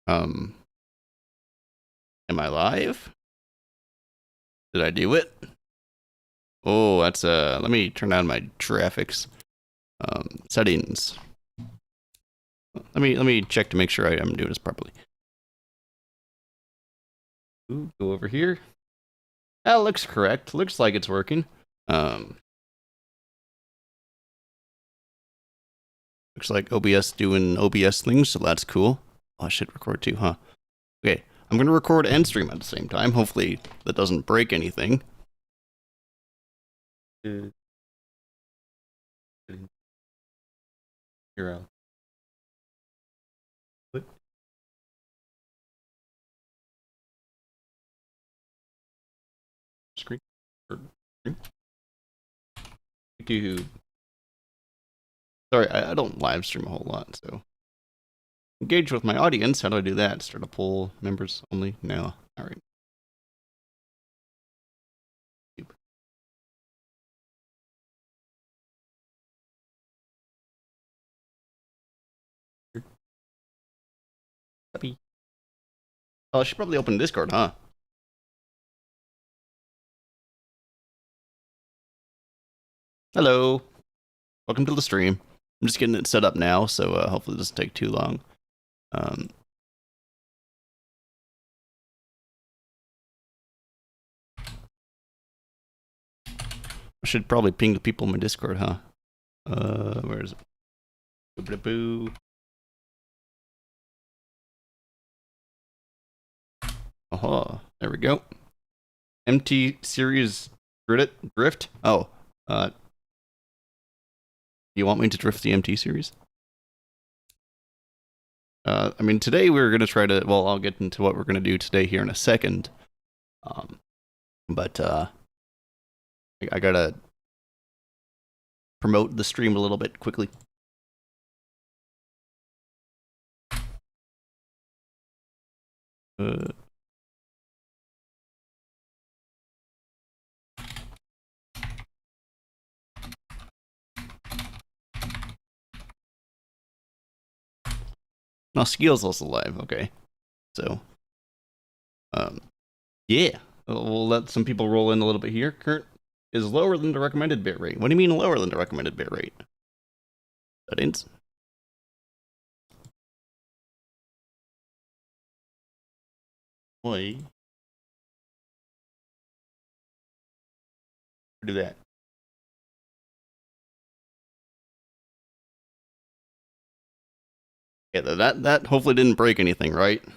Um, am I live? Did I do it? Oh, that's let me turn on my graphics. Settings. Let me check to make sure I'm doing this properly. Ooh, go over here. That looks correct. Looks like it's working. Looks like OBS doing OBS things, so that's cool. Oh, I should record too, huh? Okay, I'm gonna record and stream at the same time. Hopefully that doesn't break anything. Here out. What? Screen? YouTube. Sorry, I don't live stream a whole lot, so engage with my audience. How do I do that? Start a poll, members only? No. All right. Happy. Oh, I should probably open Discord, huh? Hello. Welcome to the stream. I'm just getting it set up now, so hopefully it doesn't take too long. I should probably ping the people in my Discord, huh? Where is it? Boo. Oh, there we go. MT series drift? Oh, you want me to drift the MT series? I mean, today we're going to try to, well, I'll get into what we're going to do today here in a second. But I gotta promote the stream a little bit quickly. No, Skeel's also live. Okay, so yeah, we'll let some people roll in a little bit here. Current is lower than the recommended bitrate. What do you mean lower than the recommended bitrate? Settings. Why? Do that. Yeah, that hopefully didn't break anything, right? It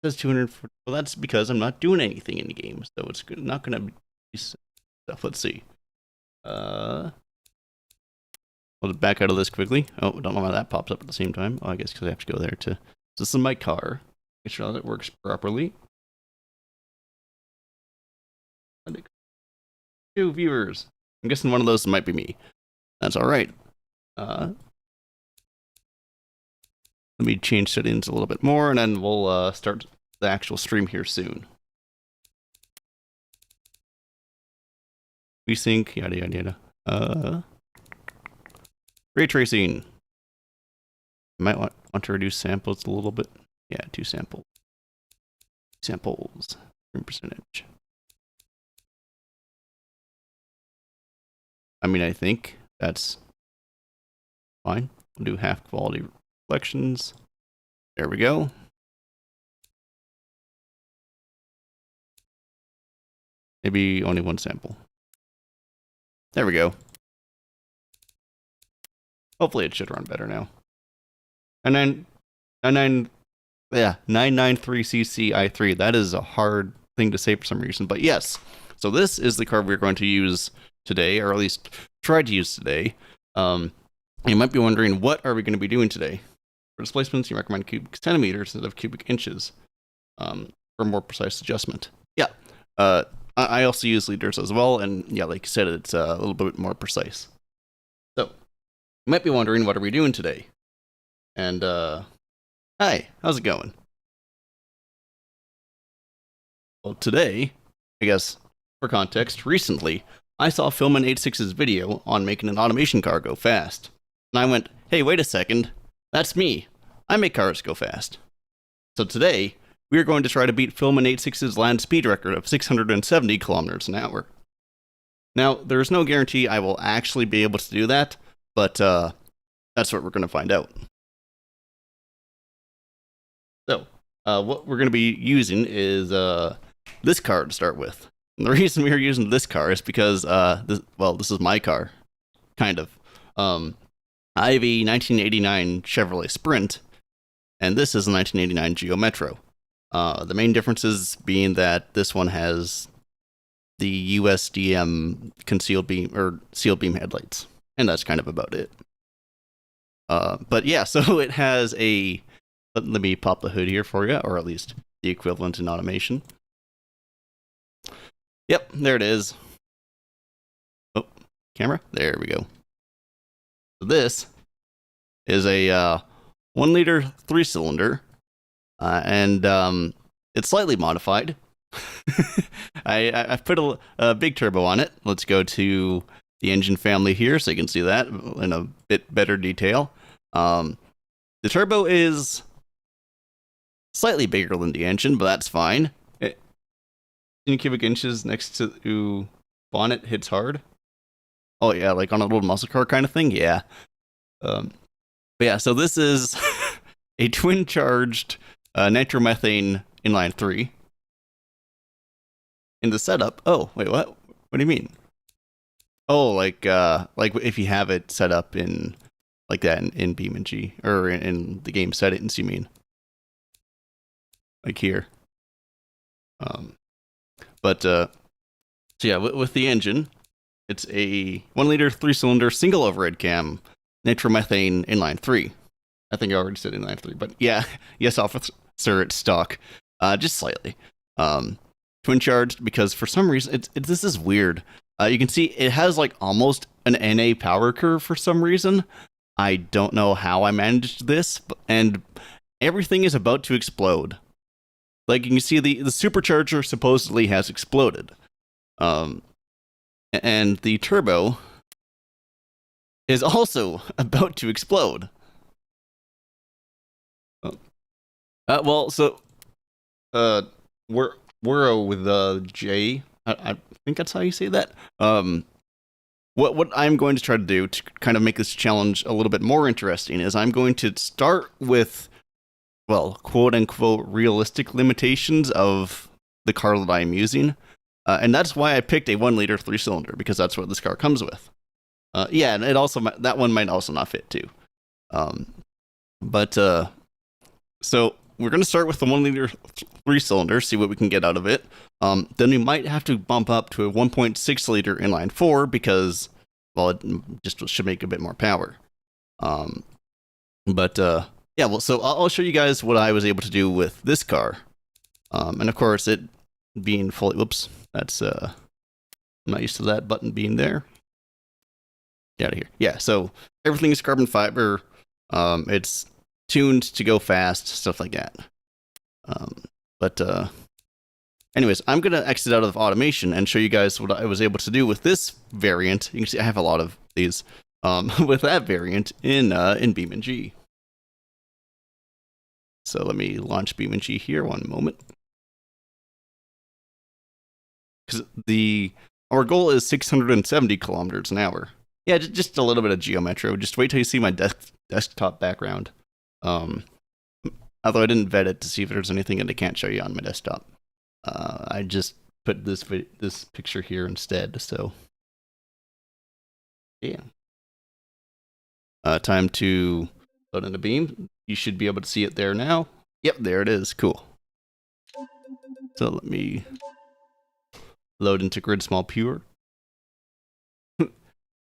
says 240. Well, that's because I'm not doing anything in the game, so it's not gonna be stuff. Let's see. I'll back out of this quickly. Oh, don't know why that pops up at the same time. Oh, I guess because I have to go there to. This is my car. Make sure that works properly. 2 viewers. I'm guessing one of those might be me. That's all right. Let me change settings a little bit more, and then we'll start the actual stream here soon. VSync, yada yada yada. Ray tracing. Might want to reduce samples a little bit. Yeah, 2 samples. Samples. Percentage. I mean, I think that's fine. We'll do half quality reflections. There we go. Maybe only 1 sample. There we go. Hopefully it should run better now. And then 993cc i3. That is a hard thing to say for some reason, but yes. So this is the card we're going to use today, or at least try to use today. You might be wondering, what are we going to be doing today? For displacements, you recommend cubic centimeters instead of cubic inches for more precise adjustment. Yeah. I also use liters as well, and yeah, like you said, it's a little bit more precise. So, you might be wondering, what are we doing today? And, hi, how's it going? Well, today, I guess, for context, recently, I saw Fillman86's video on making an automation car go fast. And I went, hey, wait a second, that's me. I make cars go fast. So today, we are going to try to beat Fillman86's land speed record of 670 kilometers an hour. Now, there is no guarantee I will actually be able to do that, but that's what we're going to find out. So, what we're going to be using is this car to start with. And the reason we are using this car is because, this is my car, kind of. I have a 1989 Chevrolet Sprint, and this is a 1989 Geo Metro. The main differences being that this one has the USDM concealed beam or sealed beam headlights, and that's kind of about it. But yeah, so it has a. Let me pop the hood here for you, or at least the equivalent in automation. Yep, there it is. Oh, camera. There we go. So this is a 1 liter 3-cylinder, and it's slightly modified. I've put a big turbo on it. Let's go to the engine family here so you can see that in a bit better detail. The turbo is slightly bigger than the engine, but that's fine. 10 cubic inches next to bonnet hits hard. Oh yeah, like on a little muscle car kind of thing. Yeah. But yeah, so this is a twin-charged nitromethane inline 3. In the setup. Oh wait, what? What do you mean? Oh, like if you have it set up in like that in BeamNG or in the game settings, you mean? Like here. So yeah, with the engine, it's a 1 liter 3-cylinder single overhead cam nitromethane inline 3. I think I already said inline 3, but yeah, yes, officer, it's stock, just slightly. Twin charged because for some reason this is weird. You can see it has like almost an NA power curve for some reason. I don't know how I managed this, and everything is about to explode. Like you can see the supercharger supposedly has exploded. And the turbo is also about to explode. Wuro with J. I think that's how you say that. What I'm going to try to do to kind of make this challenge a little bit more interesting is I'm going to start with, well, quote unquote, realistic limitations of the car that I'm using. And that's why I picked a 1 liter 3-cylinder, because that's what this car comes with. Yeah, and it also that one might also not fit too. So we're going to start with the 1 liter 3-cylinder, see what we can get out of it. Then we might have to bump up to a 1.6 liter inline 4 because, well, it just should make a bit more power. Yeah, well, so I'll show you guys what I was able to do with this car. And of course, it being fully, whoops, that's, I'm not used to that button being there. Get out of here. Yeah, so everything is carbon fiber. It's tuned to go fast, stuff like that. Anyways, I'm going to exit out of automation and show you guys what I was able to do with this variant. You can see I have a lot of these with that variant in BeamNG. So let me launch BeamNG here one moment. Because our goal is 670 kilometers an hour. Yeah, just a little bit of GeoMetro. Just wait till you see my desktop background. Although I didn't vet it to see if there's anything that I can't show you on my desktop. I just put this picture here instead. So yeah. Time to load in a beam. You should be able to see it there now. Yep, there it is. Cool. So let me load into Grid Small Pure.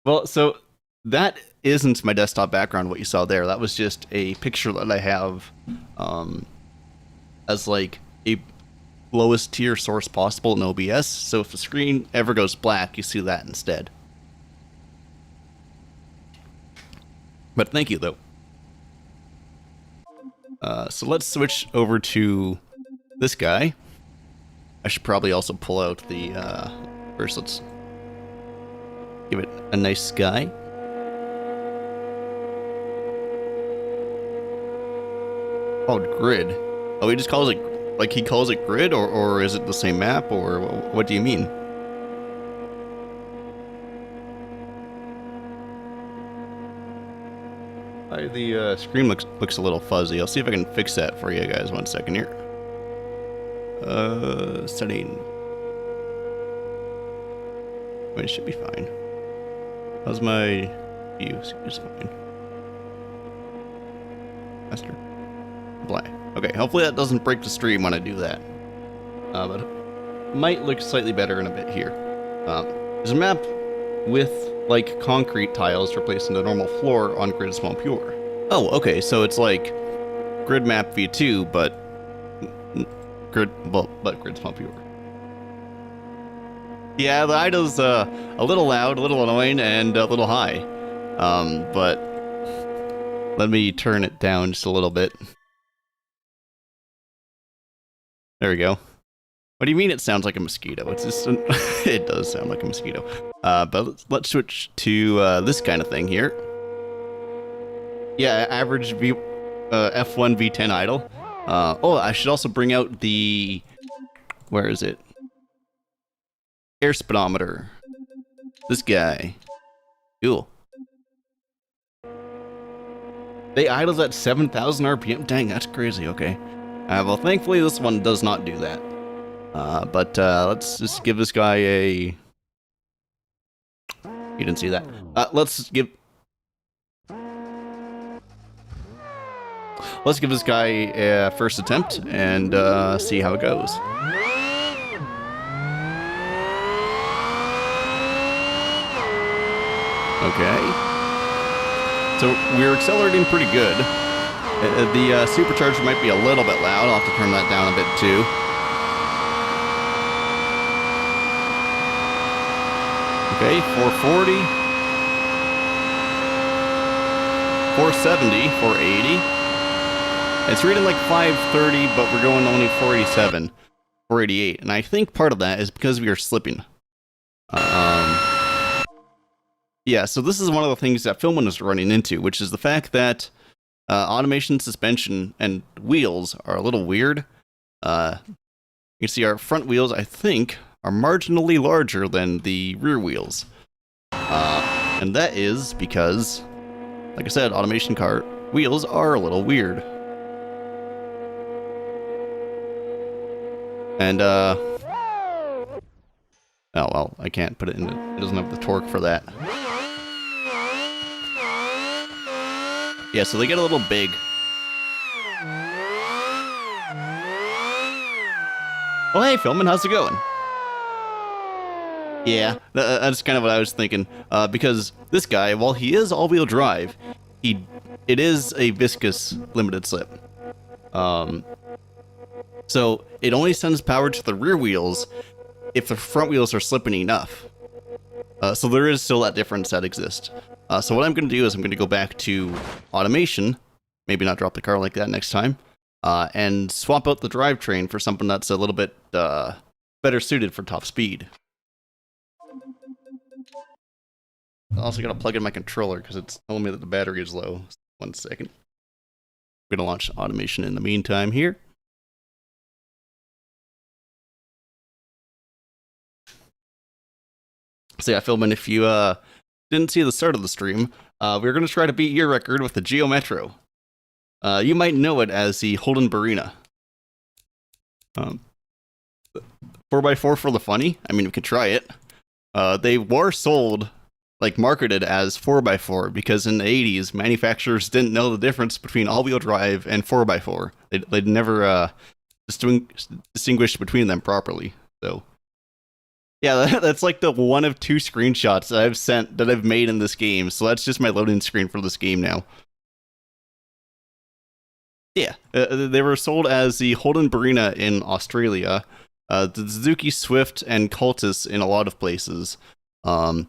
Well, so that isn't my desktop background, what you saw there. That was just a picture that I have as like a lowest tier source possible in OBS. So if the screen ever goes black, you see that instead. But thank you, though. So let's switch over to this guy. I should probably also pull out the, first let's give it a nice sky. called grid. Oh, he just calls it, like he calls it grid, or is it the same map, or what do you mean? The screen looks a little fuzzy. I'll see if I can fix that for you guys. 1 second here. Setting. It should be fine. How's my view? It's fine. Master. Black. Okay, hopefully that doesn't break the stream when I do that. But it might look slightly better in a bit here. There's a map with, like, concrete tiles replacing the normal floor on Grid Small Pure. Oh, okay, so it's like Grid Map V2, but Grid Small Pure. Yeah, the idle's a little loud, a little annoying, and a little high. But let me turn it down just a little bit. There we go. What do you mean it sounds like a mosquito? It's just it does sound like a mosquito. But let's switch to this kind of thing here. Yeah, average F1 V10 idle. Oh, I should also bring out the... Where is it? Air speedometer. This guy. Cool. They idles at 7,000 RPM. Dang, that's crazy. Okay. Well, thankfully this one does not do that. But let's just give this guy a... You didn't see that. Let's give this guy a first attempt and see how it goes. Okay. So we're accelerating pretty good. The supercharger might be a little bit loud. I'll have to turn that down a bit too. Okay, 440. 470, 480. It's reading like 530, but we're going only 487, 488. And I think part of that is because we are slipping. Yeah, so this is one of the things that Fillman is running into, which is the fact that automation, suspension, and wheels are a little weird. You can see our front wheels, I think, are marginally larger than the rear wheels. And that is because, like I said, automation car wheels are a little weird. And, oh, well, I can't put it in, it doesn't have the torque for that. Yeah, so they get a little big. Oh, hey, Fillman, how's it going? Yeah, that's kind of what I was thinking. Because this guy, while he is all-wheel drive, it is a viscous limited slip. So it only sends power to the rear wheels if the front wheels are slipping enough. So there is still that difference that exists. So what I'm going to do is I'm going to go back to automation, maybe not drop the car like that next time, and swap out the drivetrain for something that's a little bit better suited for top speed. I also got to plug in my controller because it's telling me that the battery is low. 1 second. I'm going to launch automation in the meantime here. So yeah, Fillman, if you didn't see the start of the stream, we're going to try to beat your record with the Geo Metro. You might know it as the Holden Barina. 4x4 for the funny? I mean, we could try it. They were sold, like marketed as 4x4 because in the 80s, manufacturers didn't know the difference between all-wheel drive and 4x4. They'd never distinguished between them properly. So, yeah, that's like the one of 2 screenshots that I've made in this game. So that's just my loading screen for this game now. Yeah, they were sold as the Holden Barina in Australia, the Suzuki Swift and Cultus in a lot of places, the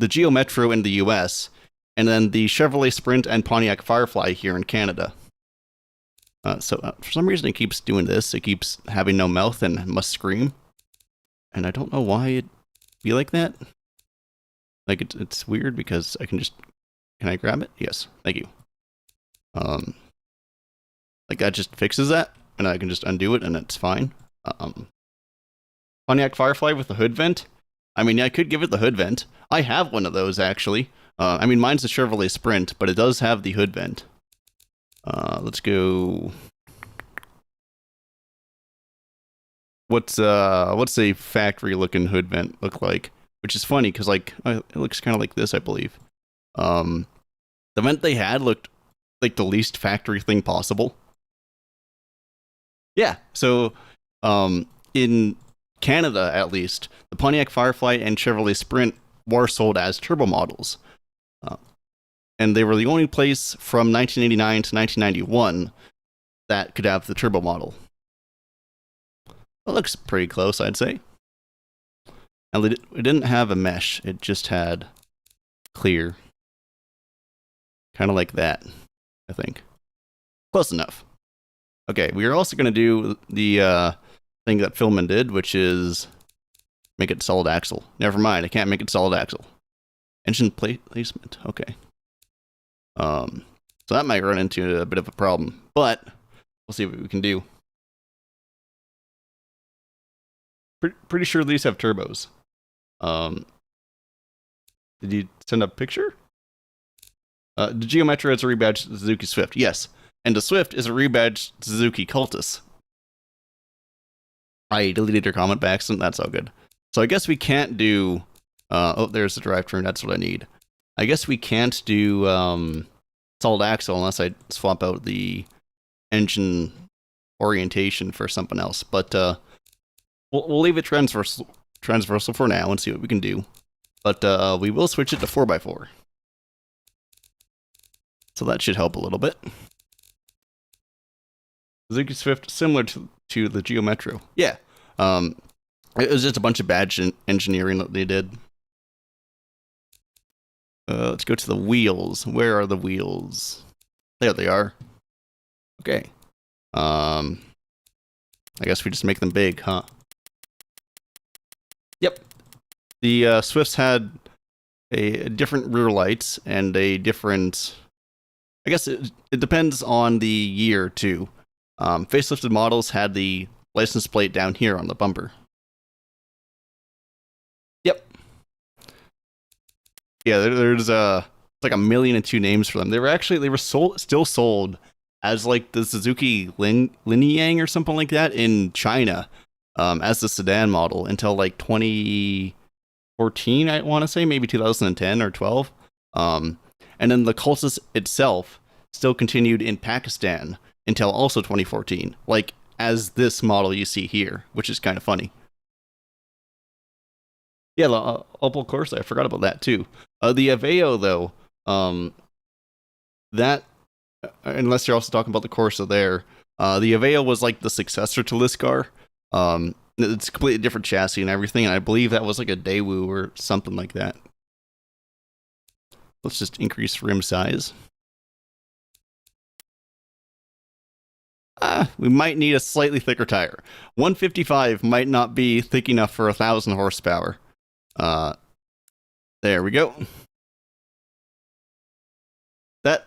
Geo Metro in the US, and then the Chevrolet Sprint and Pontiac Firefly here in Canada. So for some reason it keeps doing this. It keeps having no mouth and must scream. And I don't know why it'd be like that. Like, it's weird because I can just... Can I grab it? Yes, thank you. Like that just fixes that, and I can just undo it, and it's fine. Um, Pontiac Firefly with the hood vent. I mean, yeah, I could give it the hood vent. I have one of those actually. I mean, mine's a Chevrolet Sprint, but it does have the hood vent. Let's go. What's a factory looking hood vent look like? Which is funny because like it looks kind of like this, I believe. The vent they had looked like the least factory thing possible. Yeah, so in Canada at least, the Pontiac Firefly and Chevrolet Sprint were sold as turbo models. And they were the only place from 1989 to 1991 that could have the turbo model. That looks pretty close, I'd say. And it didn't have a mesh, it just had clear. Kind of like that, I think. Close enough. Okay, we are also going to do the thing that Fillman did, which is make it solid axle. Never mind, I can't make it solid axle. Engine placement, okay. So that might run into a bit of a problem, but we'll see what we can do. Pretty sure these have turbos. Did you send a picture? The Geo Metro is a rebadged Suzuki Swift, yes. And the Swift is a rebadged Suzuki Cultus. I deleted your comment by accident, that's all good. So I guess we can't do... oh, there's the drivetrain, that's what I need. I guess we can't do solid axle unless I swap out the engine orientation for something else. But we'll leave it transversal for now and see what we can do. But we will switch it to 4x4. So that should help a little bit. Suzuki Swift, similar to the Geo Metro. Yeah. It was just a bunch of badge engineering that they did. Let's go to the wheels. Where are the wheels? There they are. Okay. I guess we just make them big, huh? Yep. The Swifts had a different rear lights and a different... I guess it depends on the year, too. Facelifted models had the license plate down here on the bumper. Yep. Yeah, there's like 1,000,002 names for them. They were still sold as like the Suzuki Linyang or something like that in China, as the sedan model until like 2014, I want to say, maybe 2010 or 12. And then the Cultus itself still continued in Pakistan until also 2014, like as this model you see here, which is kind of funny. Yeah, the Opel Corsa, I forgot about that too. The Aveo, though, that, unless you're also talking about the Corsa there, the Aveo was like the successor to this car. It's a completely different chassis and everything, and I believe that was like a Daewoo or something like that. Let's just increase rim size. We might need a slightly thicker tire. 155 might not be thick enough for 1,000 horsepower. There we go. That,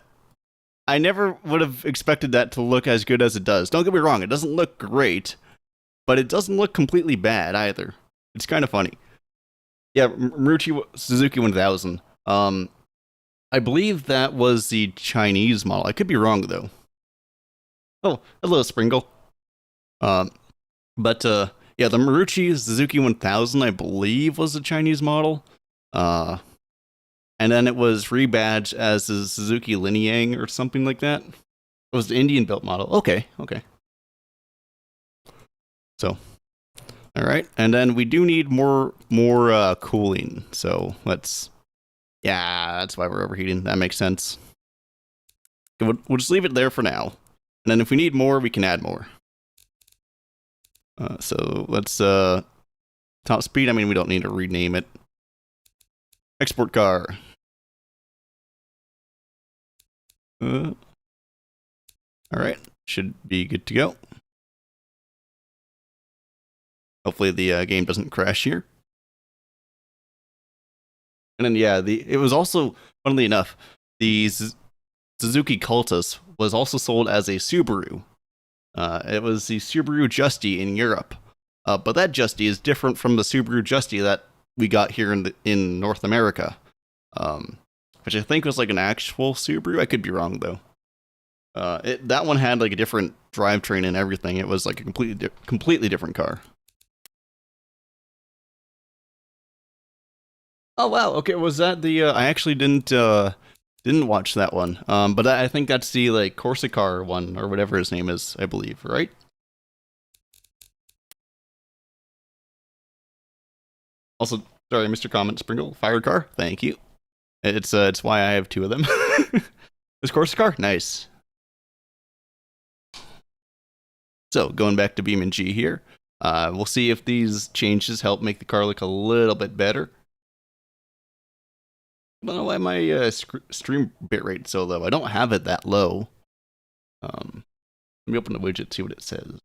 I never would have expected that to look as good as it does. Don't get me wrong, it doesn't look great, but it doesn't look completely bad either. It's kind of funny. Yeah, Marucci Suzuki 1000. I believe that was the Chinese model. I could be wrong, though. Oh, hello, Sprinkle. Yeah, the Marucci Suzuki 1000, I believe, was the Chinese model. And then it was rebadged as the Suzuki Linyang or something like that. It was the Indian-built model. Okay. So, all right. And then we do need more cooling. So let's... Yeah, that's why we're overheating. That makes sense. We'll just leave it there for now. And then if we need more, we can add more. So let's top speed. I mean, we don't need to rename it. Export car. All right, should be good to go. Hopefully the game doesn't crash here. And then yeah, it was also, funnily enough, the Suzuki Cultus was also sold as a Subaru It was the Subaru Justy in Europe. But that Justy is different from the Subaru Justy that we got here in North America. Which I think was like an actual Subaru. I could be wrong though. That one had like a different drivetrain and everything. It was like a completely different car. Oh wow, okay, was that the I actually didn't watch that one. But I think that's the like Corsicar one or whatever his name is, I believe, right? Also, sorry, Mr. Comment Sprinkle, fire car, thank you. It's why I have two of them. This Corsicar, nice. So going back to Beam and G here, we'll see if these changes help make the car look a little bit better. I don't know why my stream bitrate is so low. I don't have it that low. Let me open the widget, see what it says.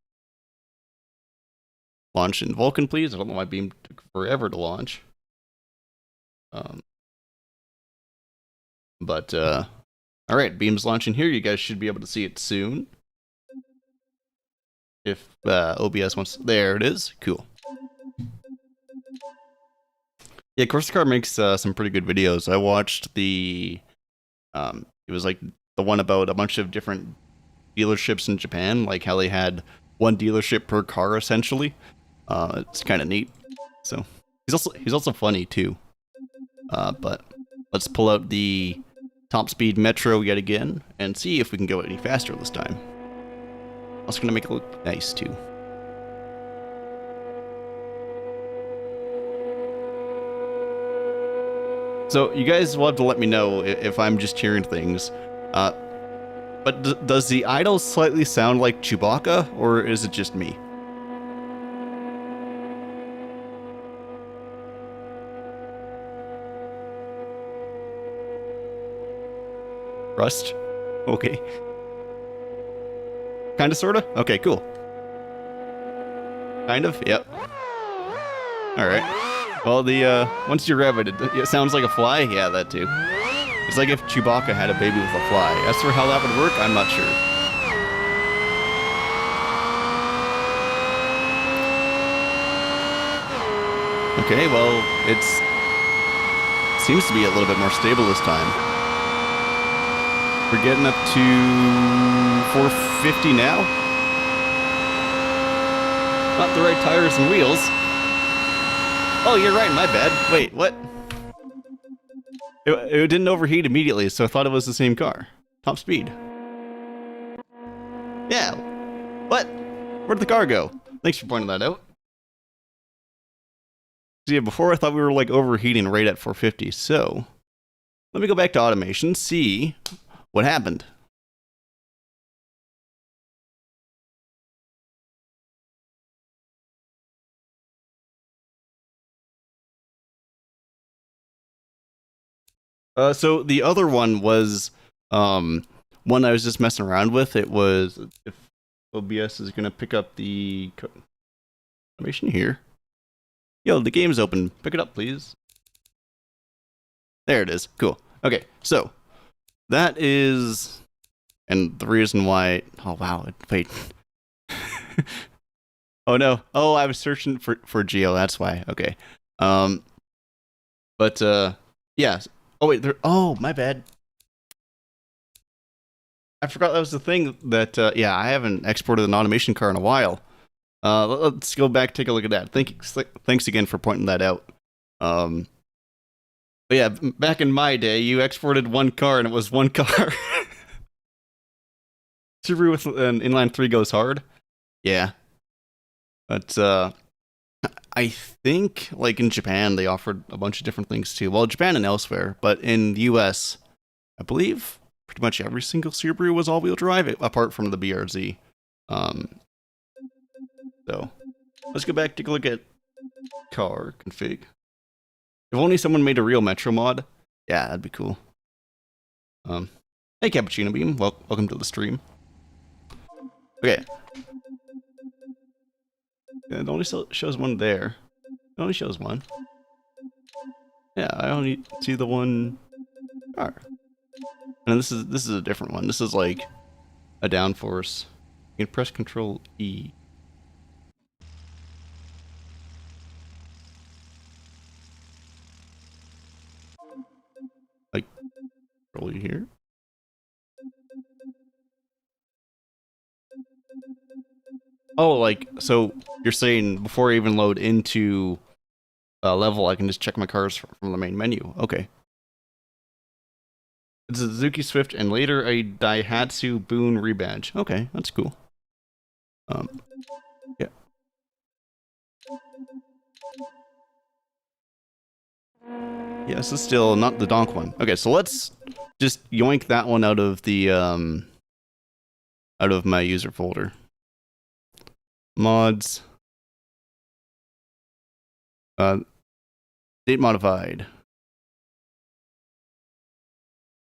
Launch in Vulkan, please. I don't know why Beam took forever to launch. All right, Beam's launching here. You guys should be able to see it soon. If OBS wants, there it is. Cool. Yeah, Corsicar makes some pretty good videos. I watched the, it was like the one about a bunch of different dealerships in Japan, like how they had one dealership per car essentially. It's kind of neat. So he's also funny too. But let's pull out the top speed Metro yet again and see if we can go any faster this time. Also gonna make it look nice too. So you guys will have to let me know if I'm just hearing things. But does the idol slightly sound like Chewbacca, or is it just me? Rust? Okay. Kinda, sorta? Okay, cool. Kind of? Yep. Alright. Well, once you rev it, it sounds like a fly? Yeah, that too. It's like if Chewbacca had a baby with a fly. As for how that would work, I'm not sure. Okay, well, it seems to be a little bit more stable this time. We're getting up to 450 now. Not the right tires and wheels. Oh, you're right, my bad. Wait, what? It didn't overheat immediately, so I thought it was the same car. Top speed. Yeah. What? Where'd the car go? Thanks for pointing that out. So yeah, before I thought we were like overheating right at 450, so let me go back to automation, see what happened. So the other one was one I was just messing around with. It was, if OBS is gonna pick up the animation here. Yo, the game's open. Pick it up, please. There it is. Cool. Okay, so that is, and the reason why. Oh wow! Wait. Oh no! Oh, I was searching for Geo. That's why. Okay. Yeah. Oh wait, oh, my bad. I forgot that was the thing that, yeah, I haven't exported an automation car in a while. Let's go back, take a look at that. Thanks again for pointing that out. But yeah, back in my day, you exported one car and it was one car. Subaru with an inline 3 goes hard. Yeah. But, I think, like, in Japan, they offered a bunch of different things, too. Well, Japan and elsewhere, but in the US, I believe pretty much every single Subaru was all-wheel drive, apart from the BRZ. So, let's go back, take a look at car config. If only someone made a real Metro mod. Yeah, that'd be cool. Hey, Cappuccino Beam, welcome to the stream. Okay. It only shows one there. It only shows one. Yeah, I only see the one car. And this is a different one. This is like a downforce. You can press Control E. Like, Control E here. Oh, like, so you're saying before I even load into a level, I can just check my cars from the main menu. Okay. It's a Suzuki Swift and later a Daihatsu Boon rebadge. Okay, that's cool. Yeah. Yeah, this is still not the donk one. Okay, so let's just yoink that one out of the out of my user folder. Mods. Date modified.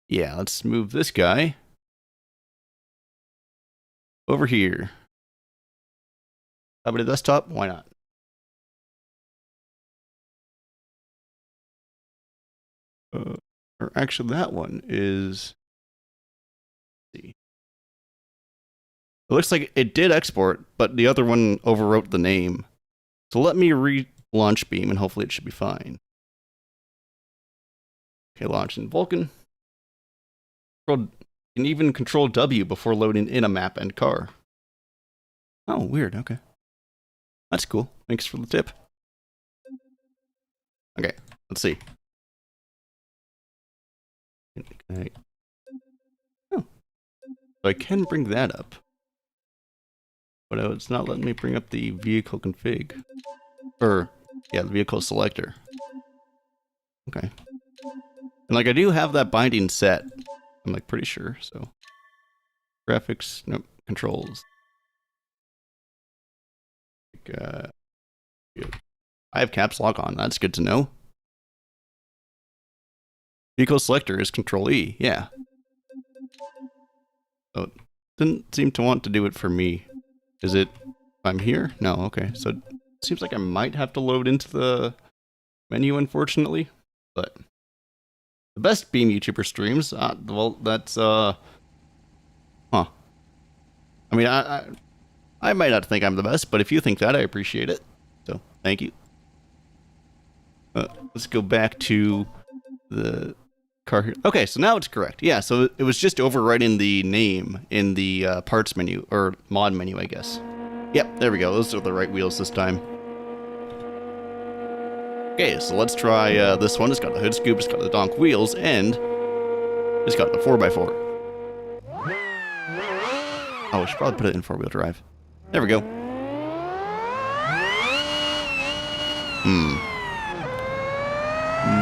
Yeah, let's move this guy over here. How about a desktop? Why not? Or actually, that one is. Let's see. It looks like it did export, but the other one overwrote the name. So let me relaunch Beam, and hopefully it should be fine. Okay, launch in Vulkan. You can even control W before loading in a map and car. Oh, weird. Okay. That's cool. Thanks for the tip. Okay, let's see. Oh. So I can bring that up. But it's not letting me bring up the vehicle config. Or, yeah, the vehicle selector. Okay. And like, I do have that binding set. I'm like pretty sure, so. Graphics, nope, controls. Yeah. I have caps lock on, that's good to know. Vehicle selector is Control E, yeah. Oh, it didn't seem to want to do it for me. Is it, I'm here? No, okay. So it seems like I might have to load into the menu, unfortunately. But the best Beam YouTuber streams, well, that's, huh. I mean, I might not think I'm the best, but if you think that, I appreciate it. So, thank you. Let's go back to the car here. Okay, so now it's correct. Yeah, so it was just overwriting the name in the parts menu, or mod menu, I guess. Yep, there we go. Those are the right wheels this time. Okay, so let's try this one. It's got the hood scoop, it's got the donk wheels, and it's got the 4x4. Oh, I should probably put it in 4-wheel drive. There we go.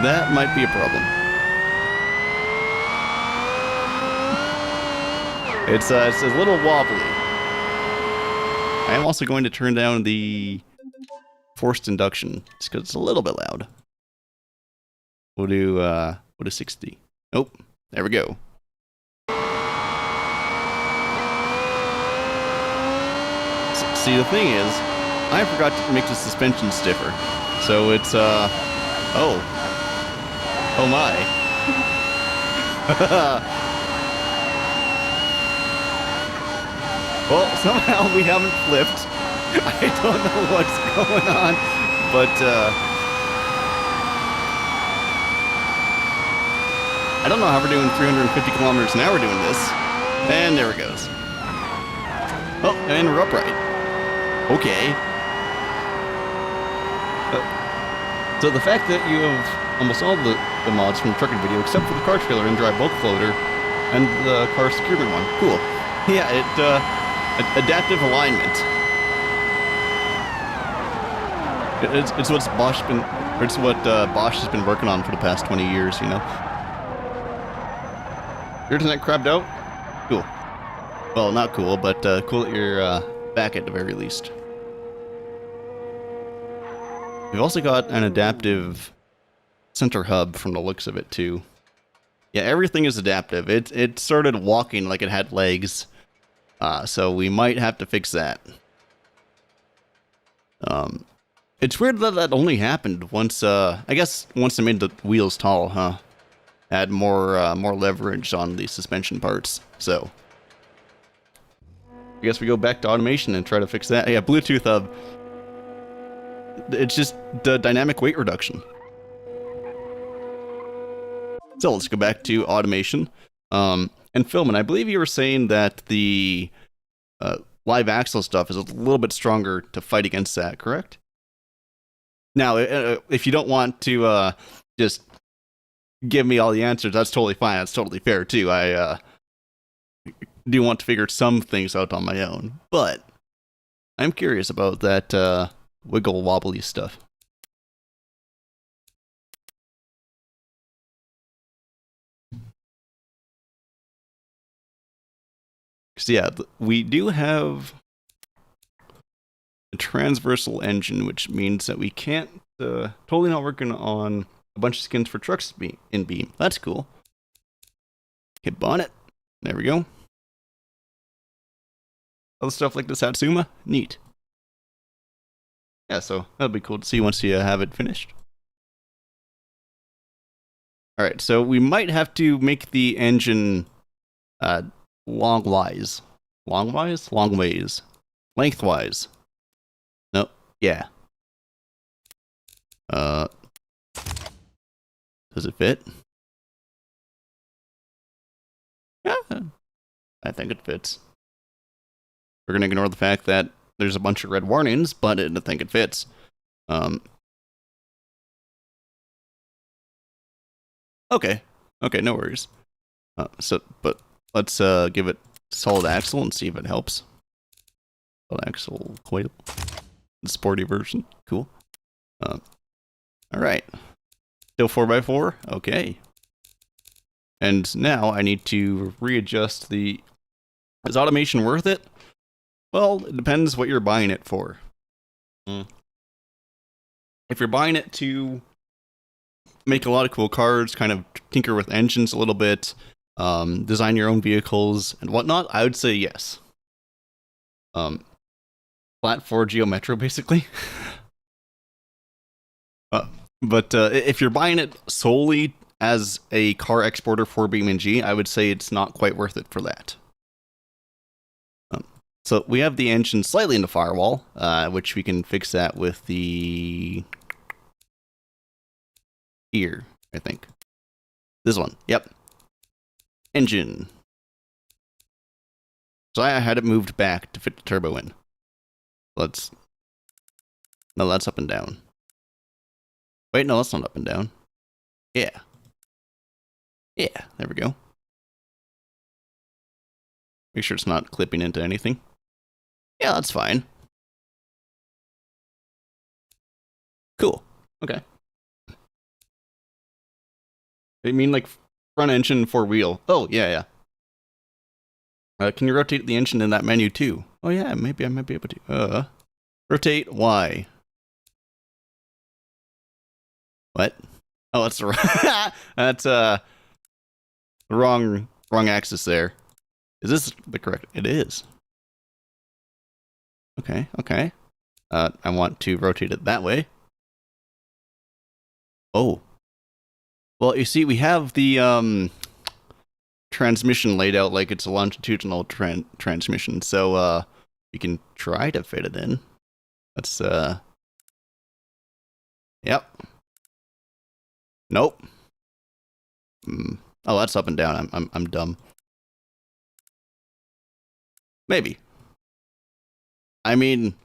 That might be a problem. It's a little wobbly. I am also going to turn down the forced induction, just because it's a little bit loud. We'll do 60. Nope. There we go. See, the thing is, I forgot to make the suspension stiffer. So it's, oh my. Well, somehow we haven't flipped. I don't know what's going on, but, I don't know how we're doing 350 kilometers an hour doing this. And there it goes. Oh, and we're upright. Okay. So the fact that you have almost all the mods from the trucking video, except for the car trailer and dry bulk loader, and the car securement one. Cool. Yeah, adaptive alignment. It's what's Bosch been, or it's what Bosch has been working on for the past 20 years, you know. Your internet crabbed out? Cool. Well, not cool, but cool that you're back at the very least. We've also got an adaptive center hub from the looks of it too. Yeah, everything is adaptive. It started walking like it had legs, so we might have to fix that. It's weird that that only happened once. I guess once they made the wheels tall, huh? Had more leverage on the suspension parts. So I guess we go back to automation and try to fix that. Yeah, Bluetooth hub. It's just the dynamic weight reduction. So let's go back to automation. And Philman, I believe you were saying that the live axle stuff is a little bit stronger to fight against that, correct? Now, if you don't want to just give me all the answers, that's totally fine. That's totally fair, too. I do want to figure some things out on my own. But I'm curious about that wiggle wobbly stuff. So yeah, we do have a transversal engine, which means that we can't totally not working on a bunch of skins for trucks in Beam. That's cool. Hit bonnet. There we go. Other stuff like the Satsuma, neat. Yeah, so that'll be cool to see once you have it finished. All right, so we might have to make the engine lengthwise. No, yeah. Does it fit? Yeah, I think it fits. We're gonna ignore the fact that there's a bunch of red warnings, but I think it fits. Okay, no worries. But let's give it solid axle and see if it helps. Solid axle coil, the sporty version, cool. All right, still 4x4. Okay, and now I need to readjust the. Is automation worth it? Well, it depends what you're buying it for. If you're buying it to make a lot of cool cars, kind of tinker with engines a little bit, design your own vehicles and whatnot, I would say yes. Flat 4 Geo Metro, basically. But if you're buying it solely as a car exporter for BeamNG, I would say it's not quite worth it for that. So we have the engine slightly in the firewall, which we can fix that with the here, I think. This one, yep. Engine. So I had it moved back to fit the turbo in. No, that's up and down. Wait, no, that's not up and down. Yeah. Yeah, there we go. Make sure it's not clipping into anything. Yeah, that's fine. Cool. Okay. I mean, like, front engine, 4-wheel. Oh, yeah. Can you rotate the engine in that menu, too? Oh, yeah, maybe I might be able to. Rotate Y. What? Oh, that's the that's, the wrong axis there. Is this the correct? It is. Okay. I want to rotate it that way. Oh. Well, you see, we have the transmission laid out like it's a longitudinal transmission, so we can try to fit it in. Let's yep. Nope. Oh, that's up and down. I'm dumb. Maybe. I mean,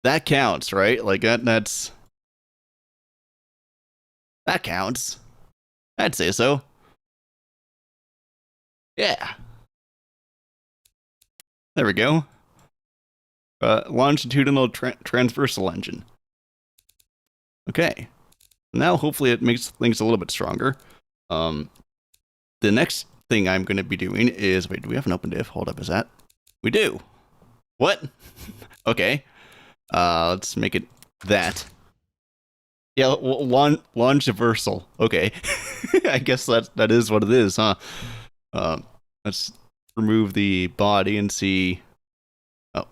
that counts, right? Like that counts. I'd say so. Yeah. There we go. Longitudinal transversal engine. Okay. Now hopefully it makes things a little bit stronger. The next thing I'm going to be doing is, wait, do we have an open diff? Hold up, is that? We do. What? Okay. Let's make it that. Yeah, longiversal. Okay. I guess that is what it is, huh? Let's remove the body and see. Oh.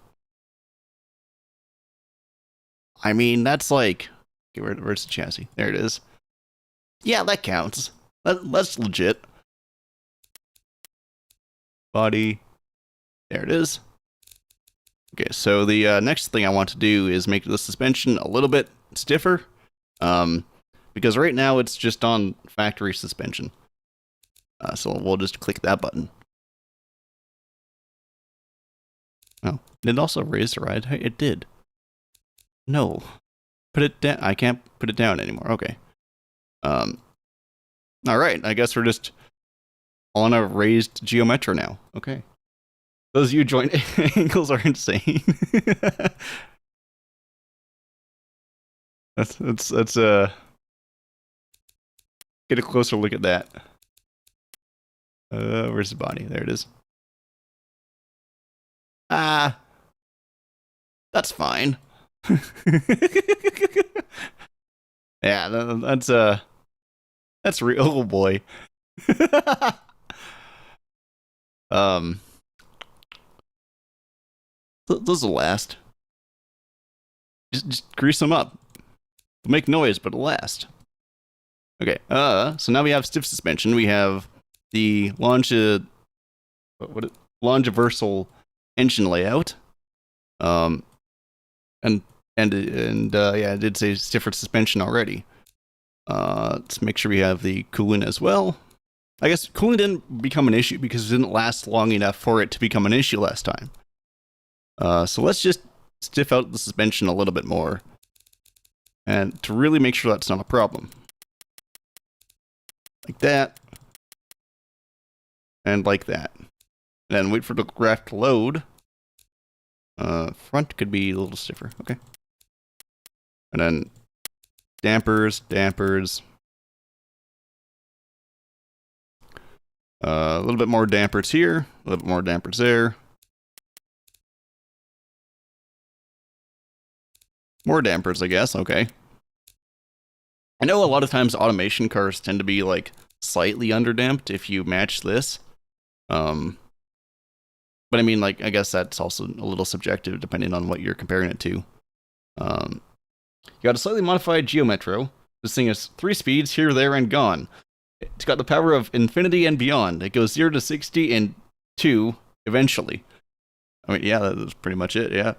I mean, that's like... Okay, where's the chassis? There it is. Yeah, that counts. That's legit. Body. There it is. Okay, so the next thing I want to do is make the suspension a little bit stiffer, because right now it's just on factory suspension. So we'll just click that button. Oh, did it also raise the ride height? It did. No. Put it down. I can't put it down anymore. Okay. Alright, I guess we're just on a raised geometro now. Okay. Those U-joint angles are insane. Let's get a closer look at that. Where's the body? There it is. Ah, that's fine. Yeah, that's real. Oh boy. Those will last. Just grease them up. It'll make noise, but it'll last. Okay. So now we have stiff suspension. We have the longiversal engine layout. Yeah, I did say stiffer suspension already. Let's make sure we have the coolant as well. I guess coolant didn't become an issue because it didn't last long enough for it to become an issue last time. So let's just stiff out the suspension a little bit more, and to really make sure that's not a problem. Like that. And like that. And then wait for the graph to load. Front could be a little stiffer. Okay. And then dampers. A little bit more dampers here. A little bit more dampers there. More dampers, I guess. Okay. I know a lot of times automation cars tend to be like slightly underdamped if you match this. But I mean, like, I guess that's also a little subjective depending on what you're comparing it to. You got a slightly modified geometro. This thing has 3 speeds, here, there, and gone. It's got the power of infinity and beyond. It goes 0 to 60 in 2 eventually. I mean, yeah, that's pretty much it. Yeah.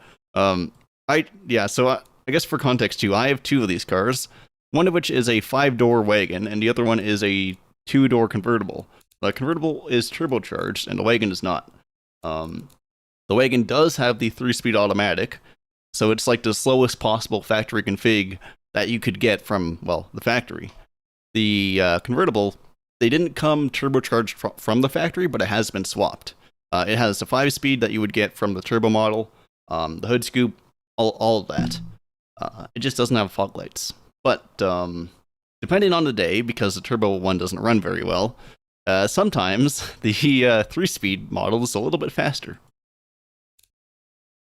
So I guess for context too, I have 2 of these cars. One of which is a 5-door wagon, and the other one is a 2-door convertible. The convertible is turbocharged, and the wagon is not. The wagon does have the 3-speed automatic, so it's like the slowest possible factory config that you could get from, well, the factory. The convertible, they didn't come turbocharged from the factory, but it has been swapped. It has the 5-speed that you would get from the turbo model, the hood scoop, all of that. It just doesn't have fog lights. But depending on the day, because the turbo one doesn't run very well, sometimes the 3-speed model is a little bit faster.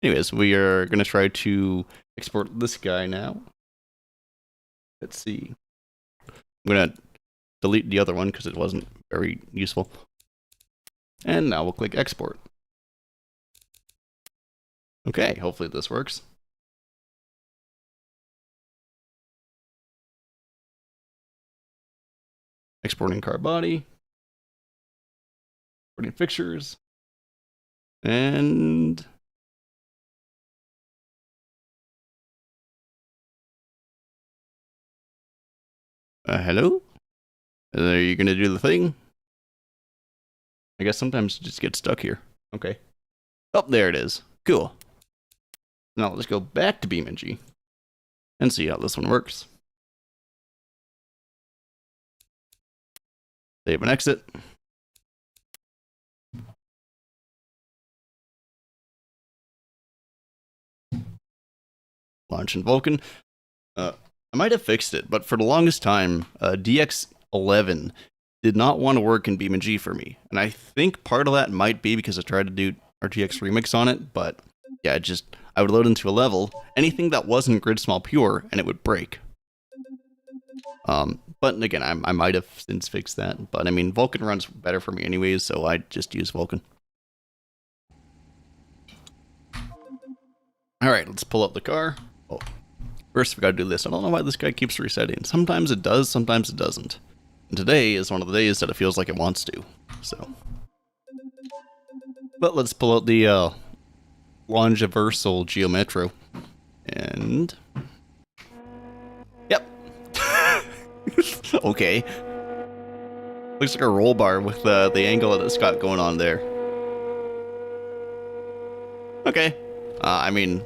Anyways, we are going to try to export this guy now. Let's see. I'm going to delete the other one because it wasn't very useful. And now we'll click export. Okay, hopefully this works. Exporting car body. Exporting fixtures. And hello? Are you going to do the thing? I guess sometimes you just get stuck here. Okay. Oh, there it is. Cool. Now let's go back to BeamNG and see how this one works. Save and exit. Launch in Vulkan. I might have fixed it, but for the longest time, DX11 did not want to work in BeamNG for me. And I think part of that might be because I tried to do RTX Remix on it, but yeah, I would load into a level, anything that wasn't Grid Small Pure, and it would break. But again, I might have since fixed that. But I mean, Vulkan runs better for me anyways, so I just use Vulkan. Alright, let's pull up the car. Oh, first we gotta do this. I don't know why this guy keeps resetting. Sometimes it does, sometimes it doesn't. And today is one of the days that it feels like it wants to. So. But let's pull out the Longiversal Geometro. And... Yep. Okay. Looks like a roll bar with the angle that it's got going on there. Okay. I mean...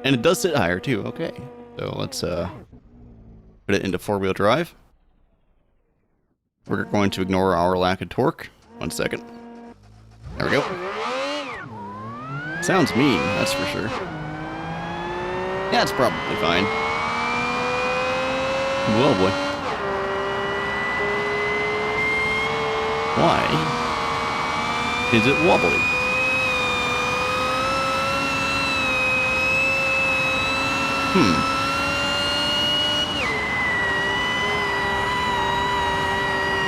And it does sit higher too, okay. So let's put it into 4-wheel drive. We're going to ignore our lack of torque. 1 second. There we go. Sounds mean, that's for sure. Yeah, it's probably fine. Well, boy. Why is it wobbly?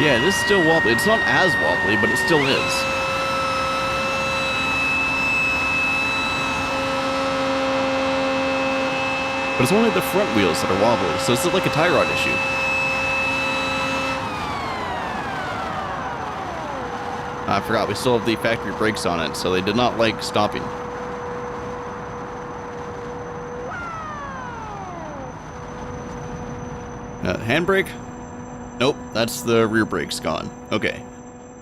Yeah, it is still wobbly. It's not as wobbly, but it still is. But it's only the front wheels that are wobbly, so it's like a tie rod issue. I forgot, we still have the factory brakes on it, so they did not like stopping. Handbrake? Nope, that's the rear brakes gone. Okay.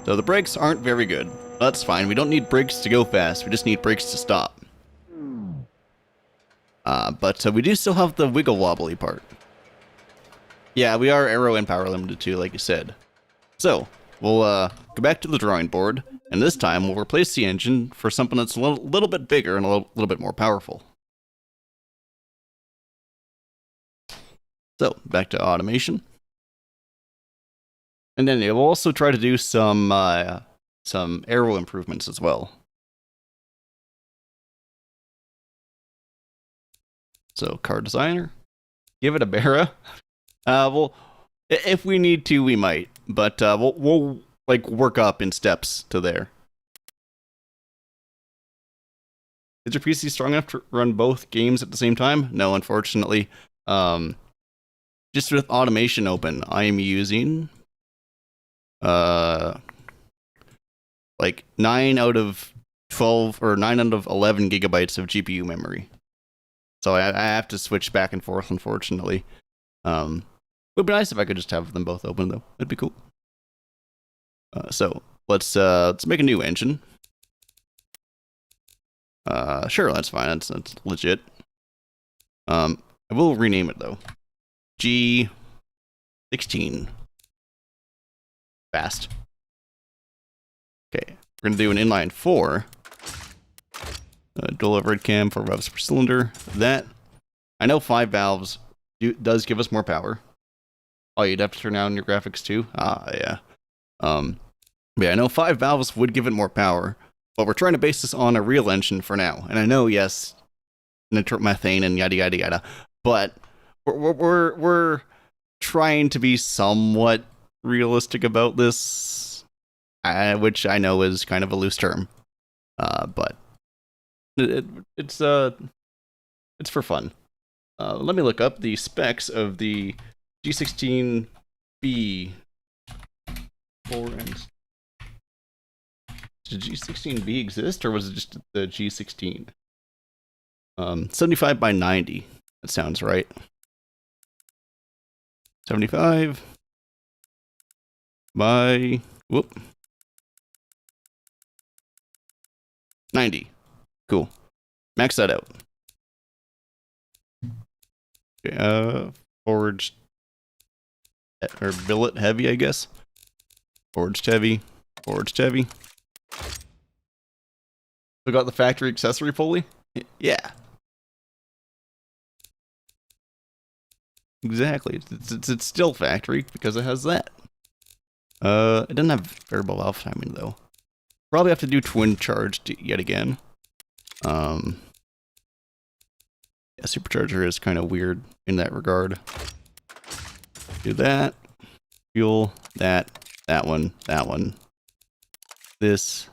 So the brakes aren't very good. That's fine, we don't need brakes to go fast, we just need brakes to stop. But we do still have the wiggle wobbly part. Yeah, we are aero and power limited too, like you said. So, we'll go back to the drawing board, and this time we'll replace the engine for something that's a little bit bigger and a little bit more powerful. So, back to automation. And then we'll also try to do some aero improvements as well. So, car designer, give it a Barra. Well, if we need to, we might, but we'll like work up in steps to there. Is your PC strong enough to run both games at the same time? No, unfortunately. Just with automation open, I am using like 9 out of 12 or 9 out of 11 gigabytes of GPU memory. So I have to switch back and forth, unfortunately. It would be nice if I could just have them both open, though. It'd be cool. So let's make a new engine. Sure, that's fine. That's legit. I will rename it though. G16. Fast. Okay, we're gonna do an inline 4. Dual overhead cam, 4 valves per cylinder. That I know 5 valves does give us more power. Oh, you'd have to turn down your graphics too? Ah, yeah. But yeah, I know 5 valves would give it more power, but we're trying to base this on a real engine for now. And I know, yes, nitromethane and yada yada yada, but we're trying to be somewhat realistic about this, which I know is kind of a loose term, but it's for fun. Let me look up the specs of the G16B 4Ns. Did G16B exist, or was it just the G16? 75 by 90. That sounds right. 75 by 90. Cool. Max that out. Okay, forged or billet heavy, I guess. Forged heavy. Forged heavy. We got the factory accessory pulley? Yeah. Exactly. It's still factory because it has that. It doesn't have variable valve timing though. Probably have to do twin charged yet again. Yeah, supercharger is kind of weird in that regard. Do that. Fuel, that one, that one. This.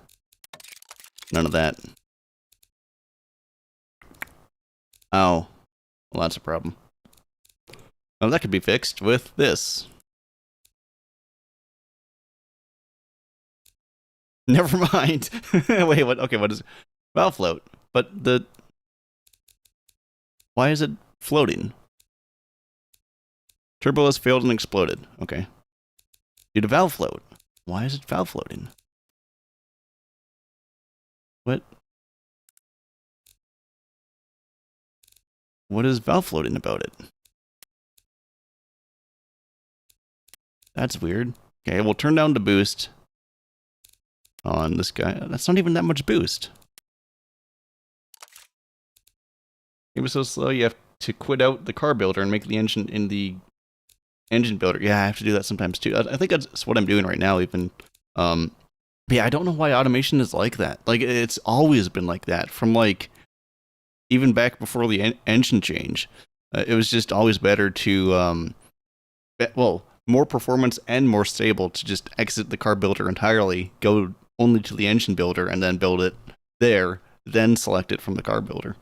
None of that. Oh. Well, that's a problem. Oh, that could be fixed with this. Never mind. Wait, what? Okay, what is valve float? But why is it floating? Turbo has failed and exploded. Okay. Due to valve float. Why is it valve floating? What? What is valve floating about it? That's weird. Okay, we'll turn down the boost on this guy. That's not even that much boost. It was so slow you have to quit out the car builder and make the engine in the engine builder. Yeah, I have to do that sometimes too. I think that's what I'm doing right now even. Yeah, I don't know why automation is like that. Like, it's always been like that from like even back before the engine change. It was just always better to well, more performance and more stable to just exit the car builder entirely, go only to the engine builder, and then build it there, then select it from the car builder.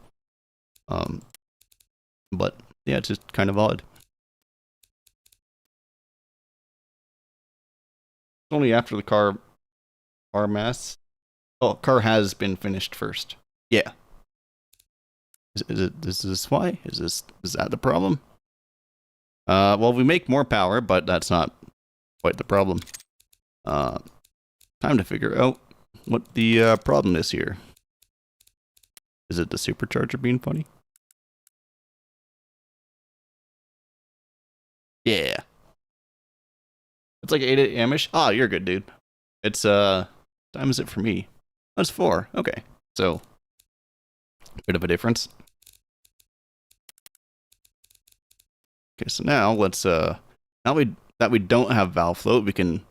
But yeah, it's just kind of odd. Only after the car mass. Oh, car has been finished first. Yeah. Is this why? Is that the problem? Well, we make more power, but that's not quite the problem. Time to figure out what the problem is here. Is it the supercharger being funny? Yeah. It's like 8 a.m.-ish. Oh, you're good, dude. It's, time is it for me? That's 4. Okay. So, bit of a difference. Okay, so now let's, now that we don't have valve float, we can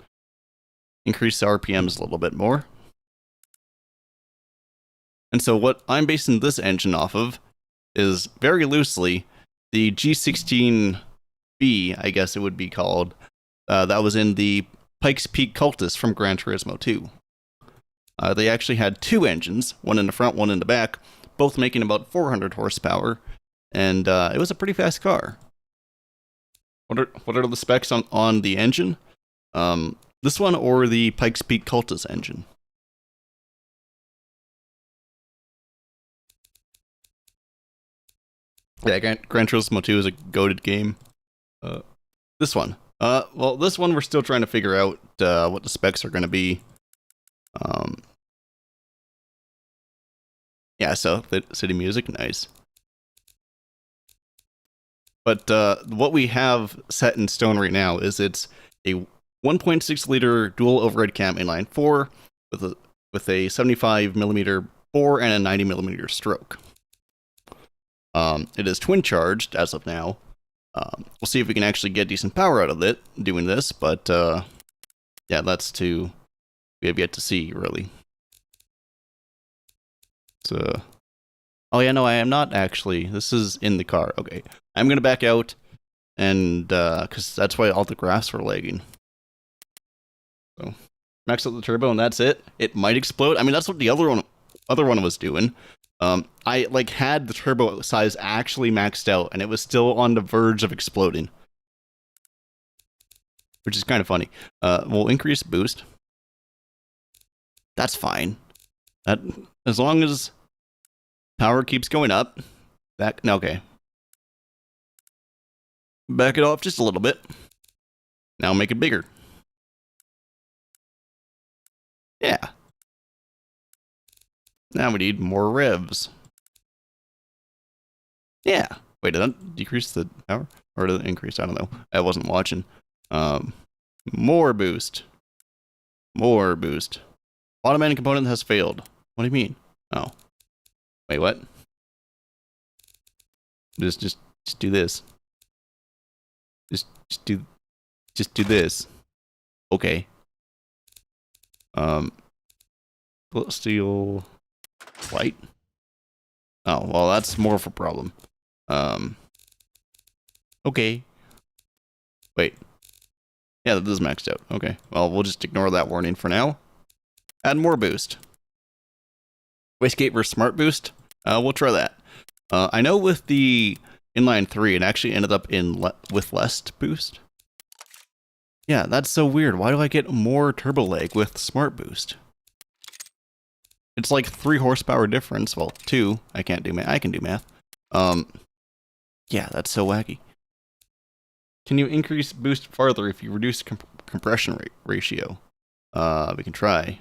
increase the RPMs a little bit more. And so what I'm basing this engine off of is, very loosely, the G16B, I guess it would be called, that was in the Pikes Peak Cultist from Gran Turismo 2. They actually had 2 engines, one in the front, one in the back, both making about 400 horsepower, and it was a pretty fast car. What are the specs on the engine? This one or the Pikes Peak Cultist engine? Yeah, Gran Turismo 2 is a goated game. This one. Well, this one we're still trying to figure out what the specs are going to be. Yeah, so city music, nice. But what we have set in stone right now is it's a 1.6 liter dual overhead cam inline 4 with a 75 millimeter bore and a 90 millimeter stroke. It is twin charged as of now. We'll see if we can actually get decent power out of it doing this, but yeah, that's we have yet to see, really. So, oh yeah, no, I am not actually. This is in the car. Okay, I'm gonna back out, and because that's why all the graphs were lagging. So, max out the turbo, and that's it. It might explode. I mean, that's what the other one was doing. I like had the turbo size actually maxed out, and it was still on the verge of exploding, which is kind of funny. We'll increase boost. That's fine. That, as long as power keeps going up. Okay. Back it off just a little bit. Now make it bigger. Yeah. Now we need more revs. Yeah. Wait, did that decrease the power? Or did it increase? I don't know. I wasn't watching. More boost. More boost. Automatic component has failed. What do you mean? Oh. Wait, what? Just do this. Just do this. Okay. Steel light. Oh, well, that's more of a problem. Okay. Wait. Yeah, this is maxed out. Okay. Well, we'll just ignore that warning for now. Add more boost. Wastegate versus Smart Boost. We'll try that. I know with the inline 3, it actually ended up with less boost. Yeah, that's so weird. Why do I get more turbo lag with Smart Boost? It's like 3 horsepower difference. Well, 2. I can't do math. I can do math. Yeah, that's so wacky. Can you increase boost farther if you reduce compression ratio? We can try.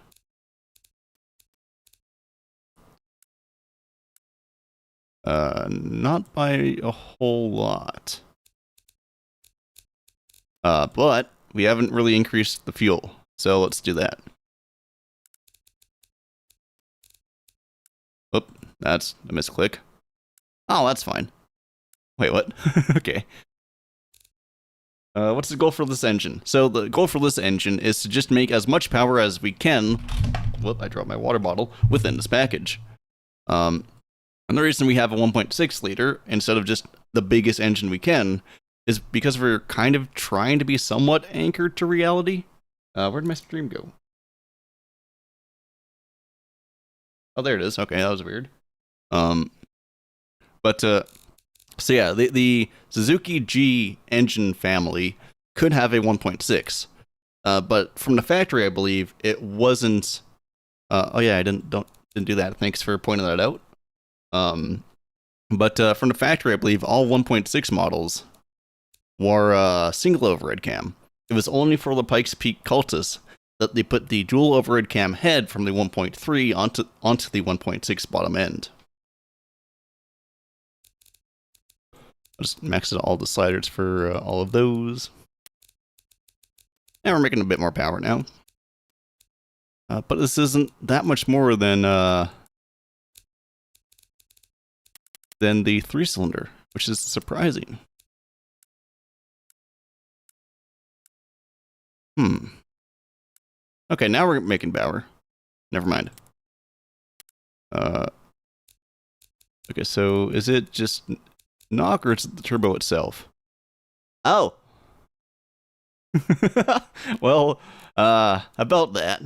Not by a whole lot. But we haven't really increased the fuel, so let's do that. Oop, that's a misclick. Oh, that's fine. Wait, what? Okay. What's the goal for this engine? So the goal for this engine is to just make as much power as we can. Whoop, I dropped my water bottle within this package. And the reason we have a 1.6 liter instead of just the biggest engine we can is because we're kind of trying to be somewhat anchored to reality. Where'd my stream go? Oh, there it is. Okay, that was weird. So yeah, the Suzuki G engine family could have a 1.6, but from the factory, I believe it wasn't. Oh yeah, I didn't do that. Thanks for pointing that out. But from the factory, I believe all 1.6 models were single overhead cam. It was only for the Pikes Peak Cultus that they put the dual overhead cam head from the 1.3 onto the 1.6 bottom end. I'll just max out all the sliders for all of those. And we're making a bit more power now. But this isn't that much more than the 3-cylinder, which is surprising. Okay, now we're making power. Never mind. Okay, so is it just knock or it's the turbo itself? Oh. Well, about that.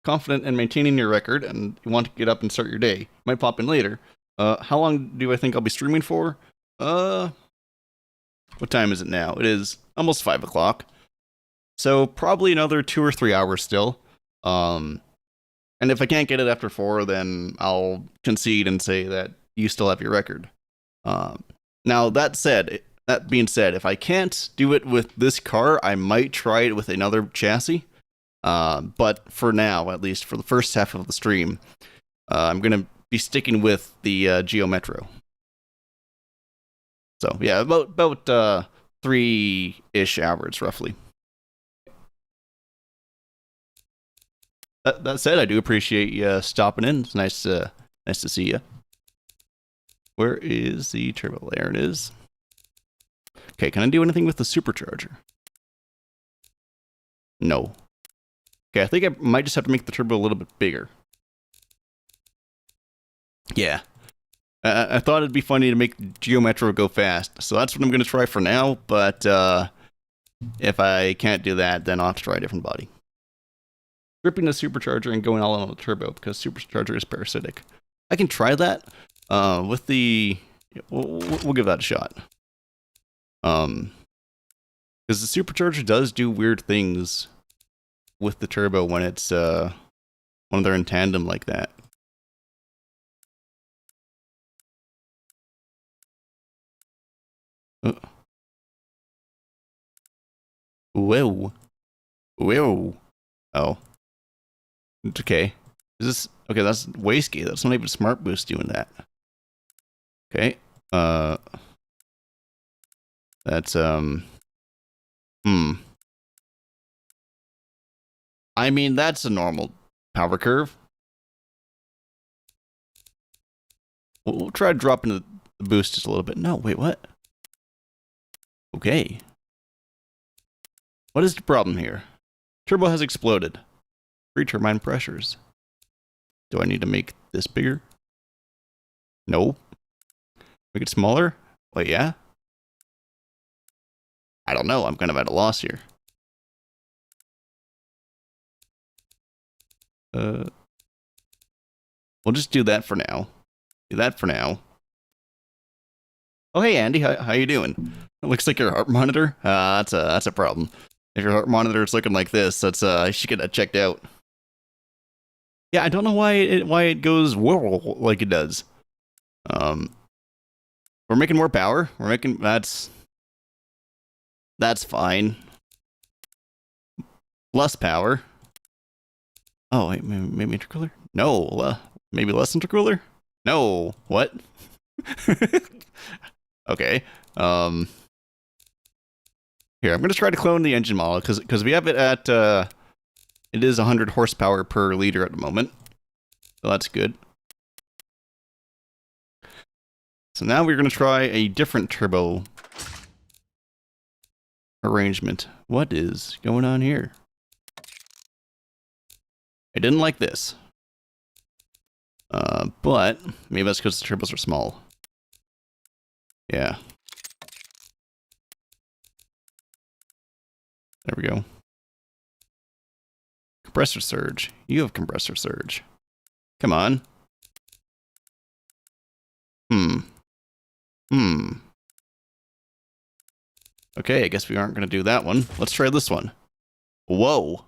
Confident in maintaining your record and you want to get up and start your day. Might pop in later. How long do I think I'll be streaming for? What time is it now? It is almost 5 o'clock. So probably another 2 or 3 hours still. And if I can't get it after 4, then I'll concede and say that you still have your record. Now that being said, if I can't do it with this car, I might try it with another chassis. But for now, at least for the first half of the stream, I'm gonna be sticking with the Geo Metro. So yeah, about 3-ish hours roughly. That said, I do appreciate you stopping in. It's nice to see you. Where is the turbo? There it is. Okay, can I do anything with the supercharger? No. Okay, I think I might just have to make the turbo a little bit bigger. Yeah. I thought it'd be funny to make Geo Metro go fast, so that's what I'm going to try for now, but if I can't do that, then I'll have to try a different body. Gripping the supercharger and going all in on the turbo, because supercharger is parasitic. I can try that with the... We'll give that a shot. Because the supercharger does do weird things with the turbo when it's when they're in tandem like that. Whoa. Whoa. Oh. It's okay. Is this... Okay, that's wastegate. That's not even Smart Boost doing that. Okay. That's, I mean, that's a normal power curve. We'll try dropping the boost just a little bit. No, wait, what? Okay. What is the problem here? Turbo has exploded. Free turbine pressures. Do I need to make this bigger? No. Make it smaller? Wait, yeah? I don't know. I'm kind of at a loss here. We'll just do that for now. Do that for now. Oh, hey, Andy. How you doing? It looks like your heart monitor. That's a problem. If your heart monitor is looking like this, that's you should get that checked out. Yeah, I don't know why it goes whirl like it does. We're making more power. We're making that's fine. Less power. Oh, wait, maybe intercooler? No, maybe less intercooler? No, what? Okay. Here, I'm gonna try to clone the engine model because we have it at it is 100 horsepower per liter at the moment, so that's good. So now we're gonna try a different turbo arrangement. What is going on here? I didn't like this. But maybe that's because the turbos are small. Yeah. There we go. Compressor surge. You have compressor surge. Come on. Okay, I guess we aren't going to do that one. Let's try this one. Whoa.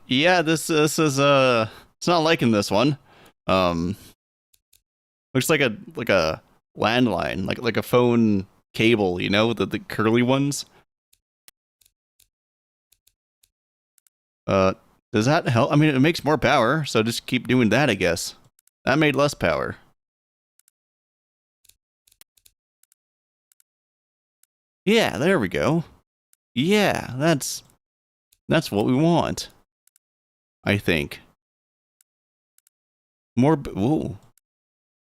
Yeah, this is it's not liking this one. Looks like a landline, like a phone cable, you know, the curly ones. Does that help? I mean, it makes more power, so just keep doing that, I guess. That made less power. Yeah, there we go. Yeah, that's what we want. I think. More, ooh.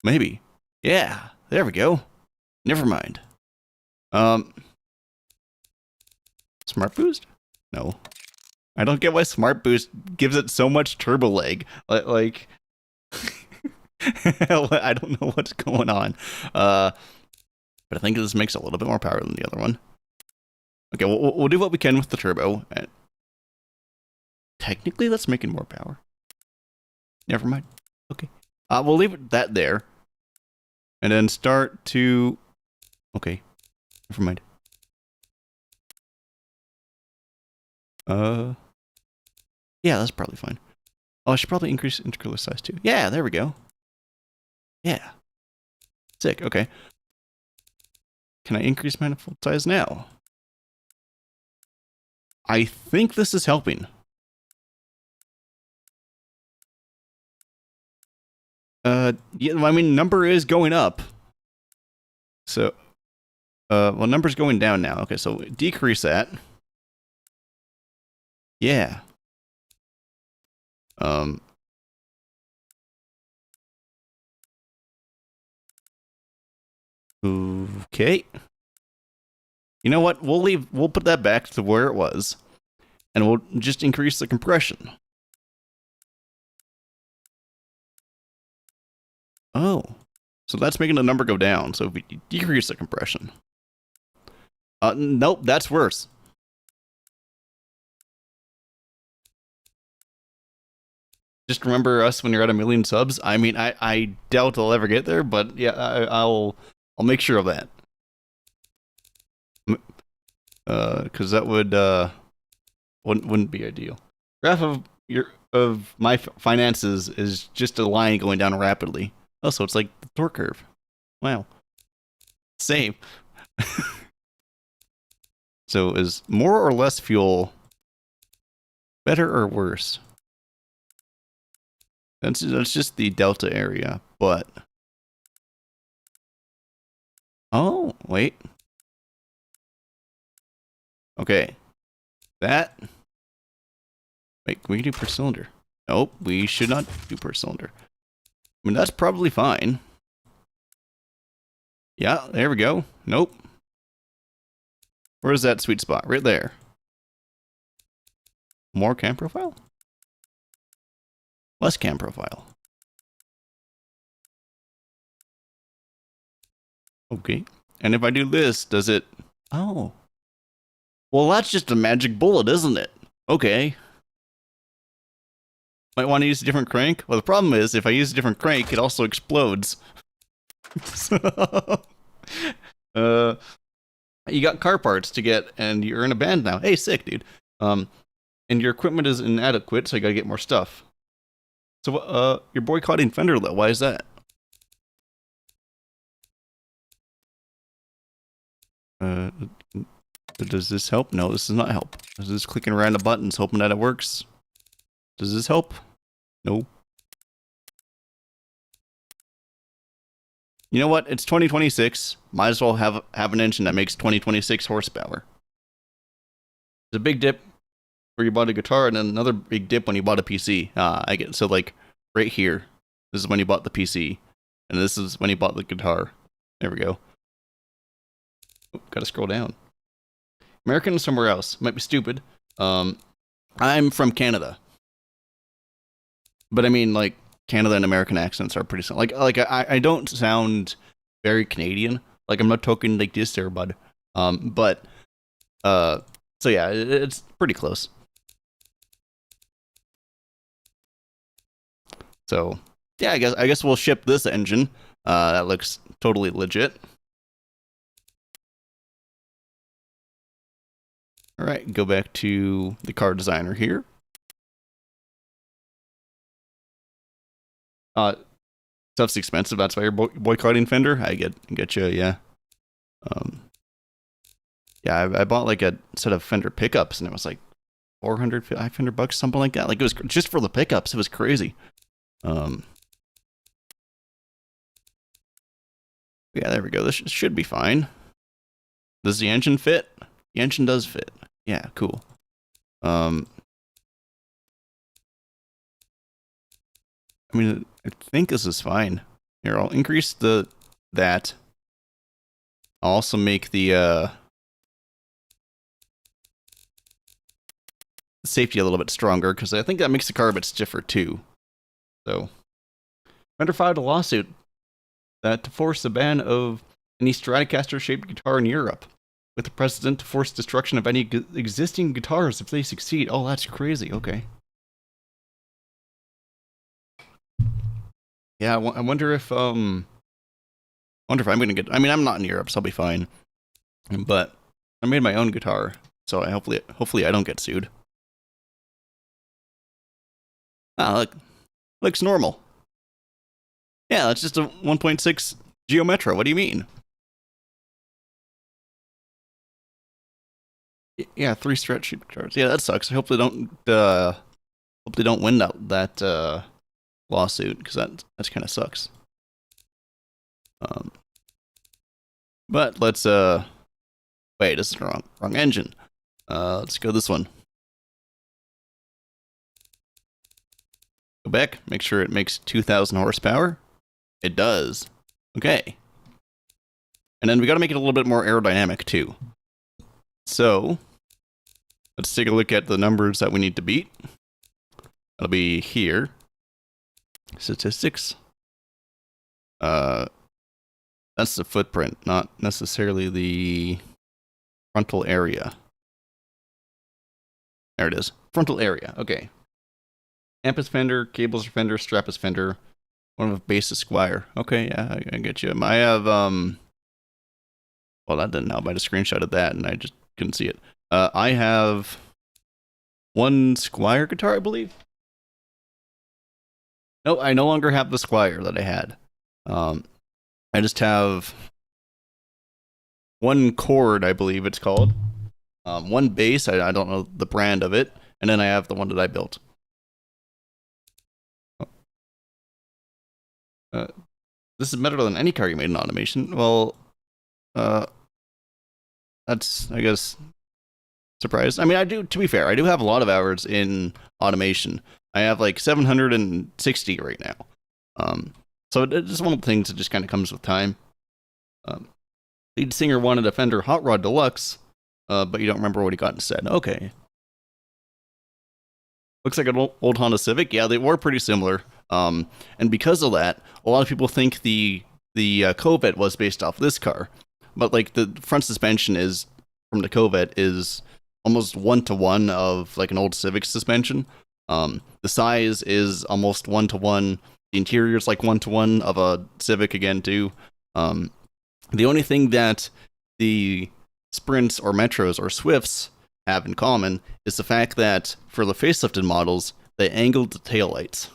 Maybe. Yeah, there we go. Never mind. Smart boost? No. I don't get why smart boost gives it so much turbo lag. Like I don't know what's going on. But I think this makes a little bit more power than the other one. Okay, we'll do what we can with the turbo. And technically, that's making more power. Never mind. Okay. We'll leave it that there. And then start to... Okay. Never mind. Yeah, that's probably fine. Oh, I should probably increase intercooler size too. Yeah, there we go. Yeah. Sick, okay. Can I increase manifold size now? I think this is helping. Yeah, I mean, number is going up. So, well, number's going down now. Okay, so decrease that. Yeah. Okay. You know what? We'll put that back to where it was. And we'll just increase the compression. Oh. So that's making the number go down. So if we decrease the compression. Nope, that's worse. Just remember us when you're at 1 million subs. I mean, I doubt I'll ever get there, but yeah, I'll make sure of that. Because that wouldn't be ideal. Graph of my finances is just a line going down rapidly. Oh, so it's like the torque curve. Wow. Same. So is more or less fuel better or worse? That's just the delta area, but... Oh, wait. Okay. That... Wait, can we do per cylinder? Nope, we should not do per cylinder. I mean, that's probably fine. Yeah, there we go. Nope. Where's that sweet spot? Right there. More cam profile? Less cam profile. Okay. And if I do this, does it... Oh. Well, that's just a magic bullet, isn't it? Okay. Might want to use a different crank? Well, the problem is, if I use a different crank, it also explodes. So... you got car parts to get, and you're in a band now. Hey, sick, dude. And your equipment is inadequate, so you gotta get more stuff. So, you're boycotting Fender, though. Why is that? Does this help? No, this does not help. This is clicking around the buttons, hoping that it works. Does this help? No. You know what? It's 2026. Might as well have an engine that makes 2026 horsepower. There's a big dip where you bought a guitar, and then another big dip when you bought a PC. I get so like right here. This is when you bought the PC, and this is when you bought the guitar. There we go. Oh, gotta scroll down. American somewhere else. Might be stupid. I'm from Canada, but I mean like Canada and American accents are pretty similar. Like I don't sound very Canadian. Like I'm not talking like this there, bud. But so yeah, it's pretty close. So yeah, I guess we'll ship this engine. That looks totally legit. All right, go back to the car designer here. Stuff's expensive. That's why you're boycotting Fender. I get you. Yeah. Yeah, I bought like a set of Fender pickups, and it was like 400, 500 bucks, something like that. Like it was just for the pickups. It was crazy. Yeah, there we go. This should be fine. Does the engine fit? The engine does fit. Yeah, cool. I mean, I think this is fine. Here, I'll increase that. I'll also make the safety a little bit stronger, because I think that makes the car a bit stiffer too. So, Fender filed a lawsuit to force the ban of any Stratocaster-shaped guitar in Europe, with the precedent to force destruction of any existing guitars if they succeed. Oh, that's crazy. Okay. Yeah, I wonder if I'm gonna get. I mean, I'm not in Europe, so I'll be fine. But I made my own guitar, so hopefully I don't get sued. Ah, look, looks normal. Yeah, that's just a 1.6 Geo Metro. What do you mean? Yeah, 3 stretch sheet guitars. Yeah, that sucks. I hope they don't win that lawsuit, because that's kind of sucks. But let's wait, this is wrong engine. Let's go this one. Go back, make sure it makes 2,000 horsepower. It does. Okay. And then we got to make it a little bit more aerodynamic too. So let's take a look at the numbers that we need to beat. That'll be here. Statistics. That's the footprint, not necessarily the frontal area. There it is. Frontal area. Okay. Amp is Fender, cables are Fender, strap is Fender, one of bass is Squier. Okay, yeah, I get you. I have well, that didn't help. I just screenshotted that and I just couldn't see it. I have one Squier guitar, I believe. No, I no longer have the Squier that I had. I just have one chord, I believe it's called. One bass, I don't know the brand of it, and then I have the one that I built. This is better than any car you made in automation. Well, that's, I guess, surprised. I mean, I do, to be fair, I do have a lot of hours in automation. I have like 760 right now. So it's one of the things that just kind of comes with time. Lead singer wanted a Fender Hot Rod Deluxe, but you don't remember what he got instead. Okay. Looks like an old Honda Civic. Yeah, they were pretty similar. And because of that, a lot of people think the Covet was based off this car. But like the front suspension is from the Covet is almost 1-to-1 of like an old Civic suspension. The size is almost 1-to-1. The interior is like 1-to-1 of a Civic again too. The only thing that the Sprints or Metros or Swifts have in common is the fact that for the facelifted models, they angled the taillights.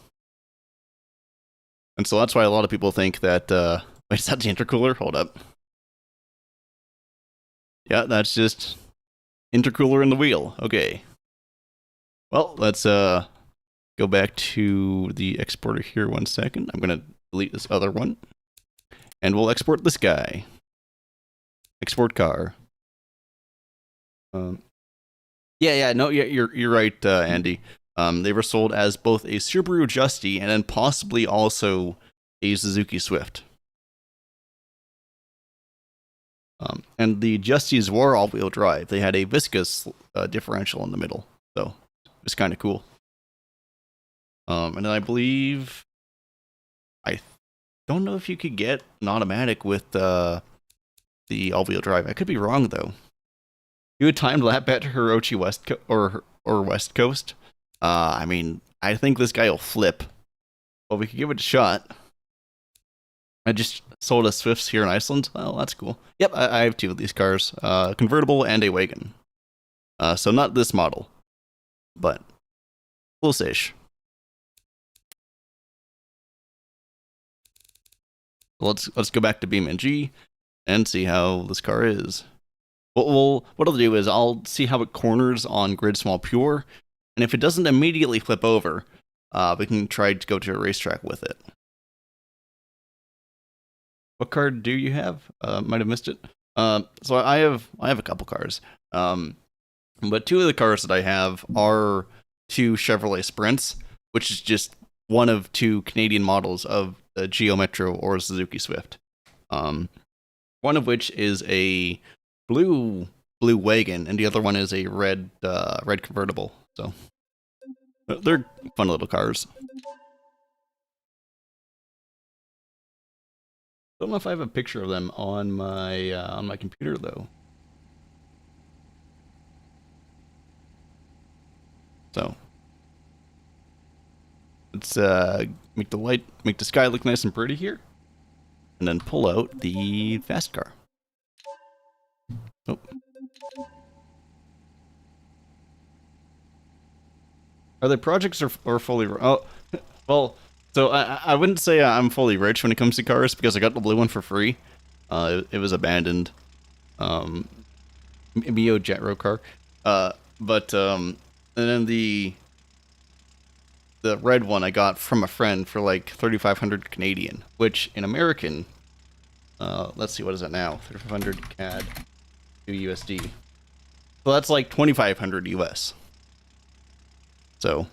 And so that's why a lot of people think that, wait, is that the intercooler? Hold up. Yeah, that's just intercooler in the wheel. Okay. Well, let's go back to the exporter here 1 second. I'm going to delete this other one. And we'll export this guy. Export car. No, you're right, Andy. They were sold as both a Subaru Justy and then possibly also a Suzuki Swift. And the Justies were all-wheel drive. They had a viscous differential in the middle, so it's kind of cool. And then I believe, I don't know if you could get an automatic with the all-wheel drive. I could be wrong though. You would time lap at Hirochi West Coast. I mean, I think this guy will flip, but we could give it a shot. I just sold a Swifts here in Iceland. Well, that's cool. Yep, I have 2 of these cars, convertible and a wagon. So not this model, but close-ish. Let's go back to BeamNG and see how this car is. What I'll do is I'll see how it corners on Grid Small Pure, and if it doesn't immediately flip over, we can try to go to a racetrack with it. What car do you have? Might have missed it. So I have a couple cars. But 2 of the cars that I have are 2 Chevrolet Sprints, which is just one of 2 Canadian models of the Geo Metro or Suzuki Swift. One of which is a blue wagon, and the other one is a red convertible. So they're fun little cars. Don't know if I have a picture of them on my computer though. So let's make the sky look nice and pretty here, and then pull out the fast car. Oh. Are the projects or fully? Oh, well. So I wouldn't say I'm fully rich when it comes to cars because I got the blue one for free. It was abandoned. Mio Jetro car. And then the red one I got from a friend for like 3,500 Canadian, which in American, let's see, what is it now? 3,500 CAD to USD. So that's like 2,500 US. So.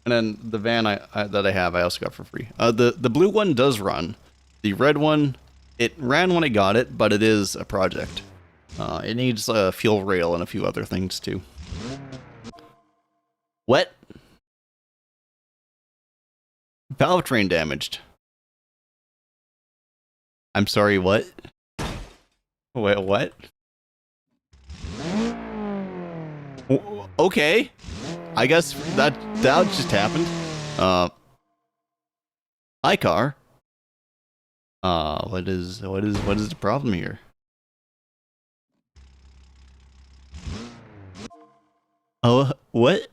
And then the van that I have, I also got for free. The blue one does run. The red one, it ran when I got it, but it is a project. It needs a fuel rail and a few other things too. What? Powertrain damaged. I'm sorry, what? Wait, what? Okay. I guess that just happened. Hi, car. What is the problem here? Oh, what?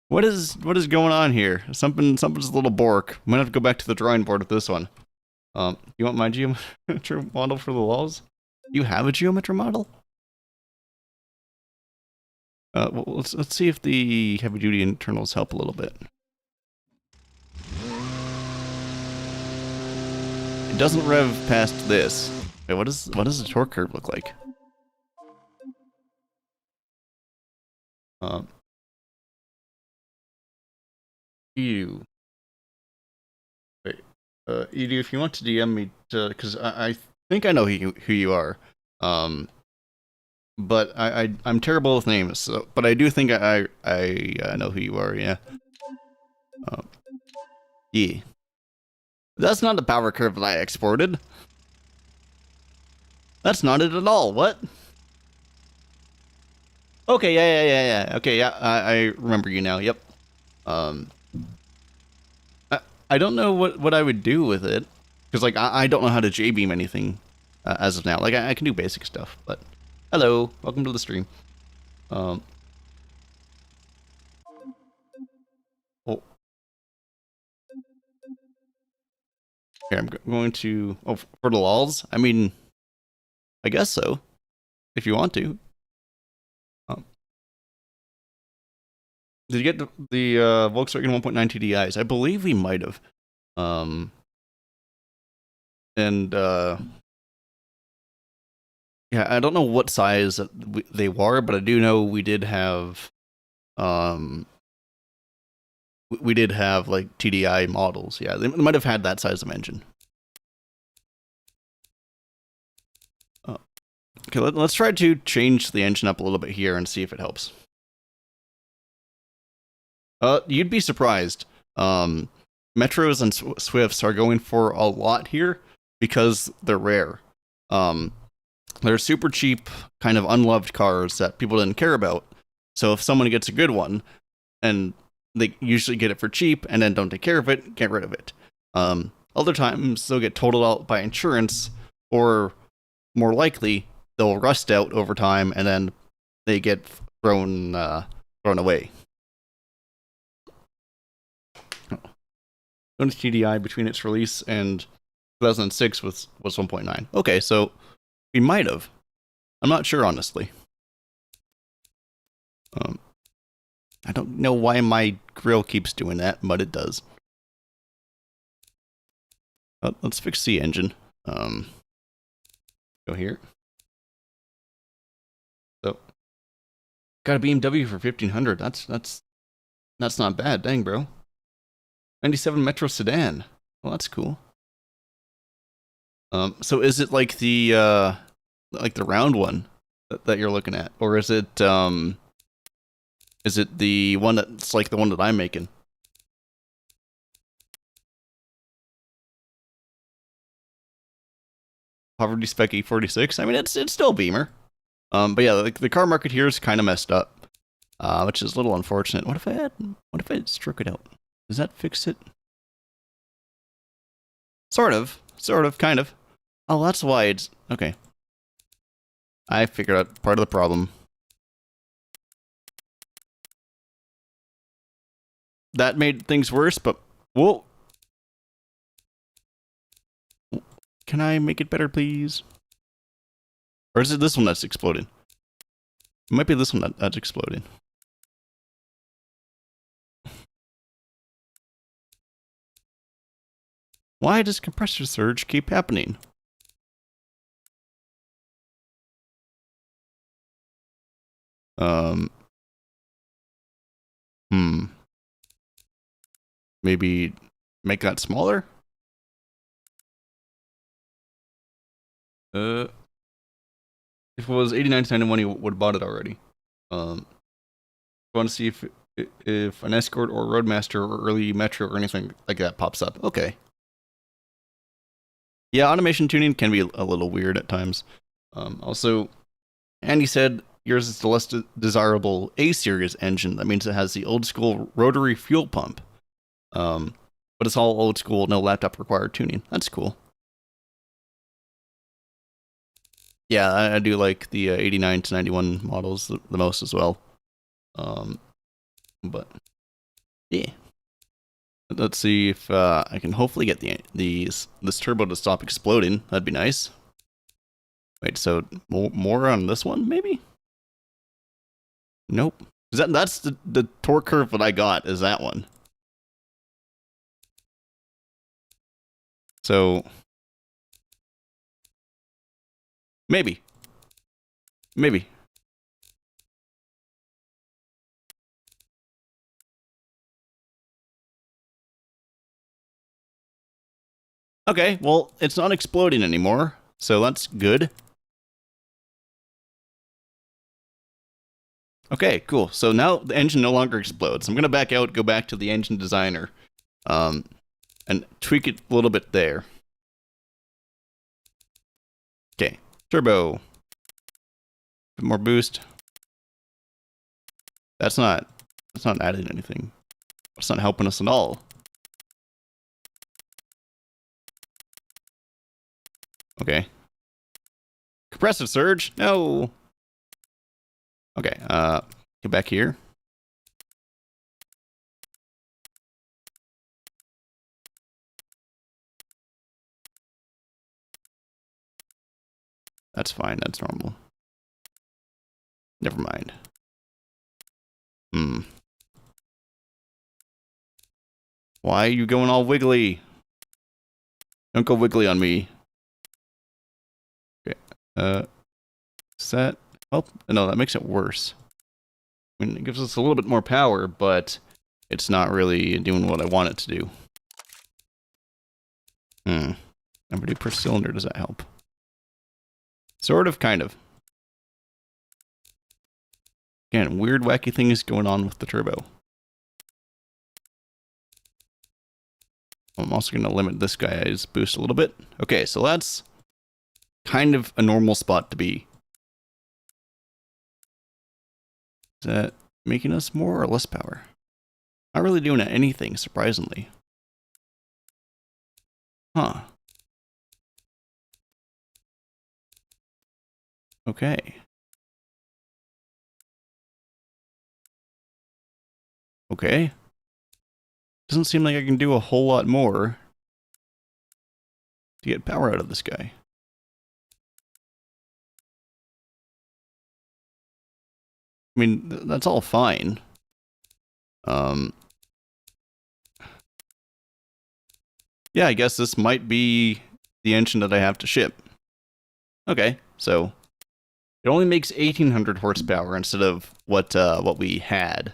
What is going on here? Something's a little bork. I'm gonna have to go back to the drawing board with this one. You want my geometry model for the walls? You have a geometry model? Well, let's see if the heavy duty internals help a little bit. It doesn't rev past this. Wait, what does the torque curve look like? Edu. Wait, Edu, if you want to DM me, because I think I know who you are. But I'm terrible with names. So, but I do think I know who you are. Yeah. Yeah. That's not the power curve that I exported. That's not it at all. What? Okay, yeah. Okay, yeah, I remember you now. Yep. I don't know what I would do with it, because like I don't know how to J-beam anything. as of now. Like I can do basic stuff, but hello, welcome to the stream. Oh, here I'm going to. Oh, for the lols. I mean, I guess so. If you want to. Did you get the Volkswagen 1.9 TDIs? I believe we might have. And yeah, I don't know what size they were, but I do know we did have we did have like TDI models. Yeah, they might have had that size of engine. Okay, let's try to change the engine up a little bit here and see if it helps. You'd be surprised. Metros and Swifts are going for a lot here because they're rare. They're super cheap, kind of unloved cars that people didn't care about. So if someone gets a good one, and they usually get it for cheap and then don't take care of it, get rid of it. Other times they'll get totaled out by insurance, or more likely they'll rust out over time and then they get thrown away. TDI between its release and 2006 was 1.9. Okay, so we might have. I'm not sure, honestly. I don't know why my grill keeps doing that, but it does. Let's fix the engine. Go here. So, got a BMW for 1500. That's not bad, dang, bro. 97 Metro sedan. Well, that's cool. So is it like the round one that you're looking at, or is it the one that's like the one that I'm making? Poverty Spec E46. I mean, it's still Beamer. But yeah, the car market here is kind of messed up, which is a little unfortunate. What if I struck it out? Does that fix it? Sort of, kind of. Oh, that's why it's okay. I figured out part of the problem. That made things worse, but whoa. Can I make it better, please? Or is it this one that's exploding? It might be this one that's exploding. Why does compressor surge keep happening? Maybe make that smaller? If it was 89.91, you would have bought it already. I want to see if an Escort or Roadmaster or early Metro or anything like that pops up. Okay. Yeah, automation tuning can be a little weird at times. Also, Andy said yours is the less desirable A-series engine. That means it has the old school rotary fuel pump. But it's all old school, no laptop required tuning. That's cool. Yeah, I do like the 89 to 91 models the most as well. But yeah, let's see if I can hopefully get this turbo to stop exploding. That'd be nice. Wait, so more on this one, maybe? Nope. That's the torque curve that I got, is that one. So maybe. Okay, well, it's not exploding anymore, so that's good. Okay, cool. So now the engine no longer explodes. I'm going to back out, go back to the engine designer, and tweak it a little bit there. Okay, turbo. Bit more boost. That's not adding anything. It's not helping us at all. Okay. Compressive surge? No. Okay, get back here. That's fine, that's normal. Never mind. Why are you going all wiggly? Don't go wiggly on me. Okay, does that help? No, that makes it worse. I mean, it gives us a little bit more power, but it's not really doing what I want it to do. Number 2 per cylinder, does that help? Sort of, kind of. Again, weird, wacky things going on with the turbo. I'm also going to limit this guy's boost a little bit. Okay, so that's kind of a normal spot to be. Is that making us more or less power? Not really doing anything, surprisingly. Huh. Okay. Okay. Doesn't seem like I can do a whole lot more to get power out of this guy. I mean, that's all fine. Yeah, I guess this might be the engine that I have to ship. Okay, so it only makes 1,800 horsepower instead of what we had.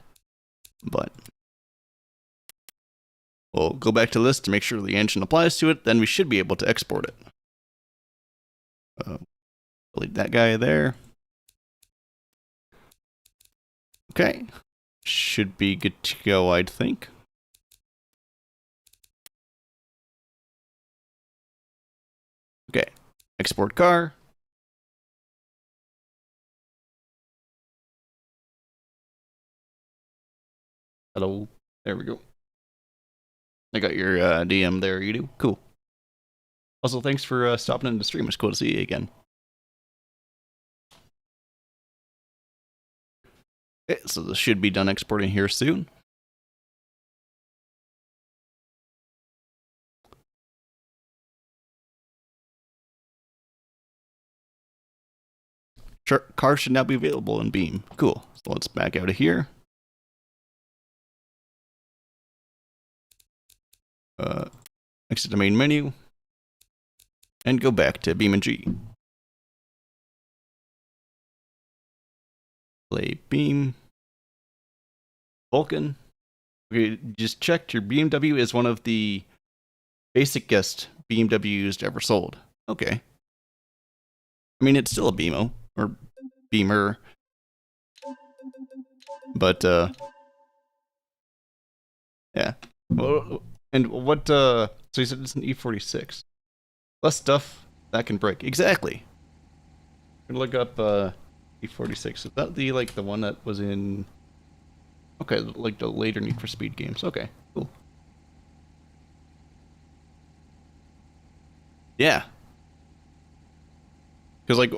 But we'll go back to this to make sure the engine applies to it, then we should be able to export it. Delete that guy there. Okay. Should be good to go, I'd think. Okay. Export car. Hello. There we go. I got your DM there, you do. Cool. Also, thanks for stopping in the stream. It's cool to see you again. Okay, so this should be done exporting here soon. Sure, car should now be available in Beam. Cool. So let's back out of here. Exit the main menu. And go back to Beam and G. Play Beam. Vulcan. Okay, just checked your BMW is one of the basicest BMWs ever sold. Okay. I mean, it's still a BMO. Or Beamer. But, yeah. Well, and what, so you said it's an E46. Less stuff that can break. Exactly. I'm gonna look up, E46. Is that the, like, the one that was in... Okay, like the later Need for Speed games. Okay, cool. Yeah. Because, like,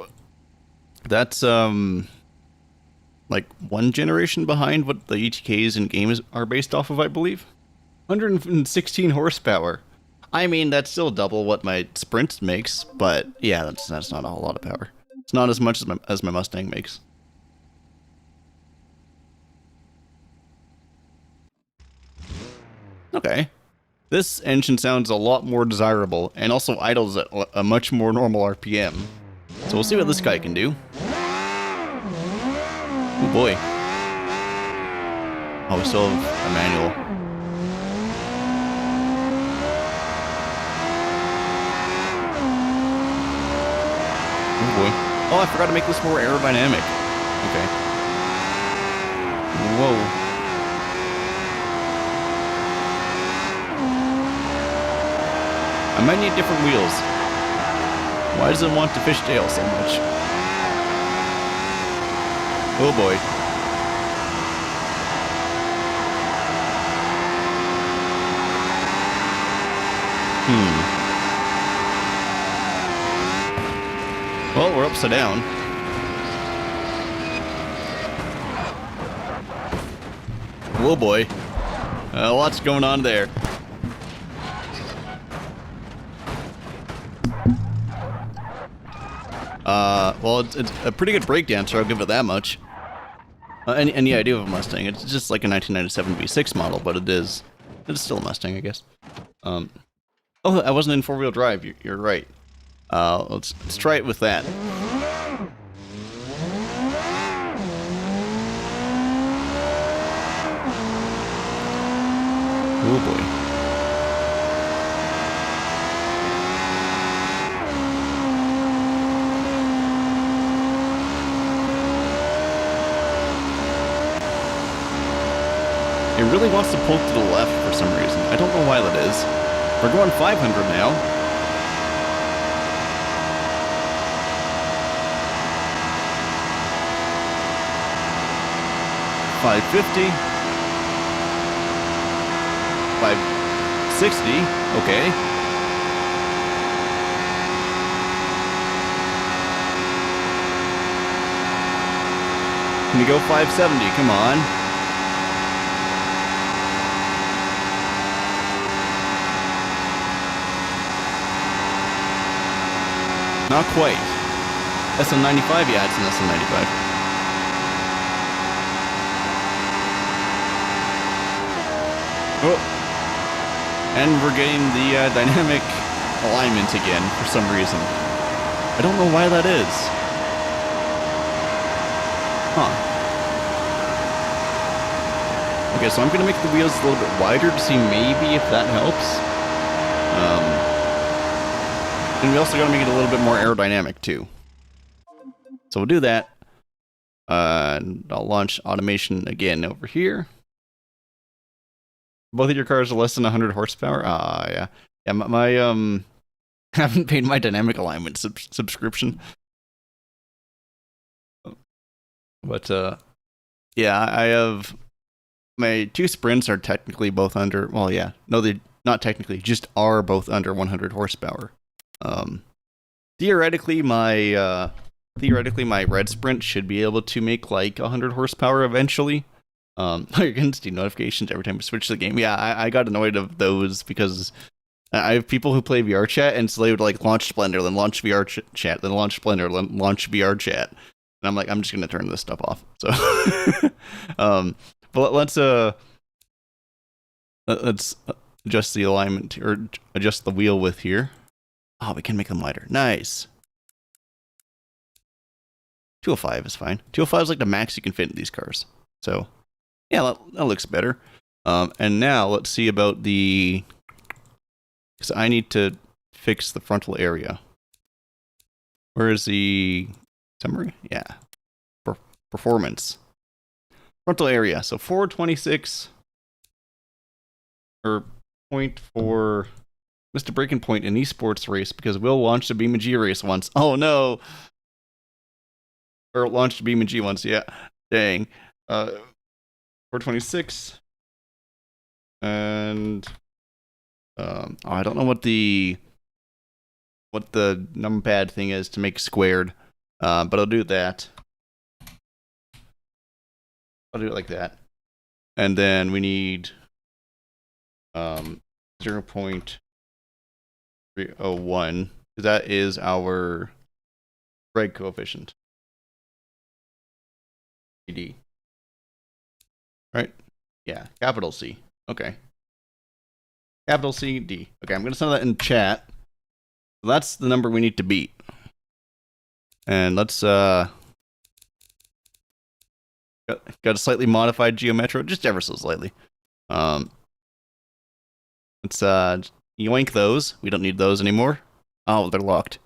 that's, like, one generation behind what the ETKs in games are based off of, I believe. 116 horsepower. I mean, that's still double what my Sprint makes, but yeah, that's not a whole lot of power. It's not as much as my Mustang makes. Okay. This engine sounds a lot more desirable, and also idles at a much more normal RPM. So we'll see what this guy can do. Oh boy. Oh, we still have a manual. Oh boy. Oh, I forgot to make this more aerodynamic. Okay. Whoa. I might need different wheels. Why does it want to fishtail so much? Oh boy. Well, we're upside down. Whoa, boy. Lots going on there. Well, it's a pretty good breakdancer, I'll give it that much. Any idea of a Mustang? It's just like a 1997 V6 model, but it's still a Mustang, I guess. Oh, I wasn't in four-wheel drive. You're right. Let's try it with that. Oh boy. It really wants to pull to the left for some reason. I don't know why that is. We're going 500 now. $550. $560. Okay. Can you go 570? Come on. Not quite. SM95, yeah, it's an SM95. Oh. And we're getting the dynamic alignment again for some reason. I don't know why that is. Huh. Okay, so I'm going to make the wheels a little bit wider to see maybe if that helps. And we also got to make it a little bit more aerodynamic too. So we'll do that. And I'll launch automation again over here. Both of your cars are less than 100 horsepower. Yeah. Yeah, my haven't paid my dynamic alignment subscription. But yeah, I have my two sprints are technically both under. Well, yeah, no, they not technically, just are both under 100 horsepower. Theoretically, my red sprint should be able to make like 100 horsepower eventually. You're getting Steam notifications every time you switch the game. Yeah, I got annoyed of those because I have people who play VR chat, and so they would like launch Splendor, then launch VR chat, then launch Splendor, then launch VR chat, and I'm like, I'm just gonna turn this stuff off. So, but let's adjust the alignment or adjust the wheel width here. Oh, we can make them lighter. Nice. 205 is fine. 205 is like the max you can fit in these cars. So, yeah, that looks better. And now let's see about the... Because I need to fix the frontal area. Where is the summary? Yeah. Performance. Frontal area. So 426 or 0.4... Missed a breaking point in esports race because Will launched a BeamNG race once. Oh no! Or launched a BeamNG once, yeah. Dang. 426. And I don't know what the numpad thing is to make squared. But I'll do that. I'll do it like that. And then we need 0.301, because that is our drag coefficient. D. Right? Yeah, capital C. Okay. Capital C, D. Okay, I'm going to send that in chat. So that's the number we need to beat. And let's, got a slightly modified Geometro, just ever so slightly. Let's, yoink those. We don't need those anymore. Oh, they're locked.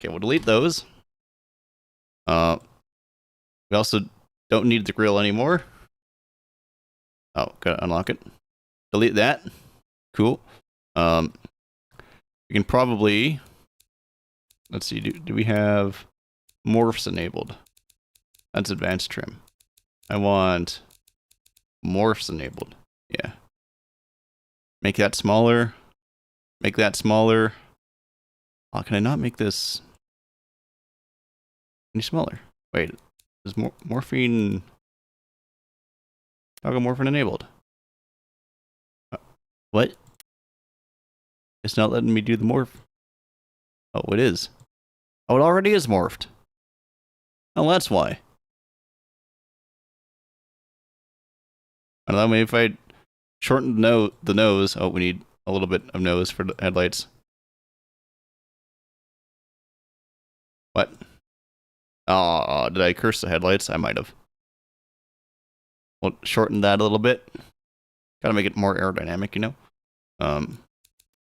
Okay, we'll delete those. We also don't need the grill anymore. Oh, gotta unlock it. Delete that. Cool. We can probably... Let's see, do we have morphs enabled? That's advanced trim. I want morphs enabled. Yeah. Make that smaller. Make that smaller. Oh, can I not make this? any smaller. Wait, is morphine... Toggle morphine enabled. What? It's not letting me do the morph. Oh, it is. Oh, it already is morphed. Oh, that's why. I don't know, maybe if I shorten the nose... Oh, we need a little bit of nose for the headlights. What? Oh, did I curse the headlights? I might have. We'll shorten that a little bit. Gotta make it more aerodynamic, you know?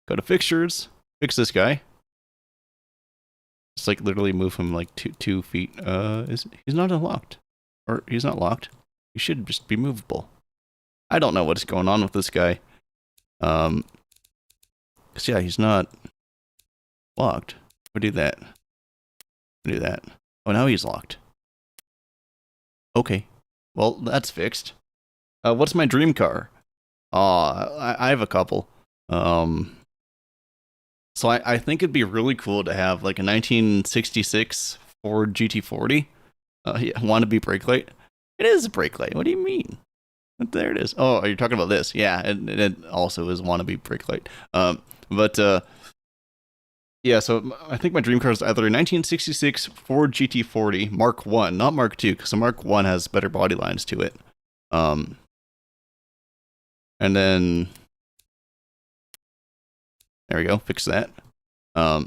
Go to fixtures. Fix this guy. Just like literally move him like 2 feet. He's not unlocked. Or he's not locked. He should just be movable. I don't know what's going on with this guy. Cause yeah, he's not locked. We do that. We do that. Oh, now he's locked. Okay. Well, that's fixed. What's my dream car? I have a couple. So I think it'd be really cool to have like a 1966 Ford GT40. Yeah, wannabe brake light. It is a brake light. What do you mean? There it is. Oh, are you talking about this? Yeah, it also is wannabe brake light. Yeah, so I think my dream car is either a 1966 Ford GT40 Mark 1, not Mark 2, because the Mark 1 has better body lines to it. And then there we go, fix that. Or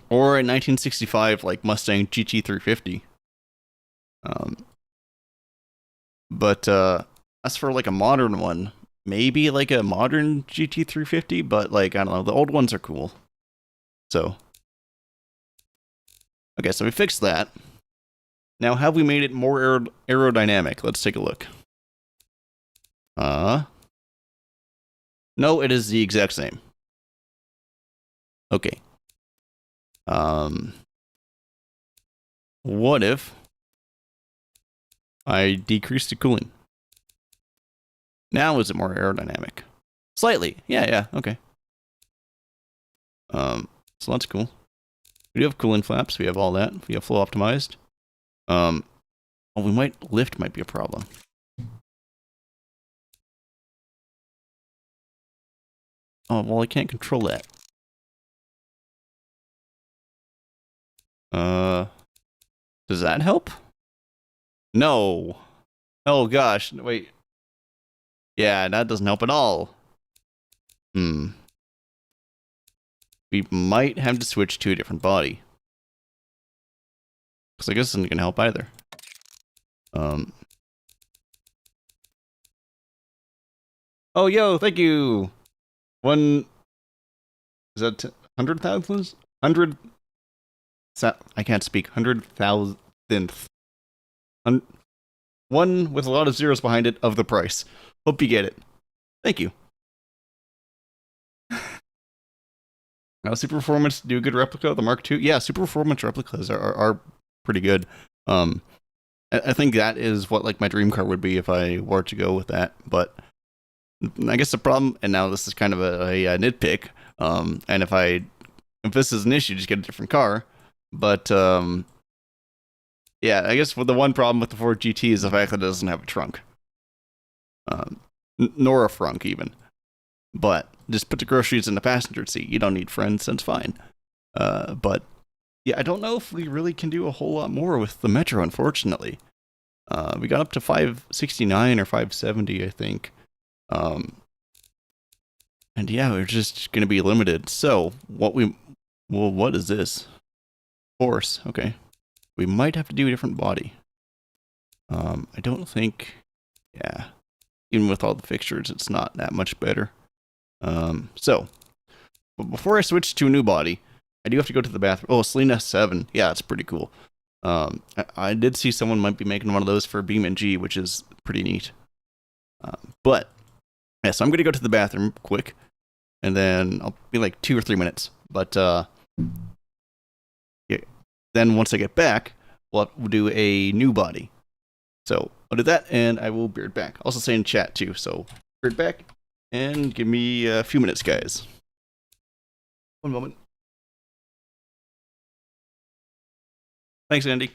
a 1965 like Mustang GT350. As for like a modern one, maybe like a modern GT350, but like I don't know, the old ones are cool. So, okay, so we fixed that. Now, have we made it more aerodynamic? Let's take a look. No, it is the exact same. Okay. What if I decrease the cooling? Now is it more aerodynamic? Slightly. Yeah, okay. So that's cool. We do have cooling flaps. We have all that. We have flow optimized. Oh, lift might be a problem. Oh, well, I can't control that. Does that help? No. Oh gosh, wait. Yeah, that doesn't help at all. We might have to switch to a different body. Because I guess this isn't gonna help either. Oh, yo, thank you. Is that 100,000? 100. I can't speak. 100,000th. One with a lot of zeros behind it of the price. Hope you get it. Thank you. Super Performance do a good replica. The Mark II. Yeah, Super Performance replicas are pretty good. I think that is what like my dream car would be if I were to go with that. But I guess the problem, and now this is kind of a nitpick, and if this is an issue, just get a different car. But yeah, I guess the one problem with the Ford GT is the fact that it doesn't have a trunk, nor a frunk even. But just put the groceries in the passenger seat. You don't need friends, that's fine. But yeah, I don't know if we really can do a whole lot more with the Metro, unfortunately. We got up to 569 or 570, I think. And yeah, we're just going to be limited. So what is this? Force. Okay. We might have to do a different body. I don't think, yeah, even with all the fixtures, it's not that much better. But before I switch to a new body, I do have to go to the bathroom. Oh, Selena 7. Yeah, it's pretty cool. I did see someone might be making one of those for Beam and G, which is pretty neat. But yeah, so I'm gonna go to the bathroom quick, and then I'll be like 2 or 3 minutes. But yeah, then once I get back, we'll do a new body. So I'll do that, and I will be right back. Also say in chat too. So be right back, and give me a few minutes, guys. One moment. Thanks, Andy.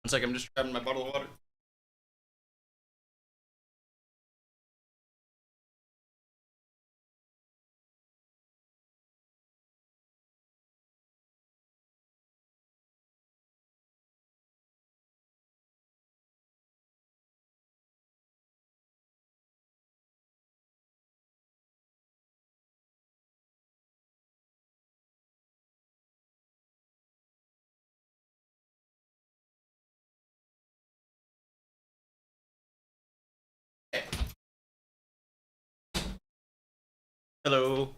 It's like I'm just grabbing my bottle of water. Hello.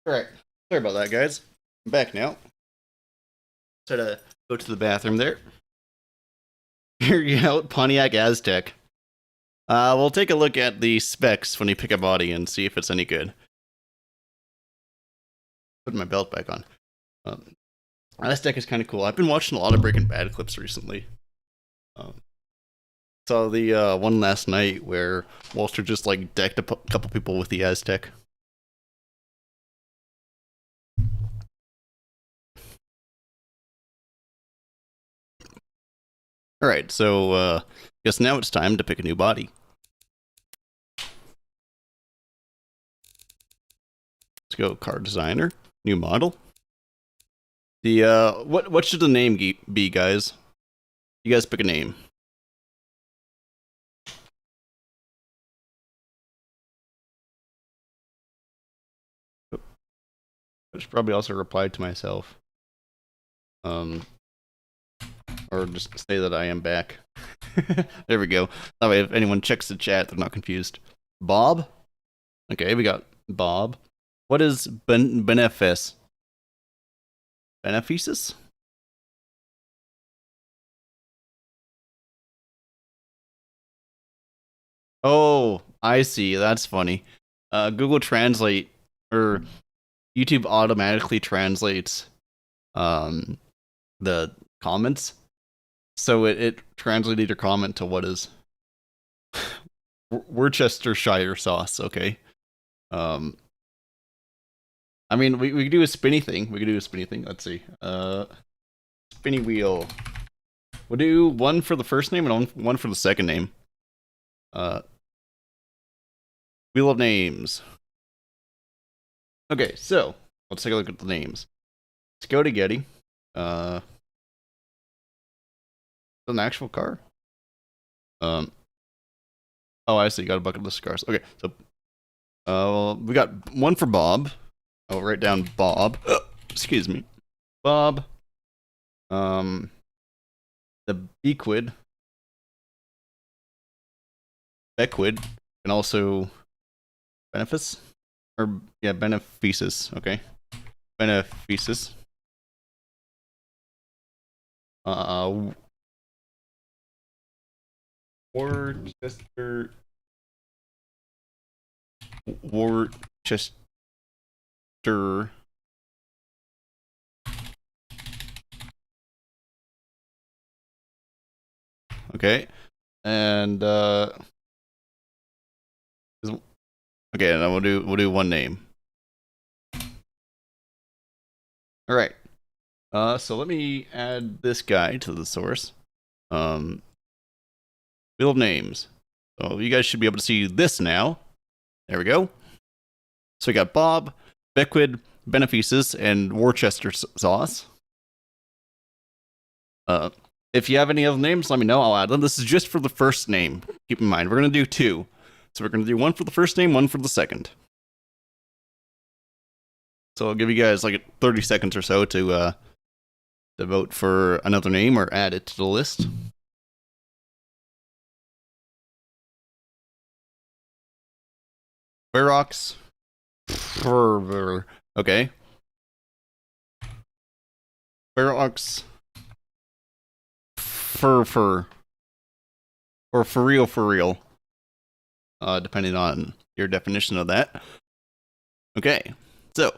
Alright. Sorry about that, guys. I'm back now. Try to go to the bathroom there. Here you go, Pontiac Aztec. We'll take a look at the specs when you pick a body and see if it's any good. Put my belt back on. Aztec is kind of cool. I've been watching a lot of Breaking Bad clips recently. Saw the one last night where Walter just like decked a couple people with the Aztec. Alright, so guess now it's time to pick a new body. Let's go car designer, new model. The what should the name be, guys? You guys pick a name. I should probably also reply to myself. Or just say that I am back. There we go. That way if anyone checks the chat, they're not confused. Bob? Okay, we got Bob. What is benefice? Benefices? Oh, I see. That's funny. Google Translate or YouTube automatically translates the comments. So it translated your comment to what is Worcestershire sauce, okay. I mean we could do a spinny thing. Let's see. Spinny wheel. We'll do one for the first name and one for the second name. Wheel of names. Okay, so let's take a look at the names. Let's go to Getty. An actual car? Oh, I see. You got a bucket list of cars. Okay, so we got one for Bob. I'll write down Bob. Excuse me. Bob. The Bequid. Bequid. And also Benefice? Or, yeah, Benefices. Okay. Benefices. Worcester. Okay. And okay, and then we'll do one name. All right. So let me add this guy to the source. Wheel of names. So you guys should be able to see this now. There we go. So we got Bob, Bequid, Benefices, and Worcester sauce. If you have any other names, let me know. I'll add them. This is just for the first name. Keep in mind, we're going to do two. So we're going to do one for the first name, one for the second. So I'll give you guys like 30 seconds or so to vote for another name or add it to the list. Ferox. Okay. Ferox. Fur. Or for real. Depending on your definition of that. Okay. So,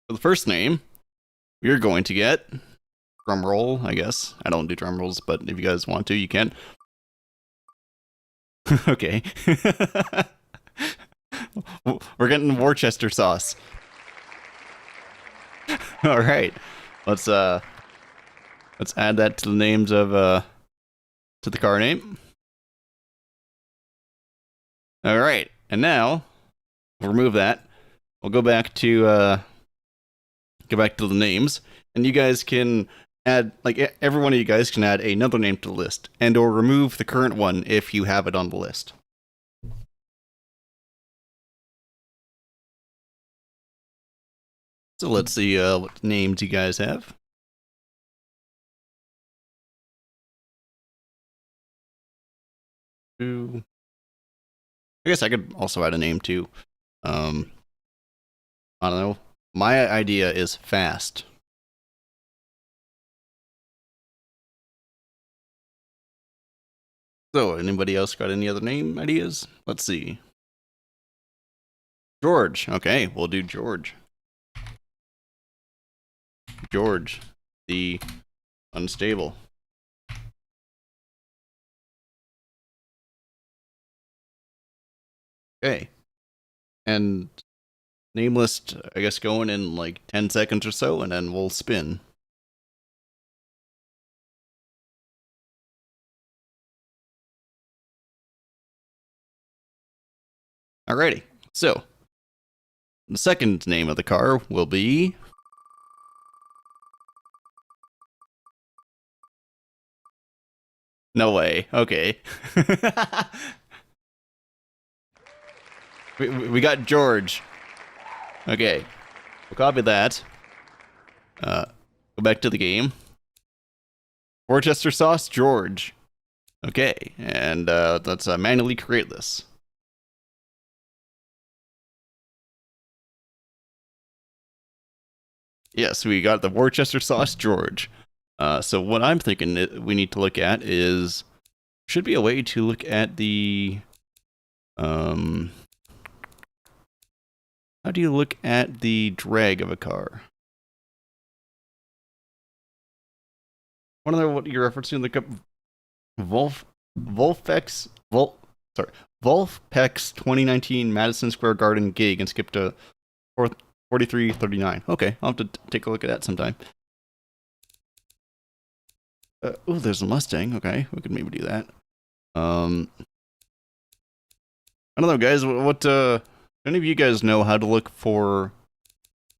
for the first name, you're going to get drum roll, I guess. I don't do drum rolls, but if you guys want to, you can. Okay. We're getting Worcester sauce. All right. Let's Let's add that to the names of to the car name. All right, and now we'll remove that. We'll go back to the names, and you guys can add, like, every one of you guys can add another name to the list, and or remove the current one if you have it on the list. So let's see what names you guys have. I guess I could also add a name too. I don't know. My idea is Fast. So, anybody else got any other name ideas? Let's see. George. Okay, we'll do George. George, the unstable. Okay. And name list, I guess, going in like 10 seconds or so, and then we'll spin. Alrighty. So, the second name of the car will be... No way. Okay. we got George. Okay. We'll copy that. Go back to the game. Worcester sauce, George. Okay. And let's manually create this. Yes, we got the Worcester sauce, George. So what I'm thinking we need to look at is, should be a way to look at the, how do you look at the drag of a car? I want to know what you're referencing. Look up Wolfpeck's 2019 Madison Square Garden gig and skip to 4339. Okay, I'll have to take a look at that sometime. Oh, there's a Mustang. Okay, we could maybe do that. I don't know, guys. What any of you guys know how to look for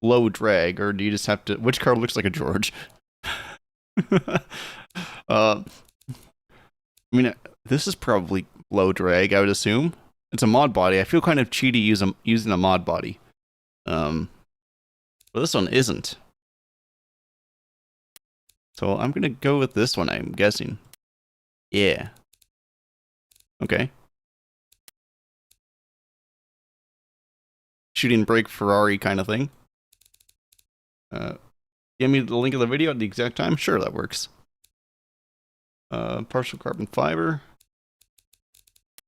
low drag, or do you just have to? Which car looks like a George? I mean, this is probably low drag, I would assume. It's a mod body. I feel kind of cheaty using a mod body. But this one isn't. So I'm gonna go with this one, I'm guessing. Yeah. Okay. Shooting brake Ferrari kind of thing. Give me the link of the video at the exact time? Sure, that works. Partial carbon fiber.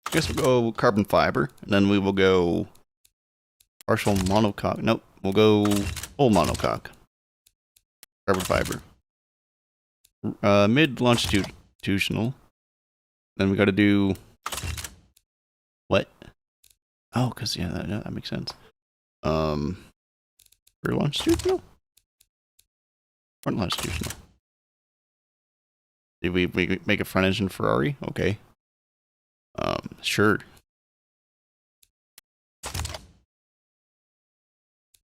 I guess we'll go carbon fiber, and then we will go partial monocoque. Nope, we'll go full monocoque. Carbon fiber. Mid longitudinal. Then we got to do what? Oh, because yeah, that makes sense. Rear longitudinal. Front longitudinal. Did we make a front engine Ferrari? Okay. Sure.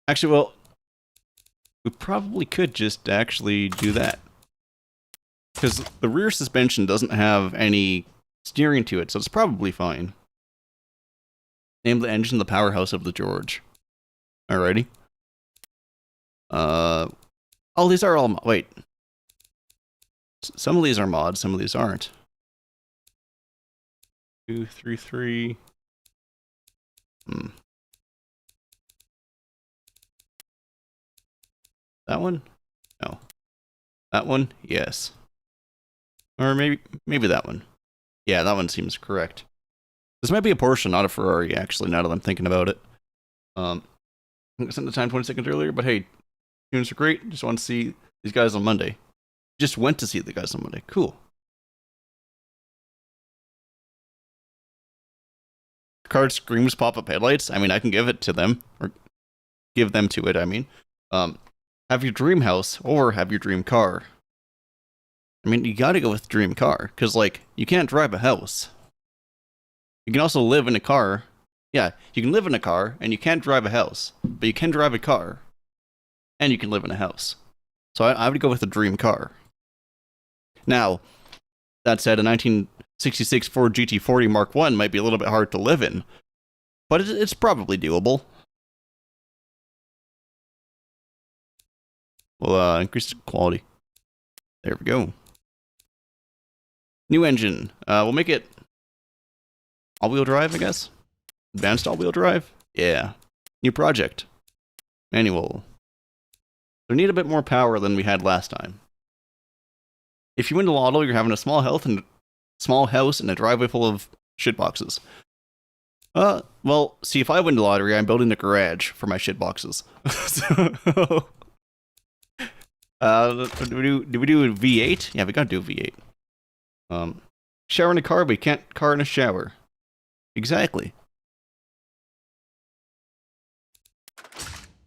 Actually, well, we probably could just actually do that. Because the rear suspension doesn't have any steering to it, so it's probably fine. Name the engine the powerhouse of the George. Alrighty. Oh, these are all... Wait. Some of these are mods, some of these aren't. 2, 3, 3. That one? No. That one? Yes. Or maybe that one. Yeah, that one seems correct. This might be a Porsche, not a Ferrari, actually, now that I'm thinking about it. I sent the time 20 seconds earlier, but hey, tunes are great. Just want to see these guys on Monday. Just went to see the guys on Monday. Cool. Car screams pop-up headlights. I mean, I can give it to them, or give them to it. I mean, have your dream house or have your dream car. I mean, you gotta go with dream car, because, like, you can't drive a house. You can also live in a car. Yeah, you can live in a car, and you can't drive a house, but you can drive a car, and you can live in a house. So I would go with the dream car. Now, that said, a 1966 Ford GT40 Mark I might be a little bit hard to live in, but it's probably doable. We'll increase the quality. There we go. New engine. We'll make it all-wheel drive, I guess. Advanced all-wheel drive? Yeah. New project. Manual. We need a bit more power than we had last time. If you win the lotto, you're having a small house and a driveway full of shitboxes. Well, see, if I win the lottery, I'm building a garage for my shitboxes. So, do we do a V8? Yeah, we gotta do a V8. Shower in a car, but you can't car in a shower. Exactly.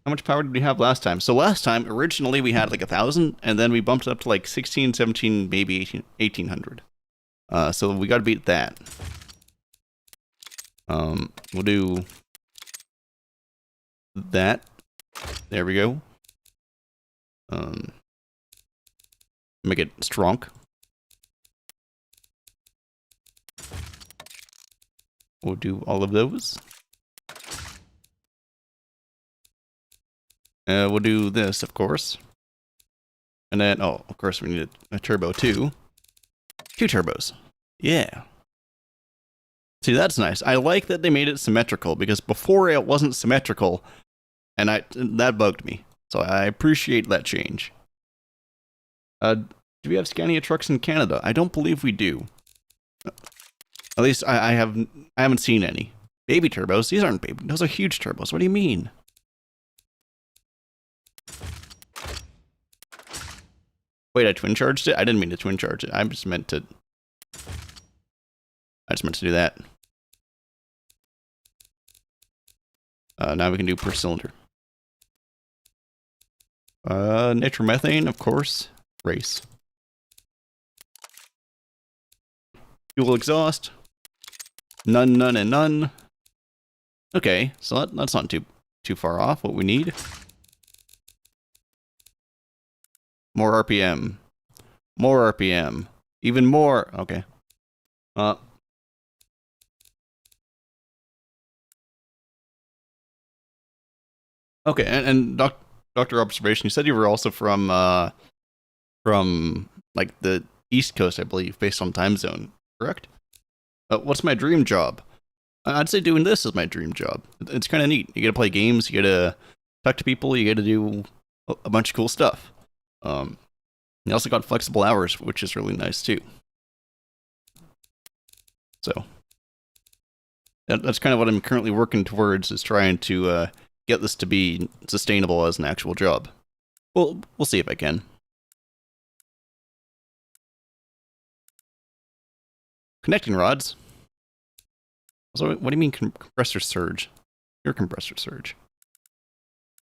How much power did we have last time? So last time, originally we had like 1,000, and then we bumped it up to like 16, 17, maybe 1800. So we gotta beat that. We'll do that. There we go. Make it strong. We'll do all of those. We'll do this, of course. And then, oh, of course we need a turbo too. 2 turbos. Yeah. See, that's nice. I like that they made it symmetrical, because before it wasn't symmetrical, and that bugged me. So I appreciate that change. Do we have Scania trucks in Canada? I don't believe we do. At least I haven't seen any. Baby turbos? These aren't baby. Those are huge turbos. What do you mean? Wait, I twin charged it? I didn't mean to twin charge it. I just meant to do that. Now we can do per cylinder. Nitromethane, of course. Race. Fuel exhaust. None, none, and none. Okay, so that's not too far off what we need. More RPM. More RPM. Even more. Okay. Okay, and Dr. Observation, you said you were also from like the East Coast, I believe, based on time zone, correct? What's my dream job? I'd say doing this is my dream job. It's kind of neat. You get to play games, you get to talk to people, you get to do a bunch of cool stuff. You also got flexible hours, which is really nice too. So that's kind of what I'm currently working towards, is trying to get this to be sustainable as an actual job. Well, we'll see if I can. Connecting rods. So what do you mean compressor surge? Your compressor surge.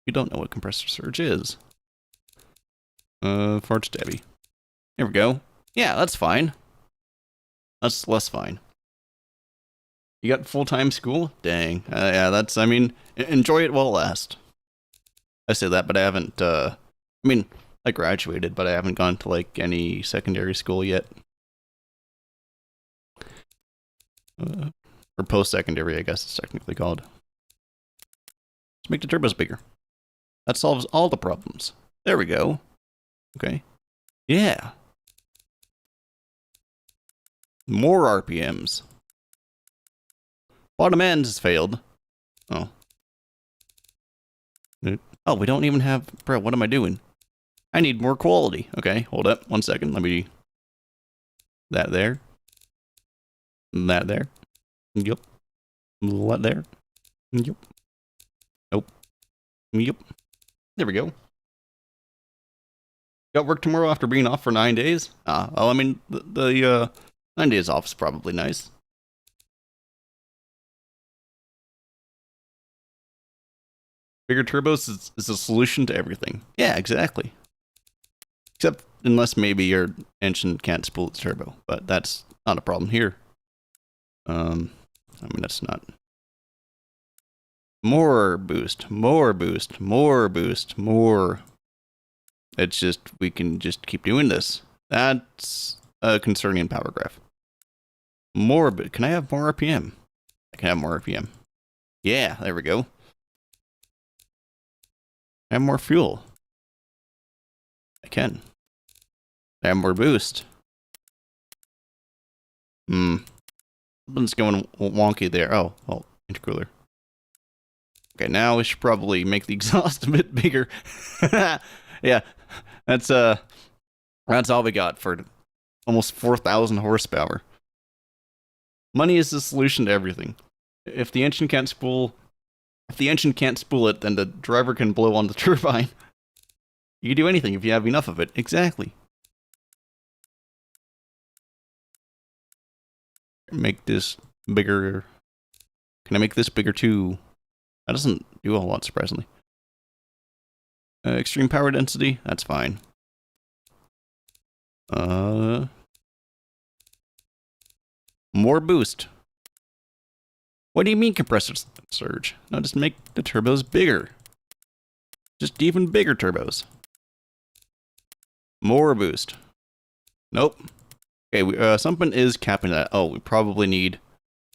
You don't know what compressor surge is. Fart stabby. There we go. Yeah, that's fine. That's less fine. You got full-time school? Dang. Yeah, that's, I mean, enjoy it while it lasts. I say that, but I haven't, I mean, I graduated, but I haven't gone to, like, any secondary school yet. Or post-secondary, I guess it's technically called. Let's make the turbos bigger. That solves all the problems. There we go. Okay. Yeah. More RPMs. Bottom end has failed. Oh. Oh, we don't even have... Bro, what am I doing? I need more quality. Okay, hold up. 1 second. Let me... That there. That there. Yup. That there. Yup. Nope. Yup. There we go. Got work tomorrow after being off for 9 days? Oh, I mean, the 9 days off is probably nice. Bigger turbos is a solution to everything. Yeah, exactly. Except unless maybe your engine can't spool its turbo, but that's not a problem here. I mean, that's not... More boost, more boost, more boost, more. It's just, we can just keep doing this. That's a concerning power graph. More, but can I have more RPM? I can have more RPM. Yeah, there we go. I have more fuel. I can. I have more boost. Something's going wonky there. Oh, well, intercooler. Okay, now we should probably make the exhaust a bit bigger. Yeah, that's all we got for almost 4,000 horsepower. Money is the solution to everything. If the engine can't spool it, then the driver can blow on the turbine. You can do anything if you have enough of it. Exactly. Make this bigger. Can I make this bigger too? That doesn't do a whole lot, surprisingly. Extreme power density, that's fine. More boost. What do you mean compressor surge? No, just make the turbos bigger. Just even bigger turbos. More boost. Nope. Okay, something is capping that. Oh, we probably need...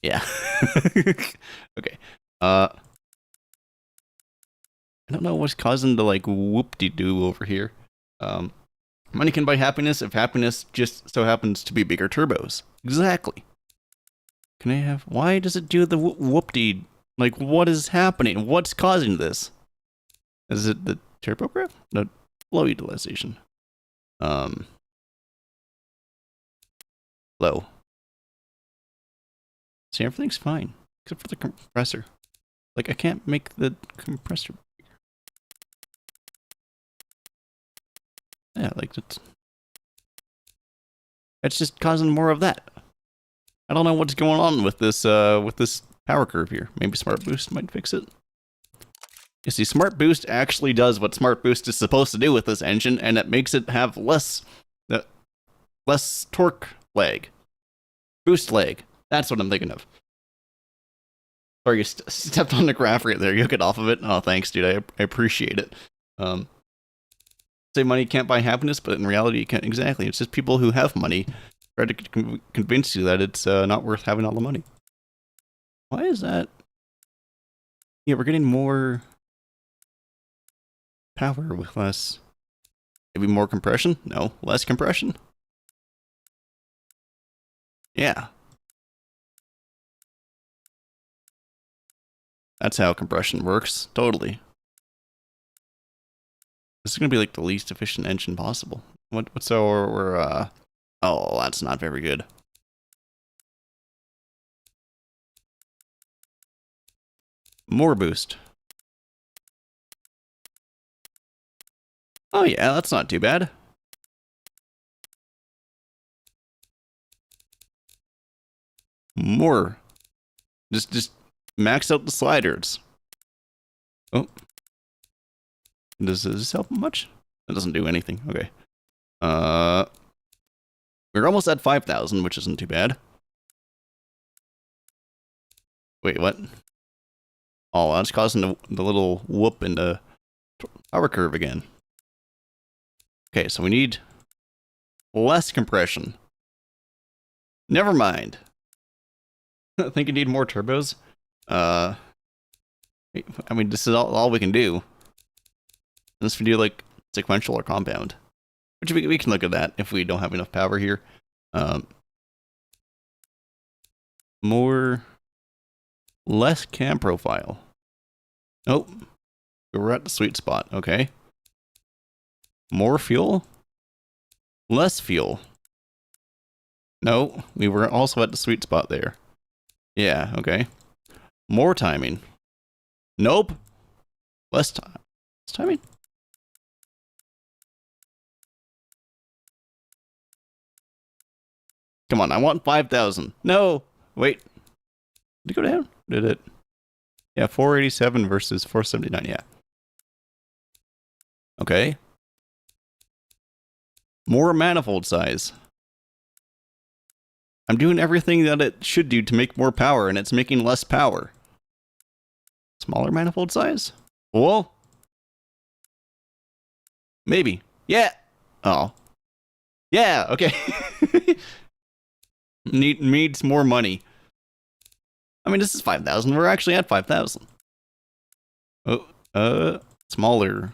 Yeah. Okay. I don't know what's causing the, like, whoop-de-doo over here. Money can buy happiness if happiness just so happens to be bigger turbos. Exactly. Can I have... Why does it do the whoop-de... Like, what is happening? What's causing this? Is it the turbo graph? No, low utilization. Low. See, everything's fine. Except for the compressor. Like, I can't make the compressor bigger. Yeah, like, it's just causing more of that. I don't know what's going on with this power curve here. Maybe Smart Boost might fix it. You see, Smart Boost actually does what Smart Boost is supposed to do with this engine, and it makes it have less torque lag. Boost lag. That's what I'm thinking of. Sorry, you stepped on the graph right there. You'll get off of it. Oh, thanks, dude. I appreciate it. Say money can't buy happiness, but in reality, it can't. Exactly. It's just people who have money try to convince you that it's not worth having all the money. Why is that? Yeah, we're getting more power with less. Maybe more compression? No, less compression. Yeah. That's how compression works. Totally. This is going to be like the least efficient engine possible. So we're oh, that's not very good. More boost. Oh yeah, that's not too bad. More. Just max out the sliders. Oh. Does this help much? That doesn't do anything. Okay. We're almost at 5,000, which isn't too bad. Wait, what? Oh, that's causing the little whoop in the power curve again. Okay, so we need less compression. Never mind. I think you need more turbos. I mean, this is all we can do. Unless we do, like, sequential or compound. Which we can look at that if we don't have enough power here. Less cam profile. Nope. We're at the sweet spot. Okay. More fuel? Less fuel. No, we were also at the sweet spot there. Yeah, okay. More timing. Nope. Less timing? Come on, I want 5,000. No! Wait. Did it go down? Did it? Yeah, 487 versus 479, yeah. Okay. More manifold size. I'm doing everything that it should do to make more power, and it's making less power. Smaller manifold size? Well, maybe. Yeah. Oh. Yeah, okay. Needs more money. I mean, this is 5,000. We're actually at 5,000. Oh, smaller.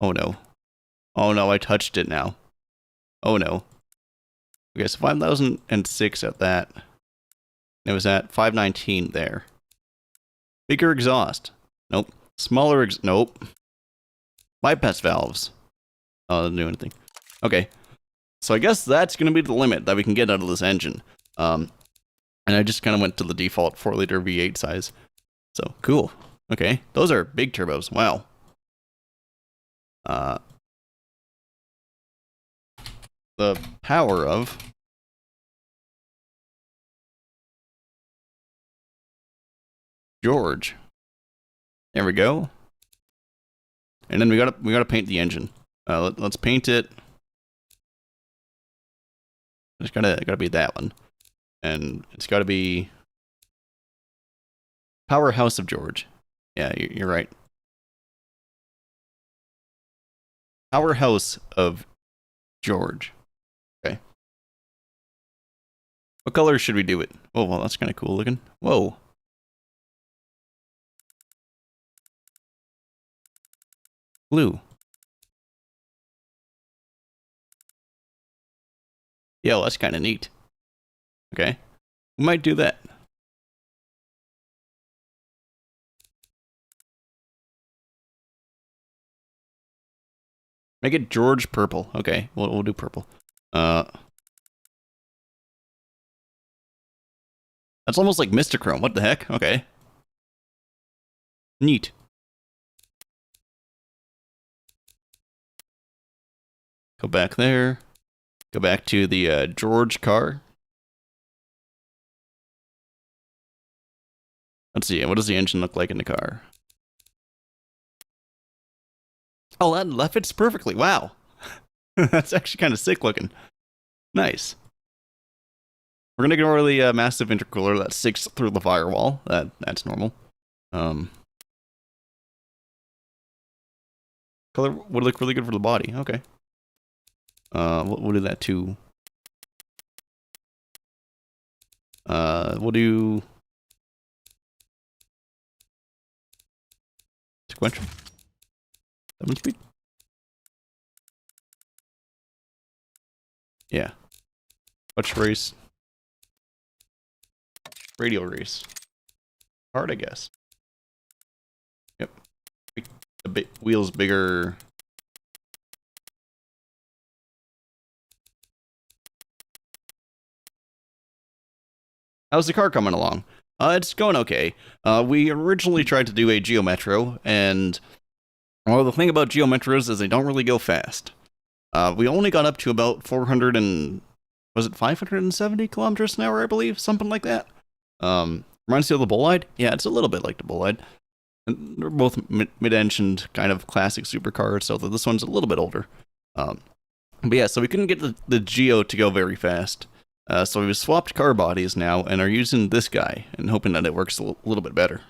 Oh no. Oh no, I touched it now. Oh no. Okay, so 5,006 at that. It was at 519 there. Bigger exhaust. Nope. Smaller nope. Bypass valves. Oh, doesn't do anything. Okay. So I guess that's going to be the limit that we can get out of this engine. And I just kind of went to the default 4-liter V8 size. So, cool. Okay. Those are big turbos. Wow. The power of George. There we go. And then we gotta paint the engine. Let's paint it. It's gotta be that one, and it's gotta be Powerhouse of George. Yeah, you're right. Powerhouse of George. Okay. What color should we do it? Oh, well, that's kind of cool looking. Whoa. Blue. Yo, that's kind of neat. Okay. We might do that. Make it George purple. Okay, we'll do purple. That's almost like Mistachrome. What the heck? Okay. Neat. Go back there. Go back to the George car. Let's see. What does the engine look like in the car? Oh, that fits perfectly. Wow. That's actually kind of sick looking. Nice. We're gonna ignore the massive intercooler that sticks through the firewall. That's normal. Color would look really good for the body. Okay. We'll do that too. We'll do sequential. 7-speed. Yeah. Touch race. Radial race. Hard, I guess. Yep. The wheels bigger. How's the car coming along? It's going okay. We originally tried to do a Geo Metro, and well, the thing about Geo Metros is they don't really go fast. We only got up to about 400 and was it 570 kilometers an hour, I believe, something like that. Reminds you of the Bolide? Yeah, it's a little bit like the Bolide. And they're both mid-engined kind of classic supercars, so this one's a little bit older. But yeah, so we couldn't get the Geo to go very fast. So we've swapped car bodies now and are using this guy and hoping that it works a little bit better.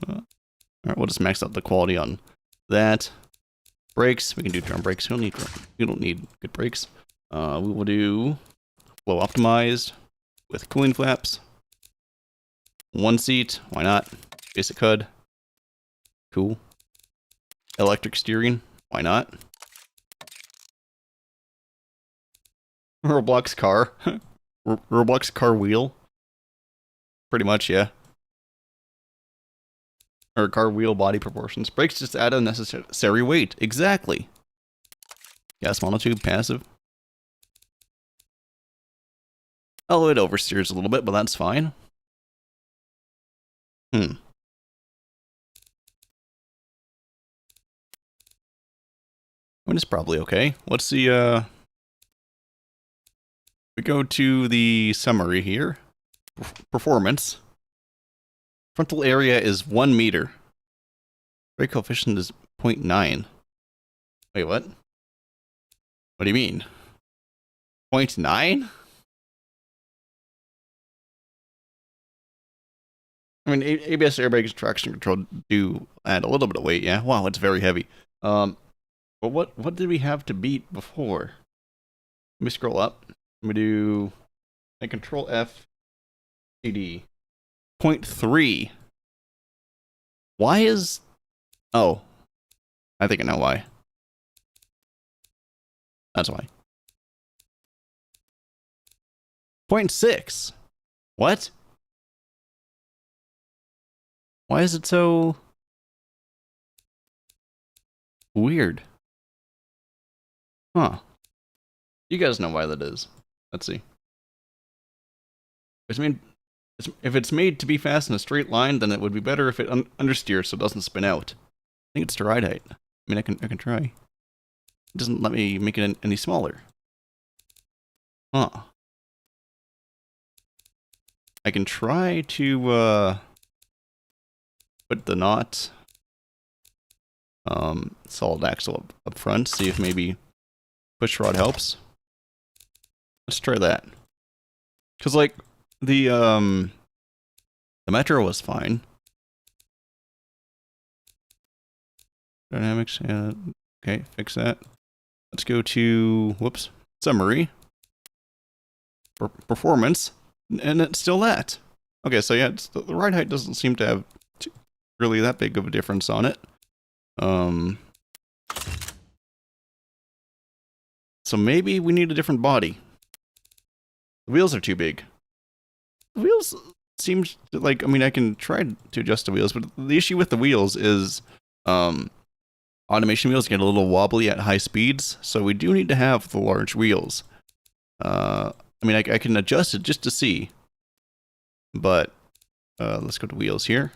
Alright, we'll just max out the quality on that. Brakes, we can do drum brakes. We don't need good brakes. We will do flow optimized with cooling flaps. One seat, why not? Basic HUD. Cool. Electric steering, why not? Roblox car. Roblox car wheel. Pretty much, yeah. Or car wheel body proportions. Brakes just add unnecessary weight. Exactly. Gas monotube, passive. Oh, it oversteers a little bit, but that's fine. I mean, it's probably okay. What's the, we go to the summary here. Performance. Frontal area is 1 meter. Brake coefficient is 0.9. Wait, what? What do you mean? 0.9? I mean, ABS airbags, traction control do add a little bit of weight, yeah. Wow, it's very heavy. But what did we have to beat before? Let me scroll up. Let me do Control F CD. 0.3. Why is... Oh. I think I know why. That's why. 0.6. What? Why is it so... weird? Huh. You guys know why that is. Let's see. If it's made to be fast in a straight line, then it would be better if it understeers so it doesn't spin out. I think it's the ride height. I mean, I can try. It doesn't let me make it any smaller. Huh. I can try to put the knot solid axle up front, see if maybe push rod helps. Let's try that. Cause like the Metro was fine. Dynamics, yeah. Okay, fix that. Let's go to whoops, summary. Performance, and it's still that. Okay, so yeah, the ride height doesn't seem to have really that big of a difference on it. So maybe we need a different body. The wheels are too big. The wheels seems like, I mean, I can try to adjust the wheels, but the issue with the wheels is automation wheels get a little wobbly at high speeds, so we do need to have the large wheels. I mean, I can adjust it just to see, but let's go to wheels here.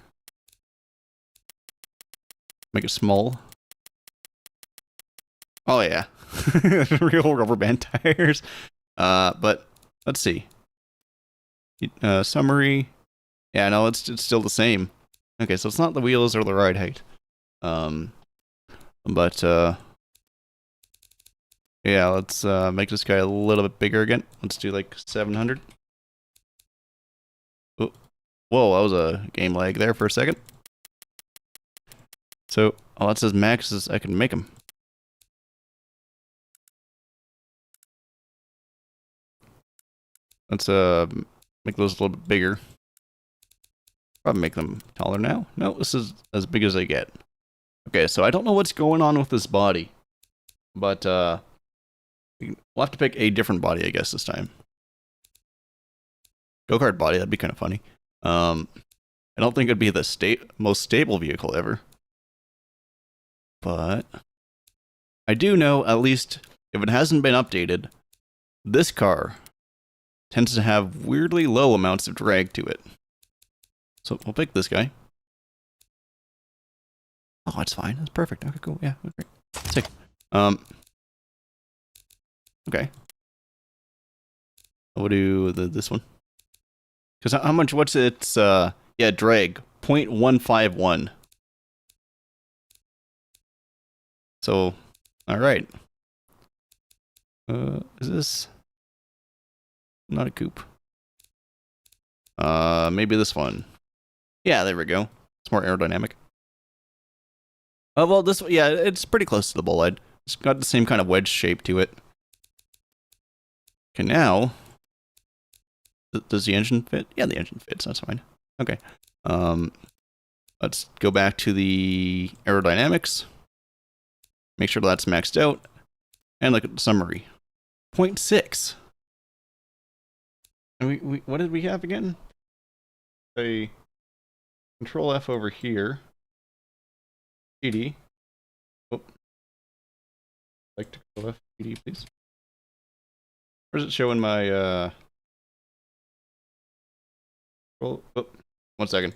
Make it small. Oh yeah, real rubber band tires. But let's see. Summary. Yeah, no, it's still the same. Okay, so it's not the wheels or the ride height. But yeah, let's make this guy a little bit bigger again. Let's do like 700. Oh, whoa, that was a game lag there for a second. So, oh, that says max is I can make them. Let's make those a little bit bigger. Probably make them taller now. No, this is as big as I get. Okay, so I don't know what's going on with this body, but we'll have to pick a different body, I guess, this time. Go-kart body, that'd be kind of funny. I don't think it'd be the most stable vehicle ever. But I do know, at least if it hasn't been updated, this car tends to have weirdly low amounts of drag to it. So we'll pick this guy. Oh, it's fine. That's perfect. Okay, cool. Yeah, great. Sick. Okay. We'll do this one. Because how much, what's its, yeah, drag? 0.151. So, alright. Is this... not a coupe. Maybe this one. Yeah, there we go. It's more aerodynamic. Oh, well, this, yeah, it's pretty close to the Bullhead. It's got the same kind of wedge shape to it. Okay, now... does the engine fit? Yeah, the engine fits, that's fine. Okay. Let's go back to the aerodynamics. Make sure that's maxed out. And look at the summary. 0.6. And we what did we have again? A Control F over here. CD. Oh. Like to Control F CD, please. Where's it showing my oh, 1 second.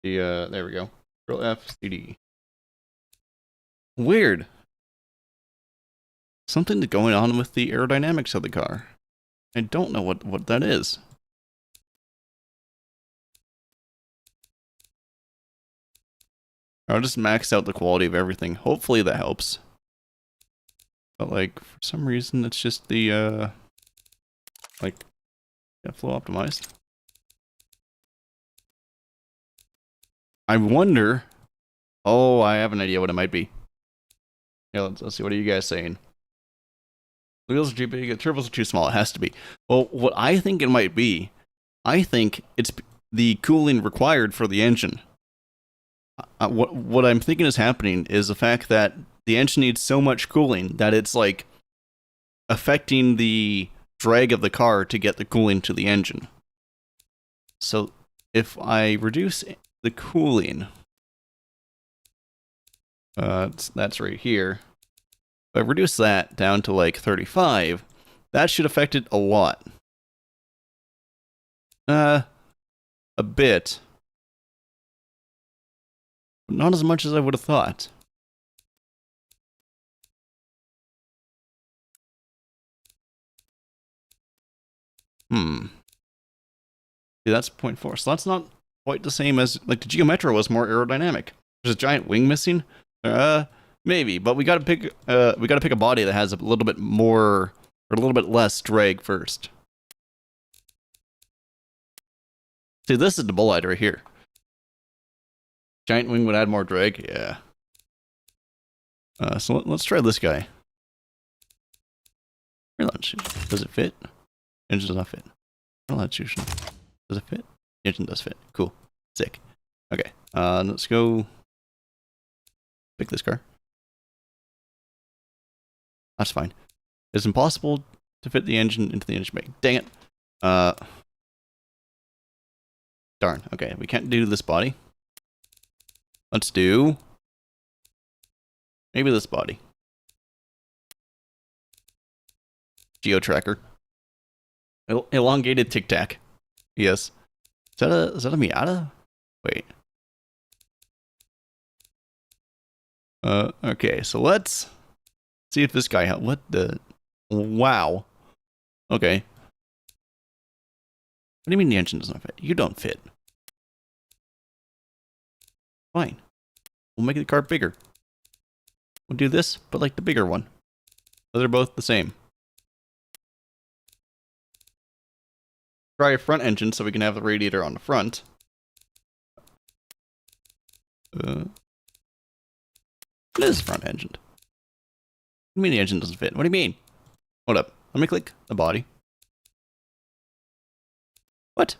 The there we go. Control F CD. Weird. Something going on with the aerodynamics of the car. I don't know what that is. I'll just max out the quality of everything. Hopefully that helps. But like, for some reason, it's just the, like, yeah, flow optimized. I wonder... Oh, I have an idea what it might be. Yeah, let's see. What are you guys saying? The wheels are too big, the turbos are too small. It has to be. Well, what I think it might be, I think it's the cooling required for the engine. What I'm thinking is happening is the fact that the engine needs so much cooling that it's like affecting the drag of the car to get the cooling to the engine. So if I reduce the cooling, that's right here. If I reduce that down to like 35, that should affect it a lot. A bit. But not as much as I would have thought. See, that's 0.4. So that's not quite the same as, like, the Geo Metro was more aerodynamic. There's a giant wing missing. Maybe, but we gotta pick a body that has a little bit more, or a little bit less drag first. See, this is the bullite right here. Giant wing would add more drag, yeah. So let's try this guy. Does it fit? Engine does not fit. Does it fit? Engine does fit. Cool. Sick. Okay. Let's go pick this car. That's fine. It's impossible to fit the engine into the engine bay. Dang it. Darn. Okay, we can't do this body. Let's do maybe this body. Geo tracker. Elongated tic tac. Yes. Is that a Miata? Wait. Okay, so let's see if this guy what the wow. Okay. What do you mean the engine doesn't fit? You don't fit. Fine. We'll make the car bigger. We'll do this, but like the bigger one. So they're both the same. Try a front engine so we can have the radiator on the front. It is front engined. What do you mean the engine doesn't fit? What do you mean? Hold up. Let me click the body. What?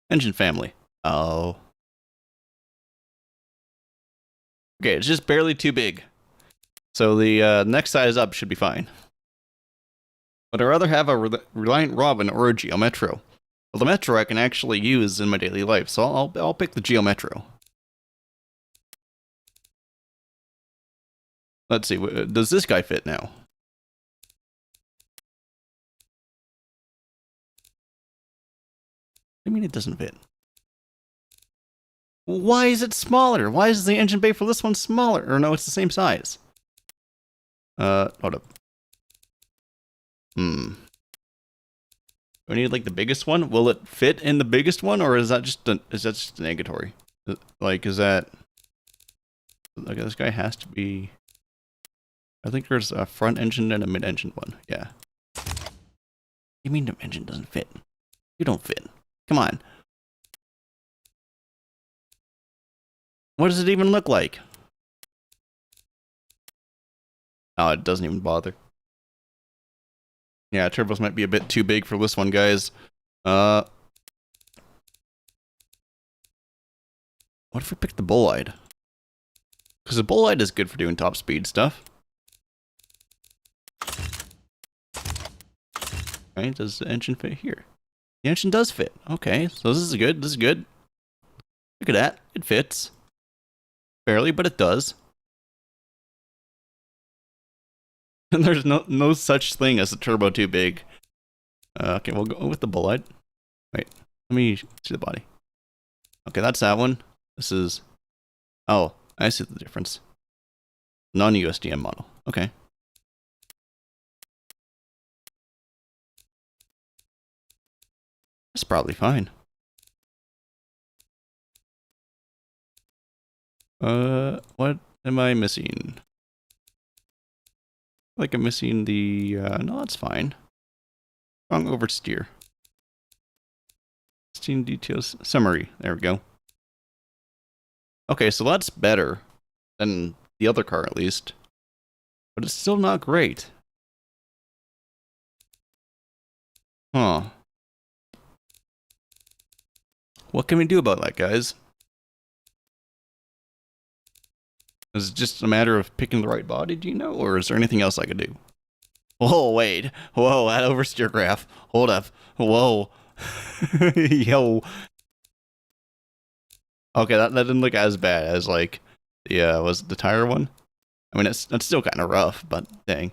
Engine family. Oh. Okay, it's just barely too big. So the next size up should be fine. But I'd rather have a Reliant Robin or a Geo Metro. Well, the Metro I can actually use in my daily life, so I'll pick the Geo Metro. Let's see, does this guy fit now? I mean, it doesn't fit. Why is it smaller? Why is the engine bay for this one smaller? Or no, it's the same size. Hold up. Do I need like the biggest one? Will it fit in the biggest one, or is that just a negatory? Like, is that like this guy has to be? I think there's a front engine and a mid engine one. Yeah. You mean the engine doesn't fit? You don't fit. Come on. What does it even look like? Oh, it doesn't even bother. Yeah, turbos might be a bit too big for this one, guys. What if we pick the Bullite? Because the Bullite is good for doing top speed stuff. Right, does the engine fit here? The engine does fit. Okay, so this is good. This is good. Look at that. It fits. Barely, but it does. And there's no such thing as a turbo too big. Okay, we'll go with the Bullite. Wait, let me see the body. Okay, that's that one. This is... Oh, I see the difference. Non-USDM model. Okay. That's probably fine. What am I missing? Like I'm missing the, no, that's fine. Wrong oversteer. Steam details summary. There we go. Okay, so that's better than the other car at least. But it's still not great. Huh. What can we do about that, guys? Is it just a matter of picking the right body, do you know? Or is there anything else I could do? Whoa, wait. Whoa, that oversteer graph. Hold up. Whoa. Yo. Okay, that didn't look as bad as, like, the, was it the tire one? I mean, that's still kind of rough, but dang.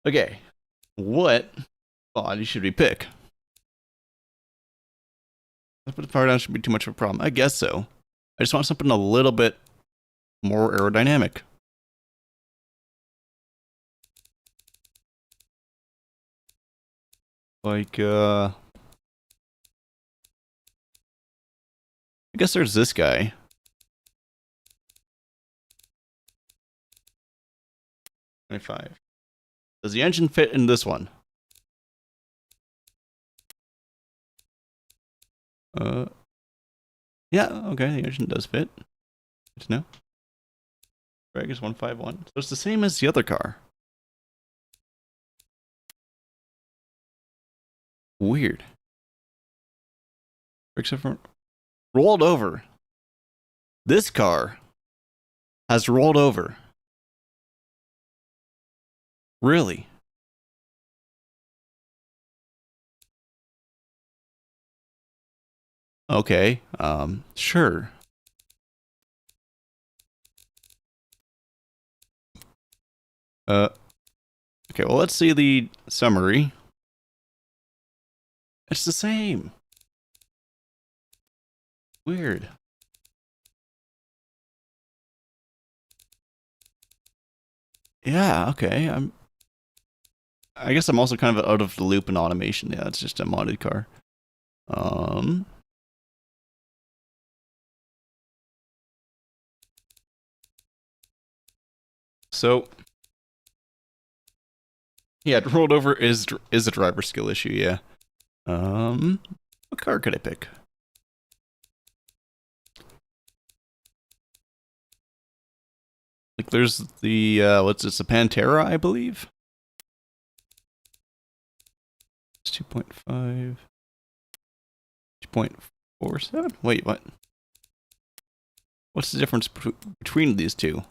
Okay. What body should we pick? But the power down should be too much of a problem. I guess so. I just want something a little bit more aerodynamic. Like, I guess there's this guy. $25. Does the engine fit in this one? Yeah, okay, the engine does fit. Good to know. Drag is 151. So it's the same as the other car. Weird. Except for rolled over. This car has rolled over. Really? Okay, sure. Okay, well, let's see the summary. It's the same. Weird. Yeah, okay. I guess I'm also kind of out of the loop in automation. Yeah, it's just a modded car. So yeah, rolled over is a driver skill issue, yeah. What car could I pick? Like there's the what's this, the Pantera, I believe? It's 2.5. 2.47? Wait, what? What's the difference between these two?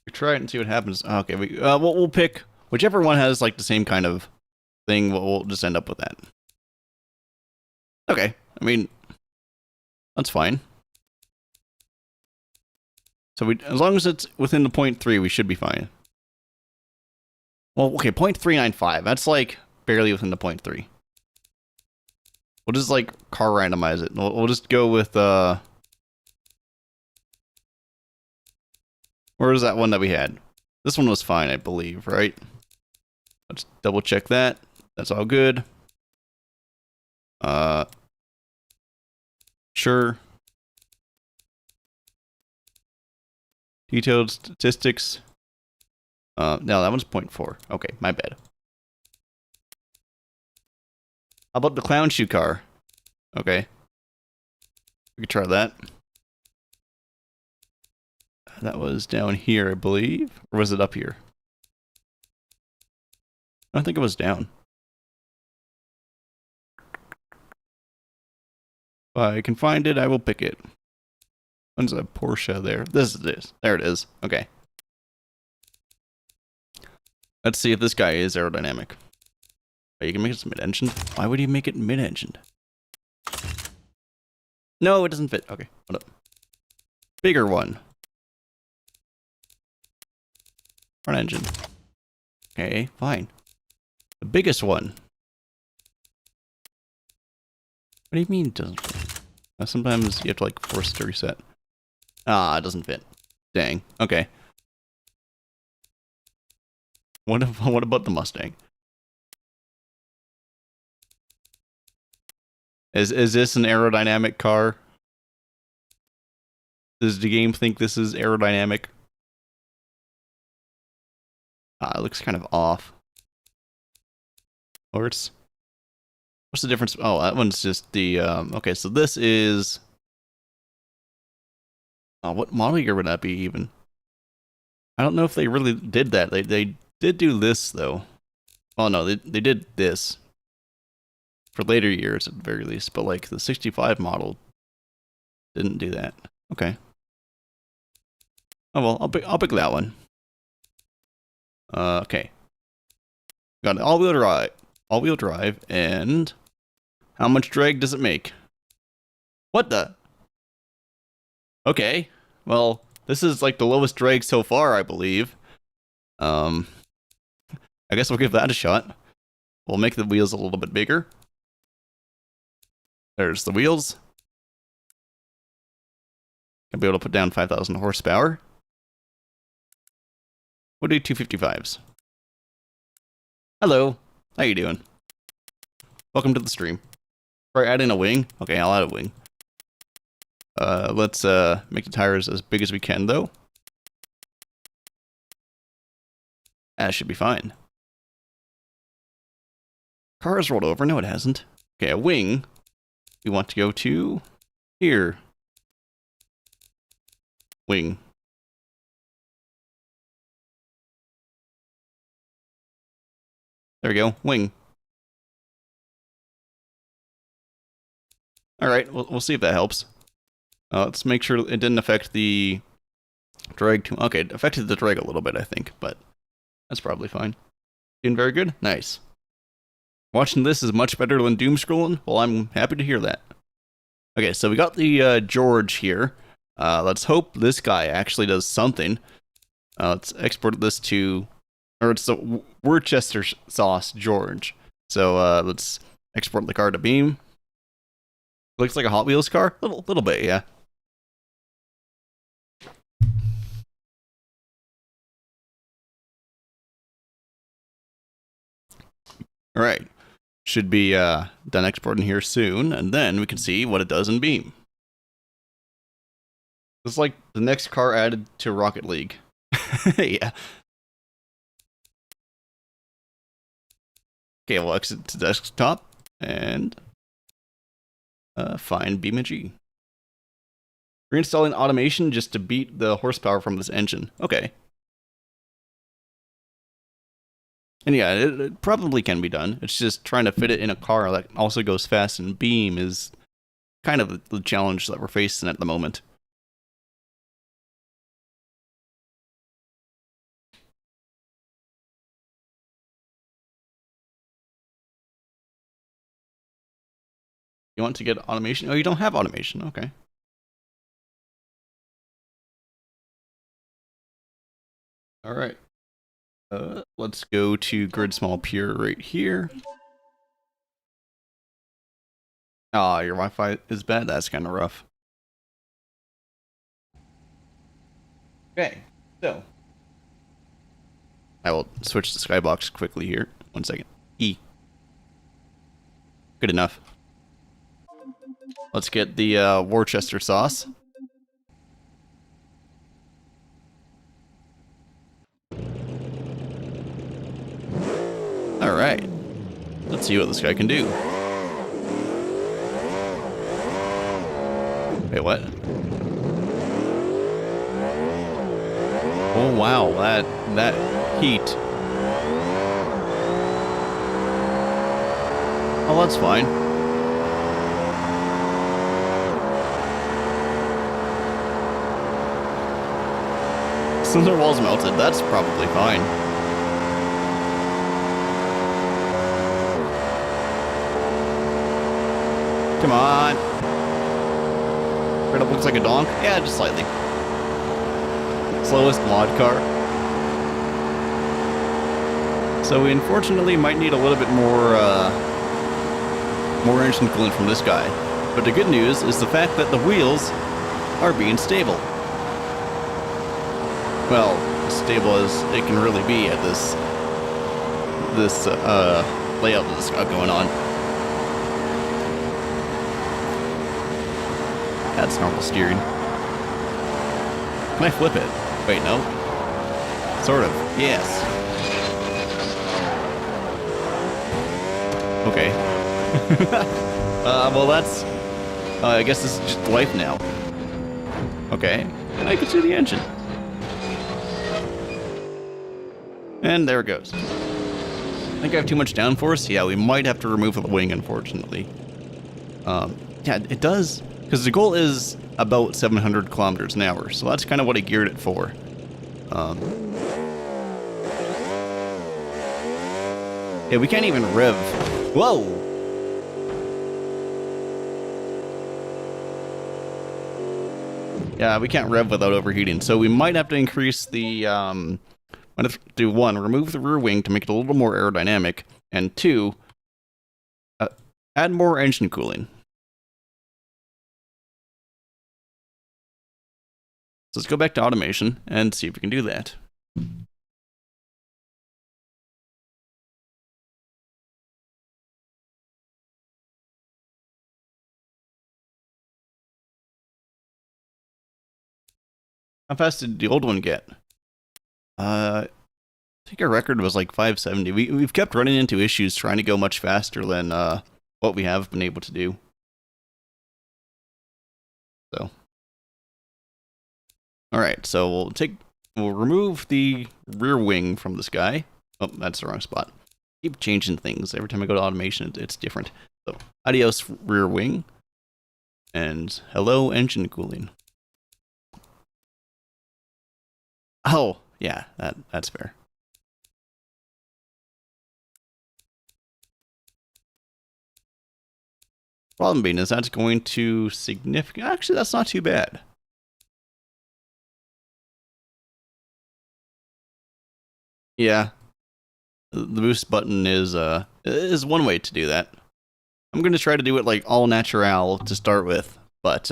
We try it and see what happens. Okay, we'll pick whichever one has like the same kind of thing. We'll just end up with that. Okay, I mean that's fine. So as long as it's within the 0.3, we should be fine. Well, okay, 0.395. That's like barely within the 0.3. We'll just like car randomize it. We'll just go with where is that one that we had? This one was fine, I believe, right? Let's double check that. That's all good. Sure. Detailed statistics. No, that one's 0.4. Okay, my bad. How about the clown shoe car? Okay. We could try that. That was down here, I believe. Or was it up here? I don't think it was down. If I can find it, I will pick it. When's a Porsche there? This is this. There it is. Okay. Let's see if this guy is aerodynamic. Oh, you can make it mid-engine? Why would you make it mid-engined? No, it doesn't fit. Okay, hold up. Bigger one. Front engine. Okay, fine. The biggest one. What do you mean it doesn't fit? Sometimes you have to like force it to reset. Ah, it doesn't fit. Dang. Okay. What about the Mustang? Is this an aerodynamic car? Does the game think this is aerodynamic? It looks kind of off. Or what's the difference? Oh, that one's just the okay, so this is what model year would that be even? I don't know if they really did that. They did do this though. Oh no, they did this for later years at the very least, but like the 65 model didn't do that. Okay. Oh well, I'll pick that one. Okay. Got an all-wheel drive, and how much drag does it make? What the? Okay. Well, this is like the lowest drag so far, I believe. I guess we'll give that a shot. We'll make the wheels a little bit bigger. There's the wheels. I'll be able to put down 5,000 horsepower. We'll do 255s. Hello. How you doing? Welcome to the stream. Try adding a wing. Okay, I'll add a wing. Let's make the tires as big as we can, though. That should be fine. Car has rolled over. No, it hasn't. Okay, a wing. We want to go to here. Wing. There we go. Wing. Alright, we'll see if that helps. Let's make sure it didn't affect the drag too... Okay, it affected the drag a little bit, I think, but that's probably fine. Doing very good? Nice. Watching this is much better than doom scrolling? Well, I'm happy to hear that. Okay, so we got the George here. Let's hope this guy actually does something. Let's export this to... Or it's the Worcester sauce George. So let's export the car to Beam. Looks like a Hot Wheels car. Little bit, yeah. All right. Should be done exporting here soon, and then we can see what it does in Beam. It's like the next car added to Rocket League. Yeah. Okay, we'll exit to desktop and find BeamNG. Reinstalling automation just to beat the horsepower from this engine. Okay. And yeah, it probably can be done. It's just trying to fit it in a car that also goes fast in Beam is kind of the challenge that we're facing at the moment. You want to get automation? Oh, you don't have automation. Okay. All right. Let's go to Grid Small Pure right here. Ah, your Wi-Fi is bad. That's kind of rough. Okay, so I will switch to Skybox quickly here. 1 second. E. Good enough. Let's get the Worcester sauce. Alright. Let's see what this guy can do. Wait, what? Oh wow, that heat. Oh, that's fine. Cylinder wall's melted, that's probably fine. Come on. Right up looks like a donk. Yeah, just slightly. Slowest mod car. So we unfortunately might need a little bit more engine coolant from this guy. But the good news is the fact that the wheels are being stable. Well, as stable as it can really be at this layout that's got going on. That's normal steering. Can I flip it? Wait, no. Sort of. Yes. Okay. Well, that's... I guess this is just life now. Okay. And I can see the engine. And there it goes. I think I have too much downforce. Yeah, we might have to remove the wing, unfortunately. Yeah, it does. Because the goal is about 700 kilometers an hour. So that's kind of what I geared it for. Yeah, we can't even rev. Whoa! Yeah, we can't rev without overheating. So we might have to increase the... might have to do 1, remove the rear wing to make it a little more aerodynamic. And 2, add more engine cooling. So let's go back to automation and see if we can do that. How fast did the old one get? I think our record was like 570. We've kept running into issues trying to go much faster than what we have been able to do. So. Alright, so we'll remove the rear wing from this guy. Oh, that's the wrong spot. Keep changing things. Every time I go to automation, it's different. So, adios rear wing. And hello engine cooling. Oh, yeah, that's fair. Problem being is that's going to significant... Actually, that's not too bad. Yeah, the boost button is one way to do that. I'm going to try to do it like all natural to start with, but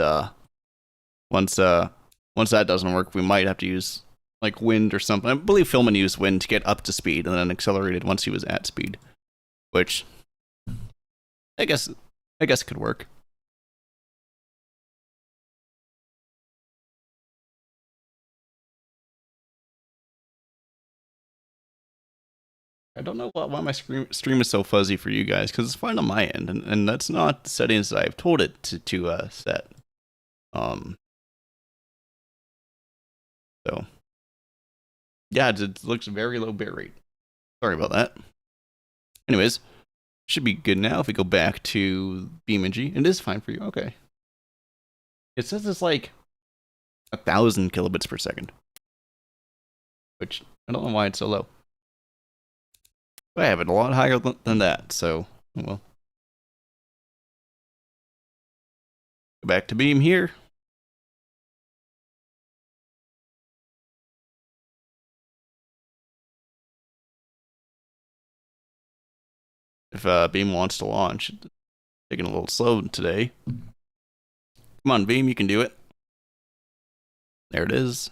once that doesn't work, we might have to use like wind or something. I believe Fillman used wind to get up to speed and then accelerated once he was at speed, which I guess could work. I don't know why my stream is so fuzzy for you guys, because it's fine on my end, and that's not the settings that I've told it to set. So yeah, it looks very low bitrate. Sorry about that. Anyways, should be good now if we go back to BeamNG. It is fine for you. Okay. It says it's like 1,000 kilobits per second, which I don't know why it's so low. I have it a lot higher than that, so, well. Go back to Beam here. If Beam wants to launch. It's taking a little slow today. Come on, Beam, you can do it. There it is.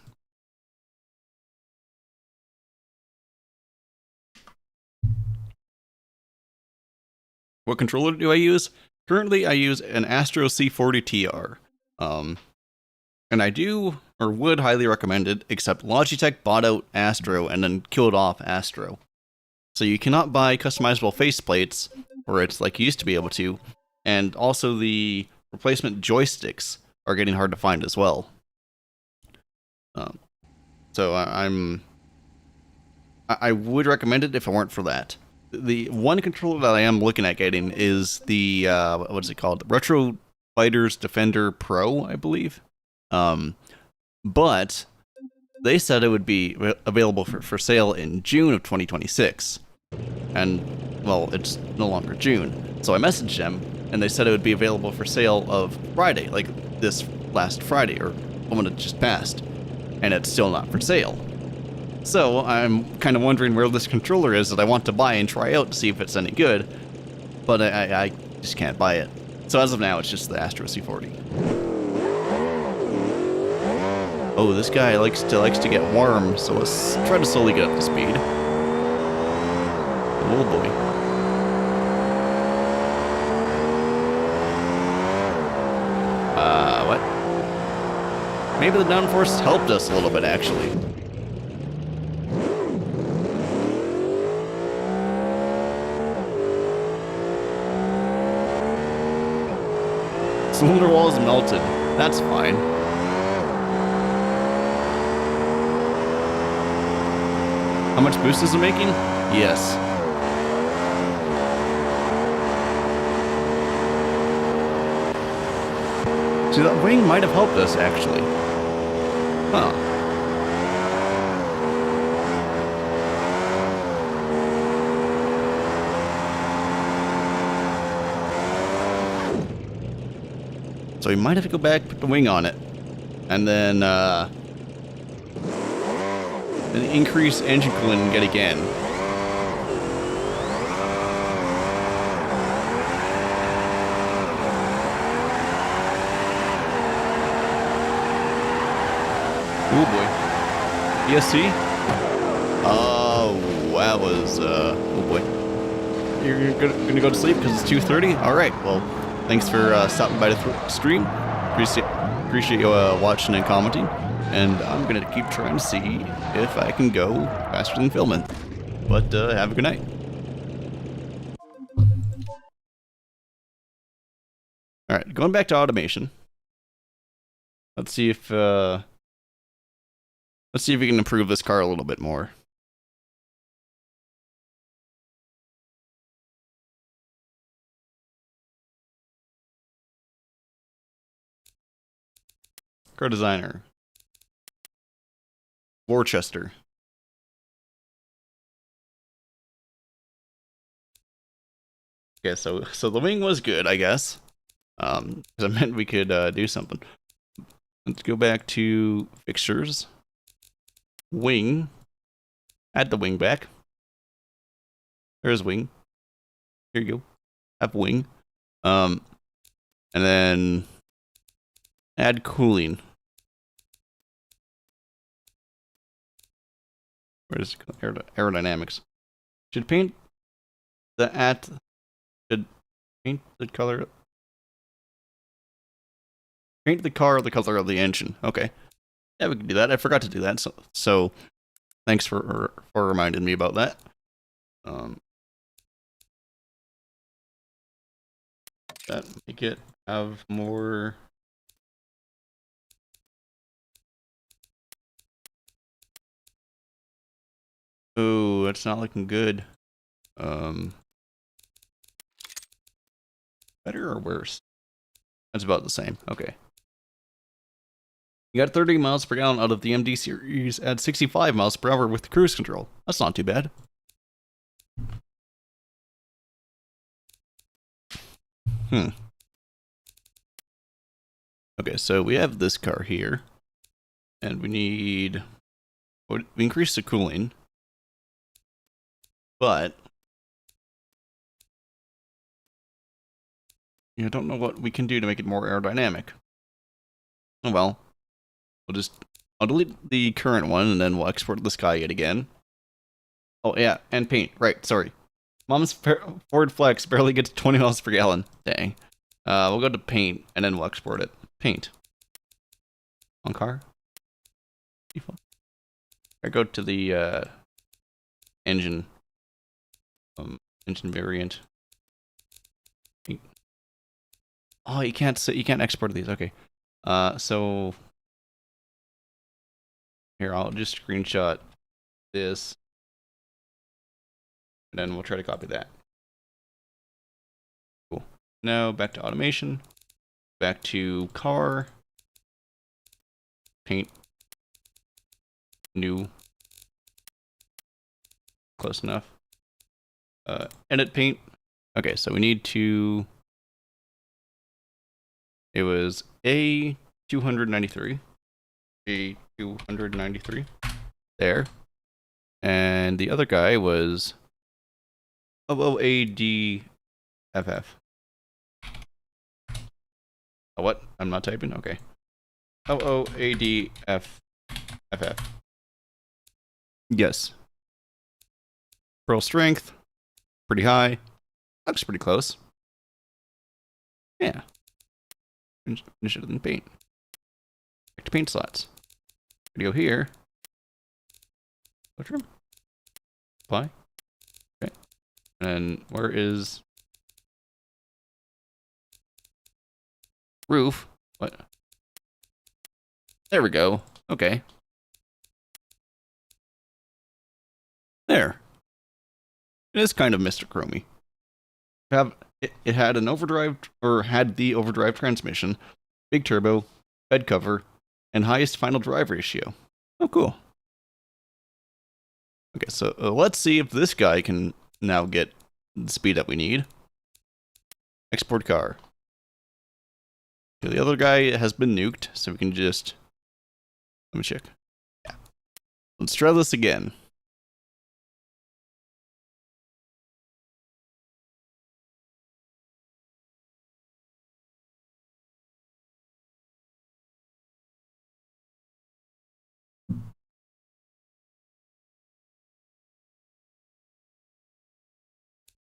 What controller do I use? Currently, I use an Astro C40 TR. And I do, or would highly recommend it, except Logitech bought out Astro and then killed off Astro. So you cannot buy customizable faceplates, or it's like you used to be able to, and also the replacement joysticks are getting hard to find as well. So I would recommend it if it weren't for that. The one controller that I am looking at getting is the, what is it called? Retro Fighters Defender Pro, I believe. But they said it would be available for sale in June of 2026. And, well, it's no longer June. So I messaged them, and they said it would be available for sale of Friday, like this last Friday, or the one that just passed. And it's still not for sale. So I'm kind of wondering where this controller is that I want to buy and try out to see if it's any good, but I just can't buy it. So as of now, it's just the Astro C40. Oh, this guy likes to get warm, so let's try to slowly get up to speed. Oh boy. What? maybe the downforce helped us a little bit, actually. Cylinder wall is melted. That's fine. How much boost is it making? Yes. See, that wing might have helped us, actually. Huh. So we might have to go back, put the wing on it, and then increase engine coolant yet again. Oh boy. ESC? Oh, that was, oh boy. You're gonna go to sleep because it's 2:30? Alright, well, thanks for stopping by the stream. Appreciate you watching and commenting. And I'm gonna keep trying to see if I can go faster than Fillman. But have a good night. Alright, going back to automation. Let's see if we can improve this car a little bit more. Car designer. Worcester. Okay, so the wing was good, I guess. Because it meant we could do something. Let's go back to fixtures. Wing. Add the wing back. There's wing. Here you go. Have wing. And then add cooling. Where's aerodynamics? Should paint the color. Paint the car the color of the engine. Okay. Yeah, we can do that. I forgot to do that. So thanks for reminding me about that. That make it have more. Oh, it's not looking good. Better or worse? That's about the same. Okay. You got 30 miles per gallon out of the MD series at 65 miles per hour with cruise control. That's not too bad. Okay, so we have this car here. And we need... We increase the cooling. But... I don't know what we can do to make it more aerodynamic. Oh well. I'll delete the current one and then we'll export the sky yet again. Oh yeah, and paint. Right, sorry. Mom's Ford Flex barely gets 20 miles per gallon. Dang. We'll go to paint and then we'll export it. Paint. On car. I go to the engine. Engine variant. Paint. Oh, you can't export these. Okay. So here, I'll just screenshot this. And then we'll try to copy that. Cool. Now back to automation. Back to car. Paint. New. Close enough. Edit paint. Okay, so we need to... It was A293. A293. There. And the other guy was OOADFF. Oh, what? I'm not typing? Okay. OOADFFF. Yes. Pearl strength. Pretty high. Looks pretty close. Yeah. Finish it in paint. to paint slots. We go here. Which room? Apply. Okay. And where is roof? What? There we go. Okay. There. It is kind of Mr. Chromie. It had an overdrive, or had the overdrive transmission, big turbo, bed cover, and highest final drive ratio. Oh, cool. Okay, so let's see if this guy can now get the speed that we need. Export car. Okay, the other guy has been nuked, so we can just... Let me check. Yeah. Let's try this again.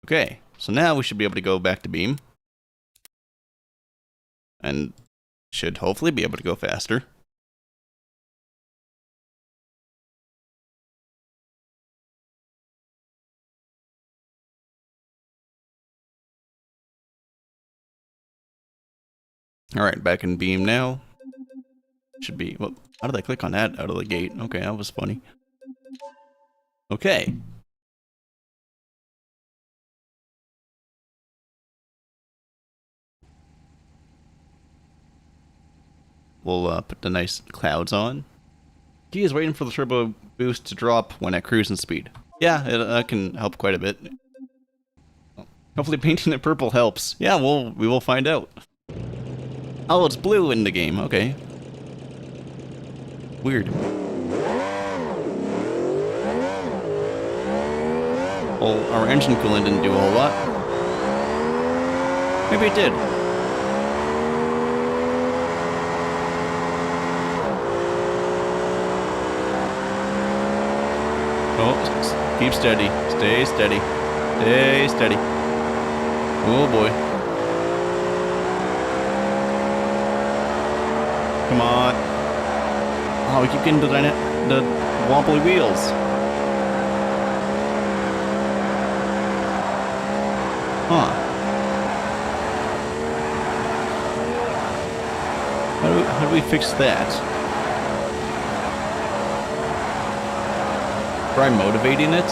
Okay, so now we should be able to go back to beam. And should hopefully be able to go faster. Alright, back in beam now. Should be... Well, how did I click on that out of the gate? Okay, that was funny. Okay. We'll put the nice clouds on. Key is waiting for the turbo boost to drop when at cruising speed. Yeah, that can help quite a bit. Hopefully painting it purple helps. Yeah, we will find out. Oh, it's blue in the game. Okay. Weird. Well, our engine coolant didn't do a whole lot. Maybe it did. Oh, keep steady. Stay steady. Stay steady. Oh boy. Come on. Oh, we keep getting to the wobbly wheels. Huh. How do we fix that? Try motivating it?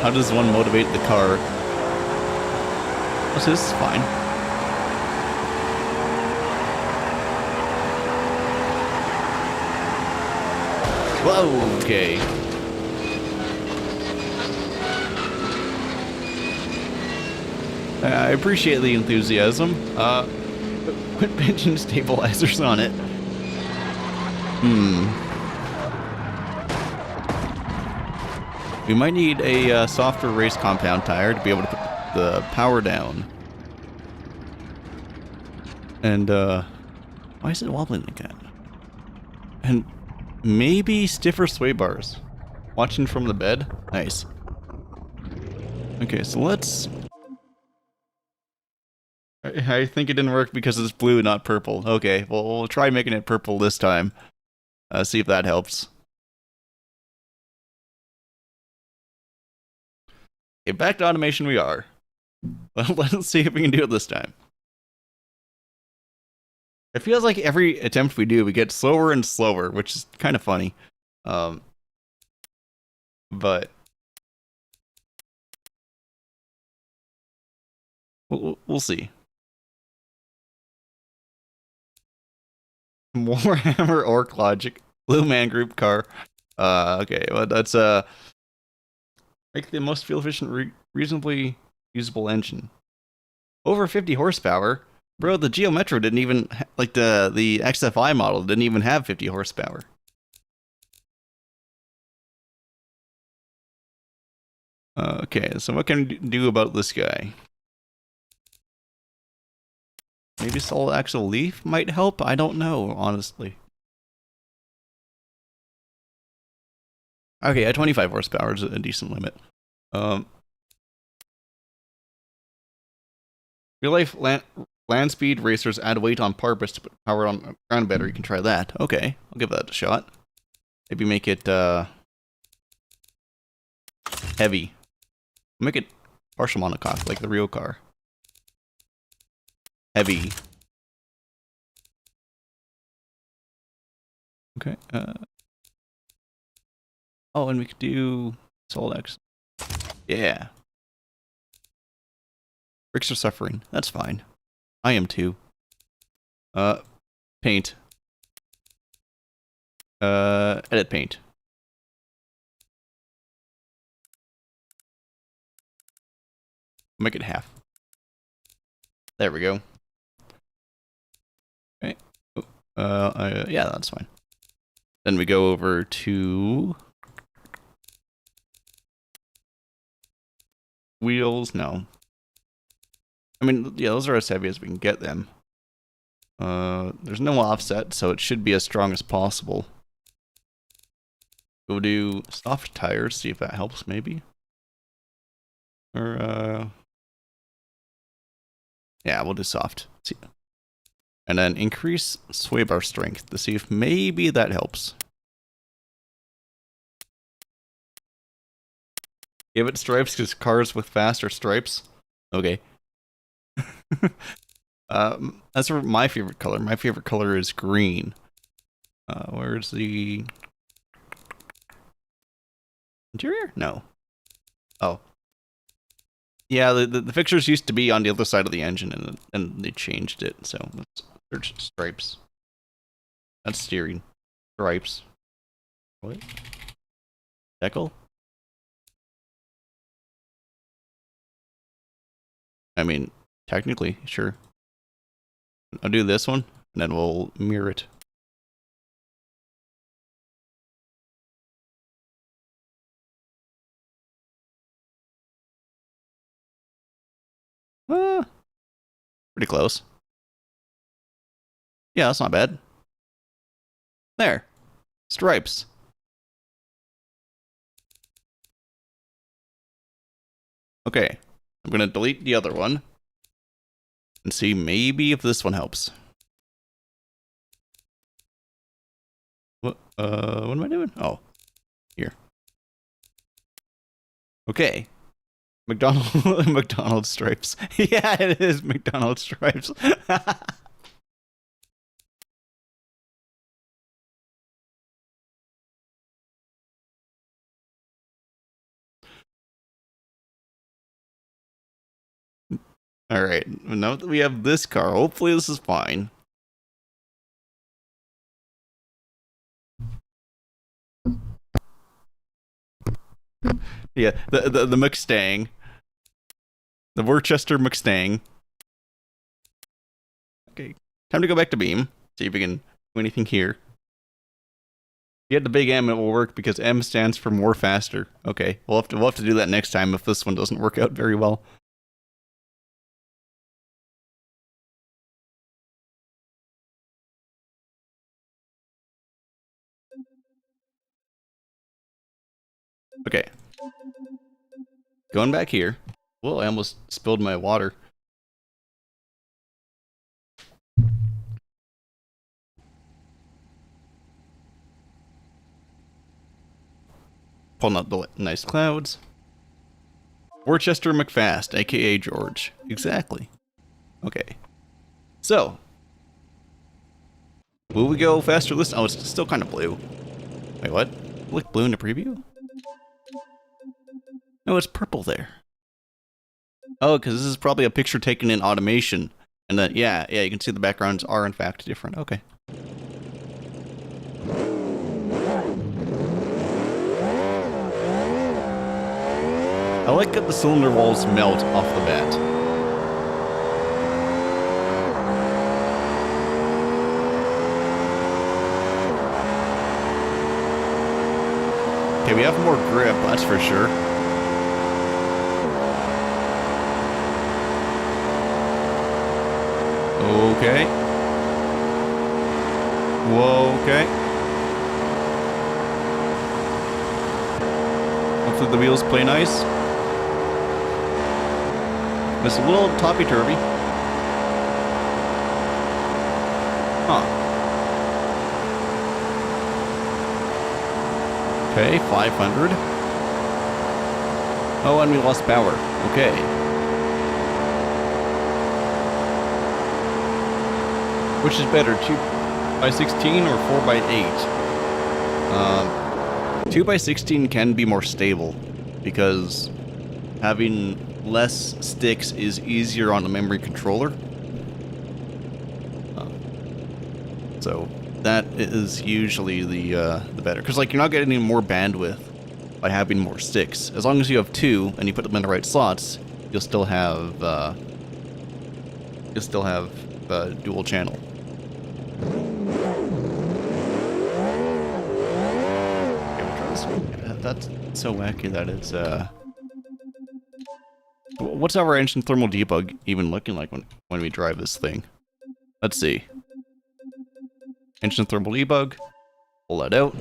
How does one motivate the car? Oh, so this is fine. Whoa, okay. I appreciate the enthusiasm. Put engine stabilizers on it. We might need a softer race compound tire to be able to put the power down. And, why is it wobbling like that? And maybe stiffer sway bars. Watching from the bed? Nice. Okay, so let's... I think it didn't work because it's blue, not purple. Okay, well, we'll try making it purple this time. See if that helps. Okay, back to automation we are. Let's see if we can do it this time. It feels like every attempt we do, we get slower and slower, which is kind of funny. But... We'll see. Warhammer Orc Logic. Blue Man Group car. Okay, well, that's, make the most fuel-efficient, reasonably usable engine. Over 50 horsepower? Bro, the Geo Metro didn't even, like, the XFI model didn't even have 50 horsepower. Okay, so what can we do about this guy? Maybe solid axle leaf might help? I don't know, honestly. Okay, at 25 horsepower is a decent limit. Real life Land speed racers add weight on purpose to put power on a ground battery. You can try that. Okay, I'll give that a shot. Maybe make it heavy. Make it partial monocoque, like the real car. Heavy. Okay. Oh, and we could do Soul X. Yeah. Bricks are suffering. That's fine. I am too. Paint. Edit paint. Make it half. There we go. Okay. Yeah, that's fine. Then we go over to wheels. No. I mean, yeah, those are as heavy as we can get them. There's no offset, so it should be as strong as possible. We'll do soft tires, see if that helps, maybe. Or, yeah, we'll do soft. See. And then increase sway bar strength to see if maybe that helps. Give it stripes because cars with faster stripes. Okay. That's my favorite color. My favorite color is green. Where's the interior? No. Oh. Yeah, the fixtures used to be on the other side of the engine, and they changed it. So let's search stripes. That's steering. Stripes. What? Decal? I mean, technically, sure. I'll do this one, and then we'll mirror it. Pretty close. Yeah, that's not bad. There. Stripes. Okay. I'm gonna delete the other one. And see maybe if this one helps. What am I doing? Oh. Here. Okay. McDonald's stripes. Yeah, it is McDonald's stripes. Alright, now that we have this car, hopefully this is fine. Yeah, the Mustang. The Worcester Mustang. Okay, time to go back to beam. See if we can do anything here. If you had the big M, it will work because M stands for more faster. Okay, we'll have to do that next time if this one doesn't work out very well. Okay. Going back here. Whoa, I almost spilled my water. Pulling out the nice clouds. Worcester McFast, aka George. Exactly. Okay. So. Will we go faster this? Oh, it's still kind of blue. Wait, what? Look blue in the preview? No, it's purple there. Oh, because this is probably a picture taken in automation. And then, yeah, you can see the backgrounds are in fact different. Okay. I like that the cylinder walls melt off the bat. Okay, we have more grip, that's for sure. Okay. Whoa, okay. Hopefully the wheels play nice. It's a little toppy-turvy. Huh. Okay, 500. Oh, and we lost power. Okay. Which is better, 2x16 or 4x8? 2x16 can be more stable because having less sticks is easier on the memory controller. So that is usually the better, because like you're not getting any more bandwidth by having more sticks. As long as you have 2 and you put them in the right slots, you'll still have dual channel. Okay, we'll try this one. That's so wacky that it's What's our engine thermal debug even looking like when we drive this thing? Let's see. Engine thermal debug. Pull that out.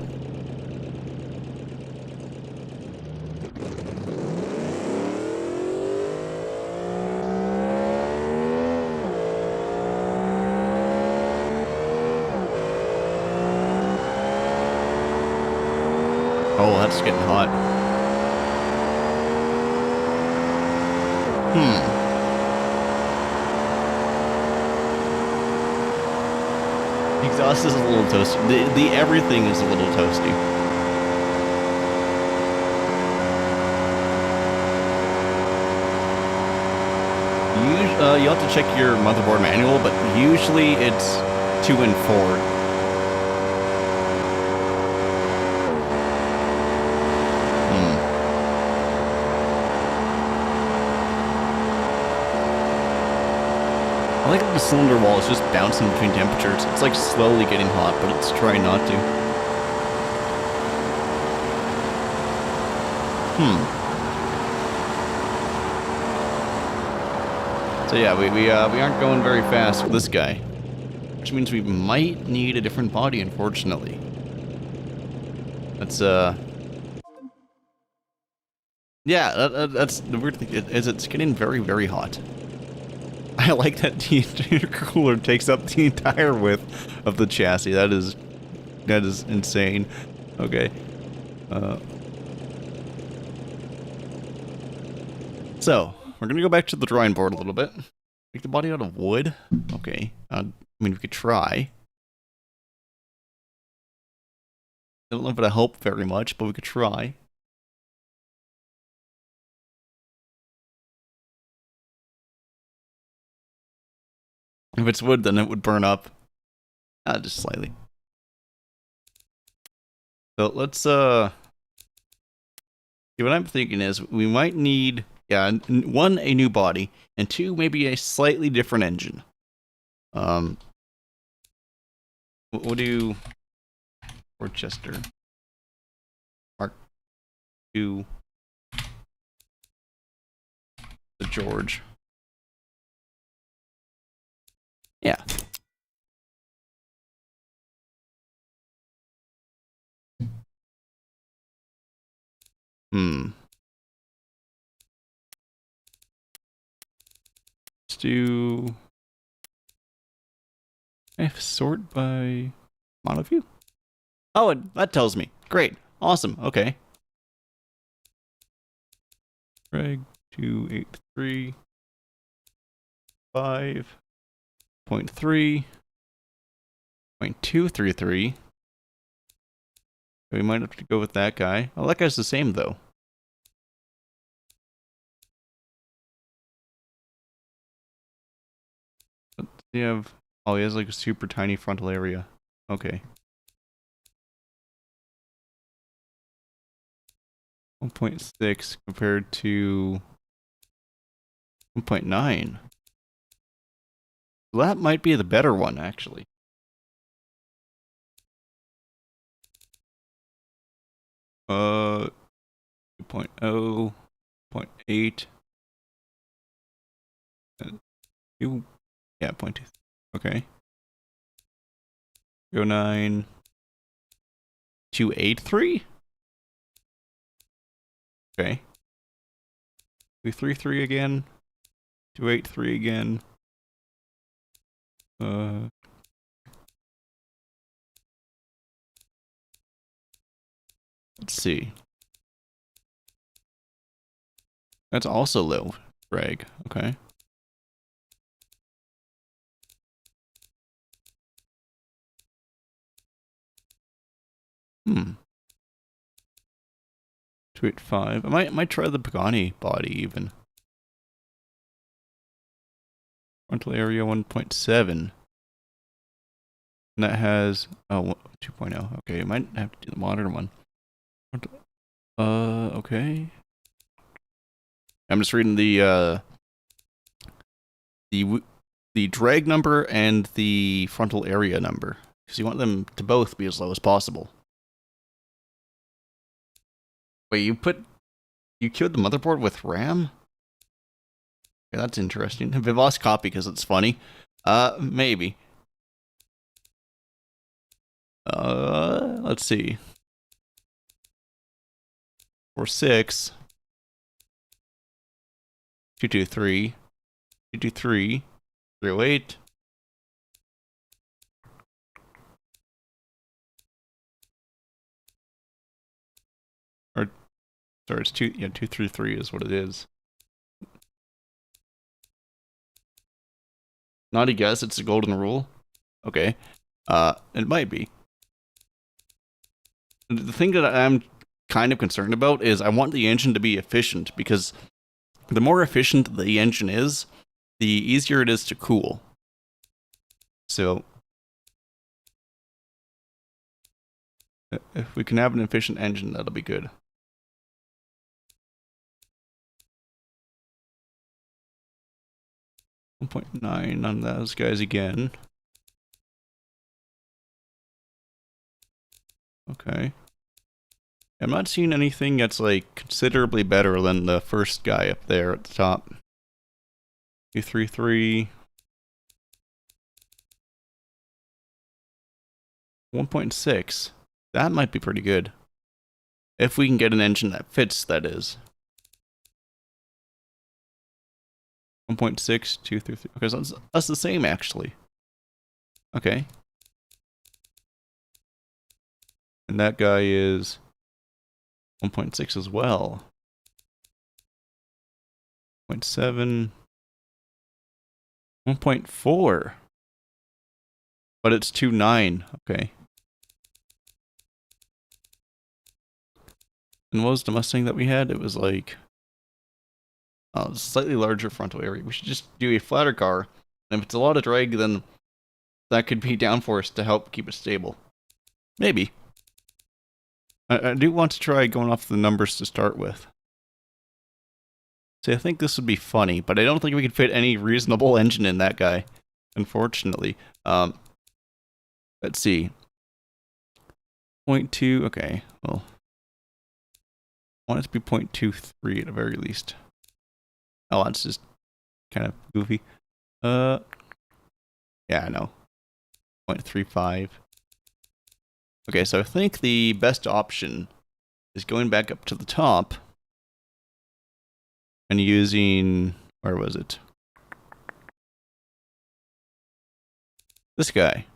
Oh, that's getting hot. The exhaust is a little toasty. The everything is a little toasty. You have to check your motherboard manual, but usually it's 2 and 4. I like that the cylinder wall is just bouncing between temperatures. It's like slowly getting hot, but it's trying not to. So yeah, we aren't going very fast with this guy, which means we might need a different body, unfortunately. That's yeah, that's the weird thing is it's getting very, very hot. I like that the intercooler takes up the entire width of the chassis. That is insane. Okay. So, we're gonna go back to the drawing board a little bit. Make the body out of wood? Okay. I mean, we could try. I don't know if it'll help very much, but we could try. If it's wood, then it would burn up. Just slightly. So let's see, what I'm thinking is we might need, yeah, 1, a new body, and 2, maybe a slightly different engine. We'll do Worcester Mark II, the George. Yeah. Let's do sort by amount of view. Oh, that tells me. Great. Awesome. Okay. Reg 283 5.3.233. We might have to go with that guy. Oh, that guy's the same though. He have? Oh, he has like a super tiny frontal area. Okay. 1.6 compared to 1.9. Well, that might be the better one, actually. Uh, 2.0, 0.8. 2, yeah, 0.2. Okay. 09, 283. Okay. 233 again. 283 again. Let's see. That's also low drag. Okay. Hmm. 285. I might try the Pagani body even. Frontal area 1.7. And that has 2.0. Okay, I might have to do the modern one. Okay. I'm just reading the drag number and the frontal area number, because you want them to both be as low as possible. Wait, you killed the motherboard with RAM? Okay, that's interesting. Have I lost copy because it's funny? Maybe. Let's see. 46. 223. 223. 308. Or, sorry, it's 233 is what it is. Naughty guess, it's a golden rule. Okay. It might be. The thing that I'm kind of concerned about is I want the engine to be efficient, because the more efficient the engine is, the easier it is to cool. So if we can have an efficient engine, that'll be good. .9 on those guys again. Okay. I'm not seeing anything that's like considerably better than the first guy up there at the top. 233. 1.6. That might be pretty good. If we can get an engine that fits, that is. 1.6, 233. Okay, so that's the same actually. Okay. And that guy is 1.6 as well. 0.7. 1.4. But it's 2.9. Okay. And what was the Mustang that we had? It was like... Oh, slightly larger frontal area. We should just do a flatter car. And if it's a lot of drag, then that could be downforce to help keep it stable. Maybe. I do want to try going off the numbers to start with. See, I think this would be funny, but I don't think we could fit any reasonable engine in that guy, unfortunately. Let's see. 0.2, okay, well. I want it to be 0.23 at the very least. Oh, that's just kind of goofy. Yeah, I know. 0.35. Okay, so I think the best option is going back up to the top and using, where was it? This guy.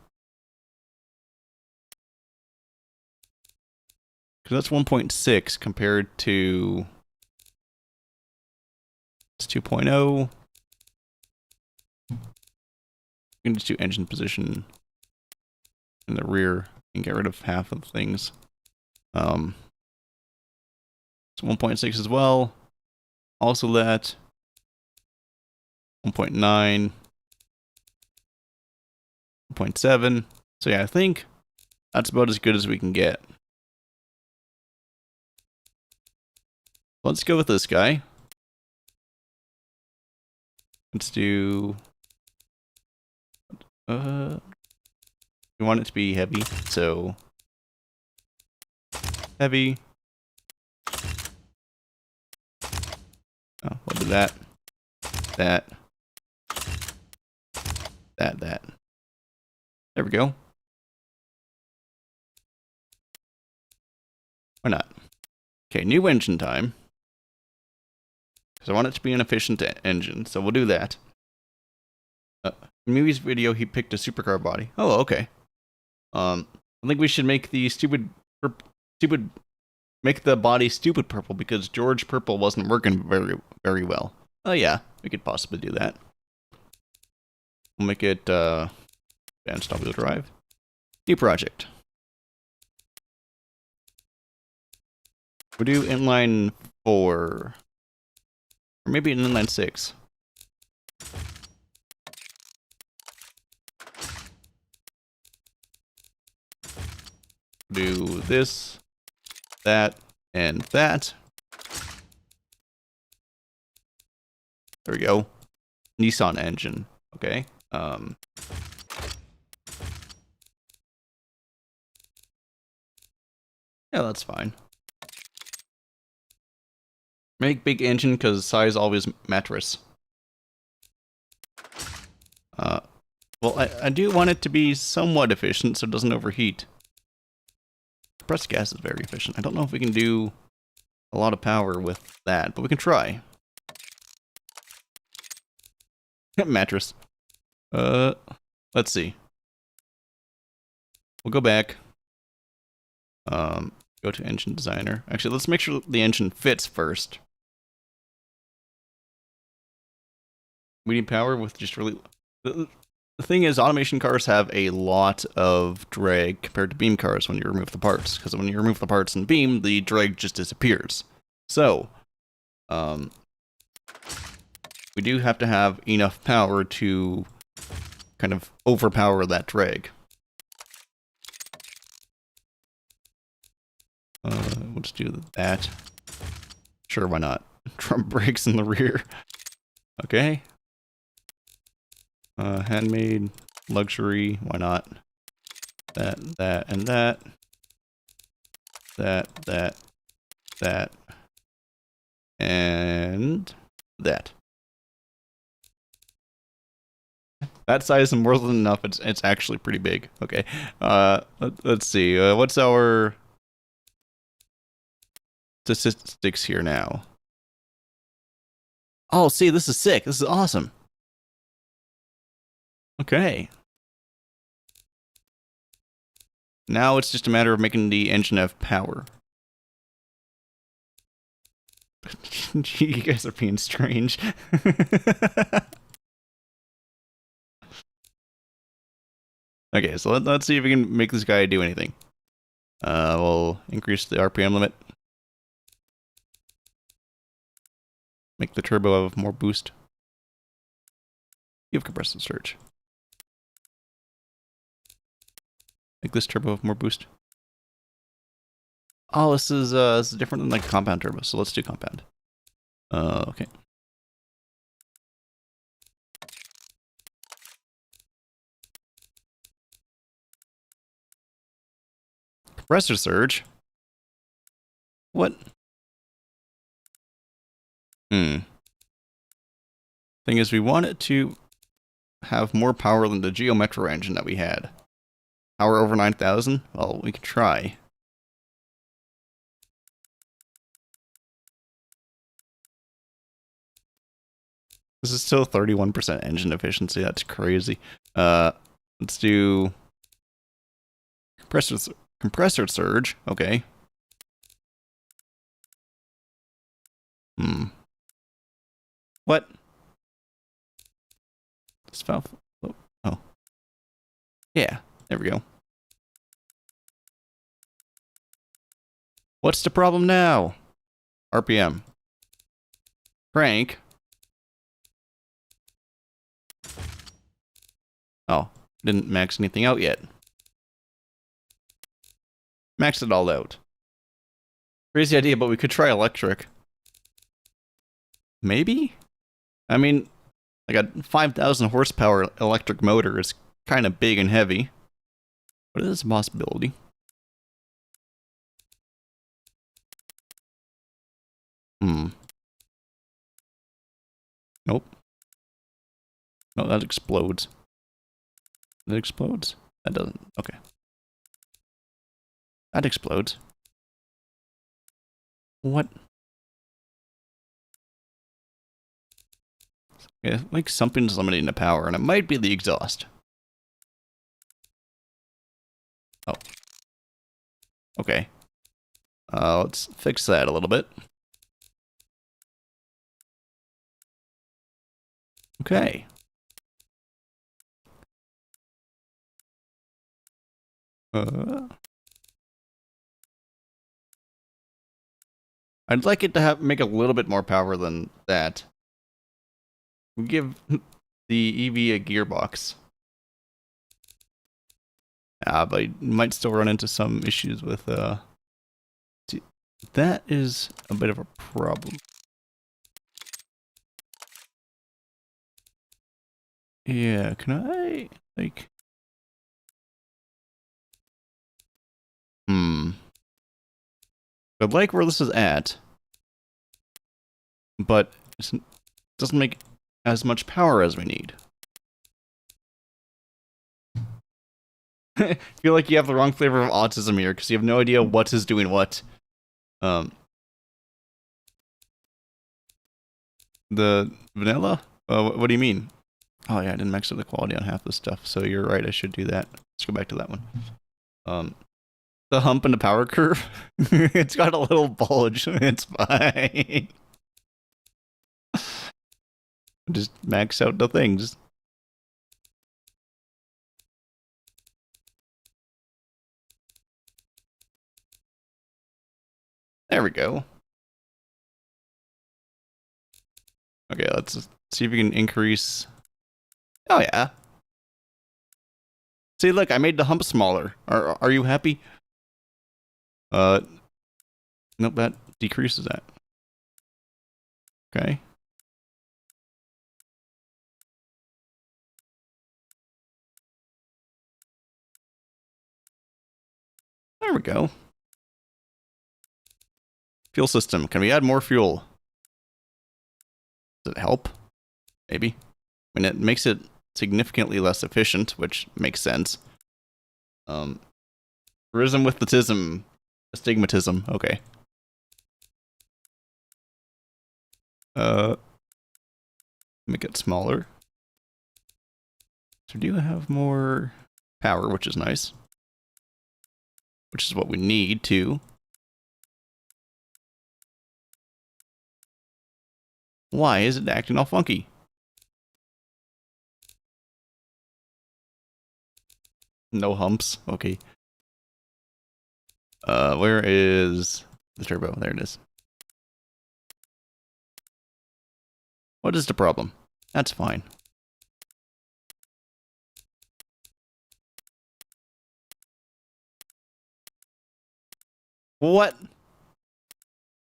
Because that's 1.6 compared to, it's 2.0. We can just do engine position in the rear and get rid of half of the things. So 1.6 as well. Also that. 1.9. 1.7. So yeah, I think that's about as good as we can get. Let's go with this guy. Let's do... we want it to be heavy, so... Heavy. Oh, we'll do that. That. That. There we go. Why not? Okay, new engine time. Because I want it to be an efficient engine, so we'll do that. In Mui's video, he picked a supercar body. Oh, okay. I think we should make the stupid make the body stupid purple because George purple wasn't working very well. Oh yeah, we could possibly do that. We'll make it advanced all-wheel drive. New project. We'll do inline 4. Or maybe an inline 6. Do this, that, and that. There we go. Nissan engine. Okay. Yeah, that's fine. Make big engine because size always matters. Well, I do want it to be somewhat efficient so it doesn't overheat. Compressed gas is very efficient. I don't know if we can do a lot of power with that, but we can try. Mattress. Let's see. We'll go back. Go to engine designer. Actually, let's make sure the engine fits first. We need power with just really... The thing is, automation cars have a lot of drag compared to beam cars when you remove the parts. Because when you remove the parts in beam, the drag just disappears. So, we do have to have enough power to kind of overpower that drag. We'll just do that. Sure, why not? Trump brakes in the rear. Okay. Handmade, luxury, why not? That, and that. That, and that. That size is more than enough. It's actually pretty big. Okay. Let's see. What's our statistics here now? Oh, see, this is sick. This is awesome. Okay. Now it's just a matter of making the engine have power. You guys are being strange. Okay, so let's see if we can make this guy do anything. We'll increase the RPM limit. Make the turbo have more boost. Give compressor surge. Make this turbo have more boost. Oh, this is different than like compound turbo, so let's do compound. Okay. Compressor surge. What? Thing is, we want it to have more power than the Geo Metro engine that we had. Power over 9,000? Well, we can try. This is still 31% engine efficiency. That's crazy. Let's do compressor surge. Okay. What? This valve. Oh. Yeah. There we go. What's the problem now? RPM. Crank. Oh, didn't max anything out yet. Maxed it all out. Crazy idea, but we could try electric. Maybe? I mean, like a 5,000 horsepower electric motor is kind of big and heavy. But it is a possibility. Nope. No, that explodes. That explodes? That doesn't. Okay. That explodes. What? Yeah, like something's limiting the power, and it might be the exhaust. Oh. Okay. Let's fix that a little bit. Okay. I'd like it to make a little bit more power than that. We give the EV a gearbox. But you might still run into some issues with that is a bit of a problem. Yeah, can I like I like where this is at, but it doesn't make as much power as we need. I feel like you have the wrong flavor of autism here because you have no idea what is doing what. The vanilla? What do you mean? Oh yeah, I didn't max out the quality on half the stuff, so you're right, I should do that. Let's go back to that one. The hump and the power curve. It's got a little bulge. It's fine. Just max out the things. There we go. Okay, let's see if we can increase. Oh yeah. See, look, I made the hump smaller. Are you happy? Nope, that decreases that. Okay. There we go. Fuel system. Can we add more fuel? Does it help? Maybe. I mean, it makes it significantly less efficient, which makes sense. Tourism with the tism. Astigmatism. Okay. Make it smaller. So do you have more power, which is nice. Which is what we need to. Why is it acting all funky? No humps. Okay. Where is the turbo? There it is. What is the problem? That's fine. What?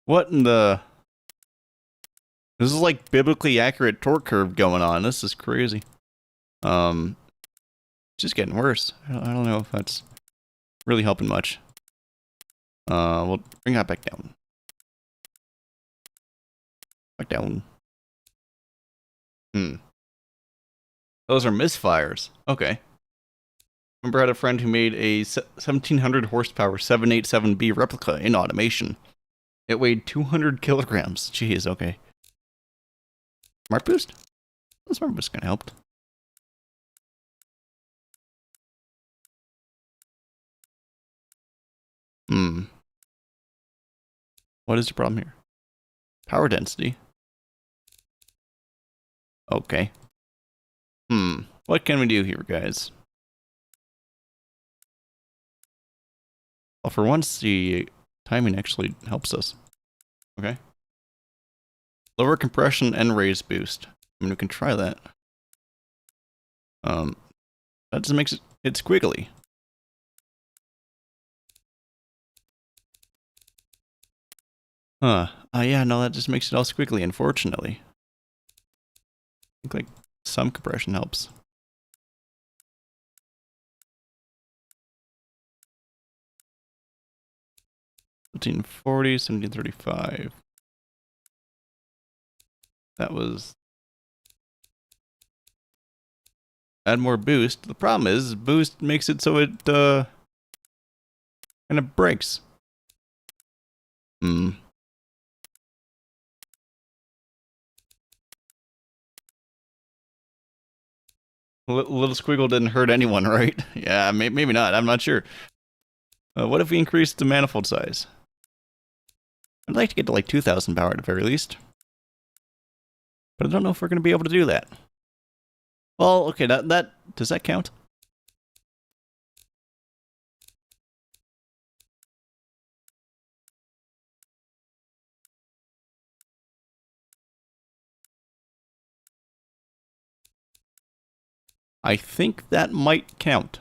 What in the... This is like biblically accurate torque curve going on. This is crazy. It's just getting worse. I don't know if that's really helping much. We'll bring that back down. Back down. Those are misfires. Okay. Remember I had a friend who made a 1700 horsepower 787B replica in automation. It weighed 200 kilograms. Jeez, okay. Smart boost? The smart boost kind of helped. What is the problem here? Power density. Okay. What can we do here, guys? Well, for once, the timing actually helps us. Okay. Lower compression and raise boost. I mean, we can try that. That just makes it squiggly. Yeah, no, that just makes it all squiggly, unfortunately. I think, like, some compression helps. $1740, 1735. That was... Add more boost. The problem is, boost makes it so it, kind of breaks. Little squiggle didn't hurt anyone, right? Yeah, maybe not. I'm not sure. What if we increase the manifold size? I'd like to get to like 2,000 power at the very least. But I don't know if we're going to be able to do that. Well, okay, does that count? I think that might count.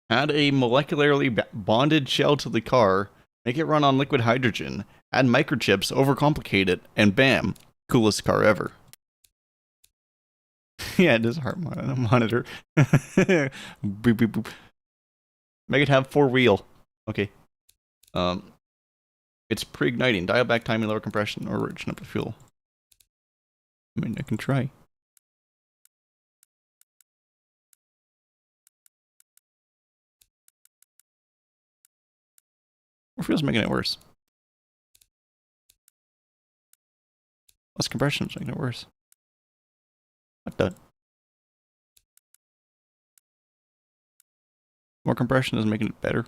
Add a molecularly bonded shell to the car, make it run on liquid hydrogen, add microchips, overcomplicate it, and bam, coolest car ever. Yeah, it is a heart monitor. Boop, boop, boop. Make it have 4-wheel. Okay. It's pre-igniting. Dial back timing, lower compression, or rich up the fuel. I mean, I can try. Or fuel's making it worse. Less compression's making it worse. What the? More compression is making it better.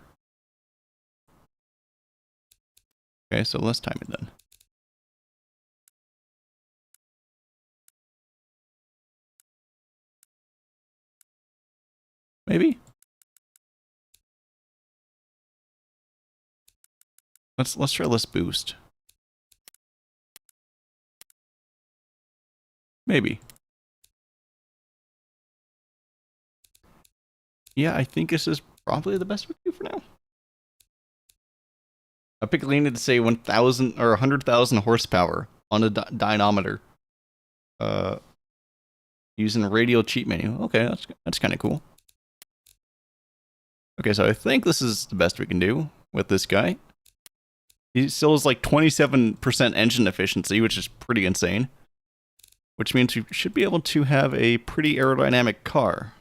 Okay, so less timing then. Maybe? Let's try less boost. Maybe. Yeah, I think this is probably the best we can do for now. I picked Lena to say 1,000 or 100,000 horsepower on a dynamometer. Using a radial cheat menu. Okay, that's kind of cool. Okay, so I think this is the best we can do with this guy. He still has like 27% engine efficiency, which is pretty insane. Which means we should be able to have a pretty aerodynamic car.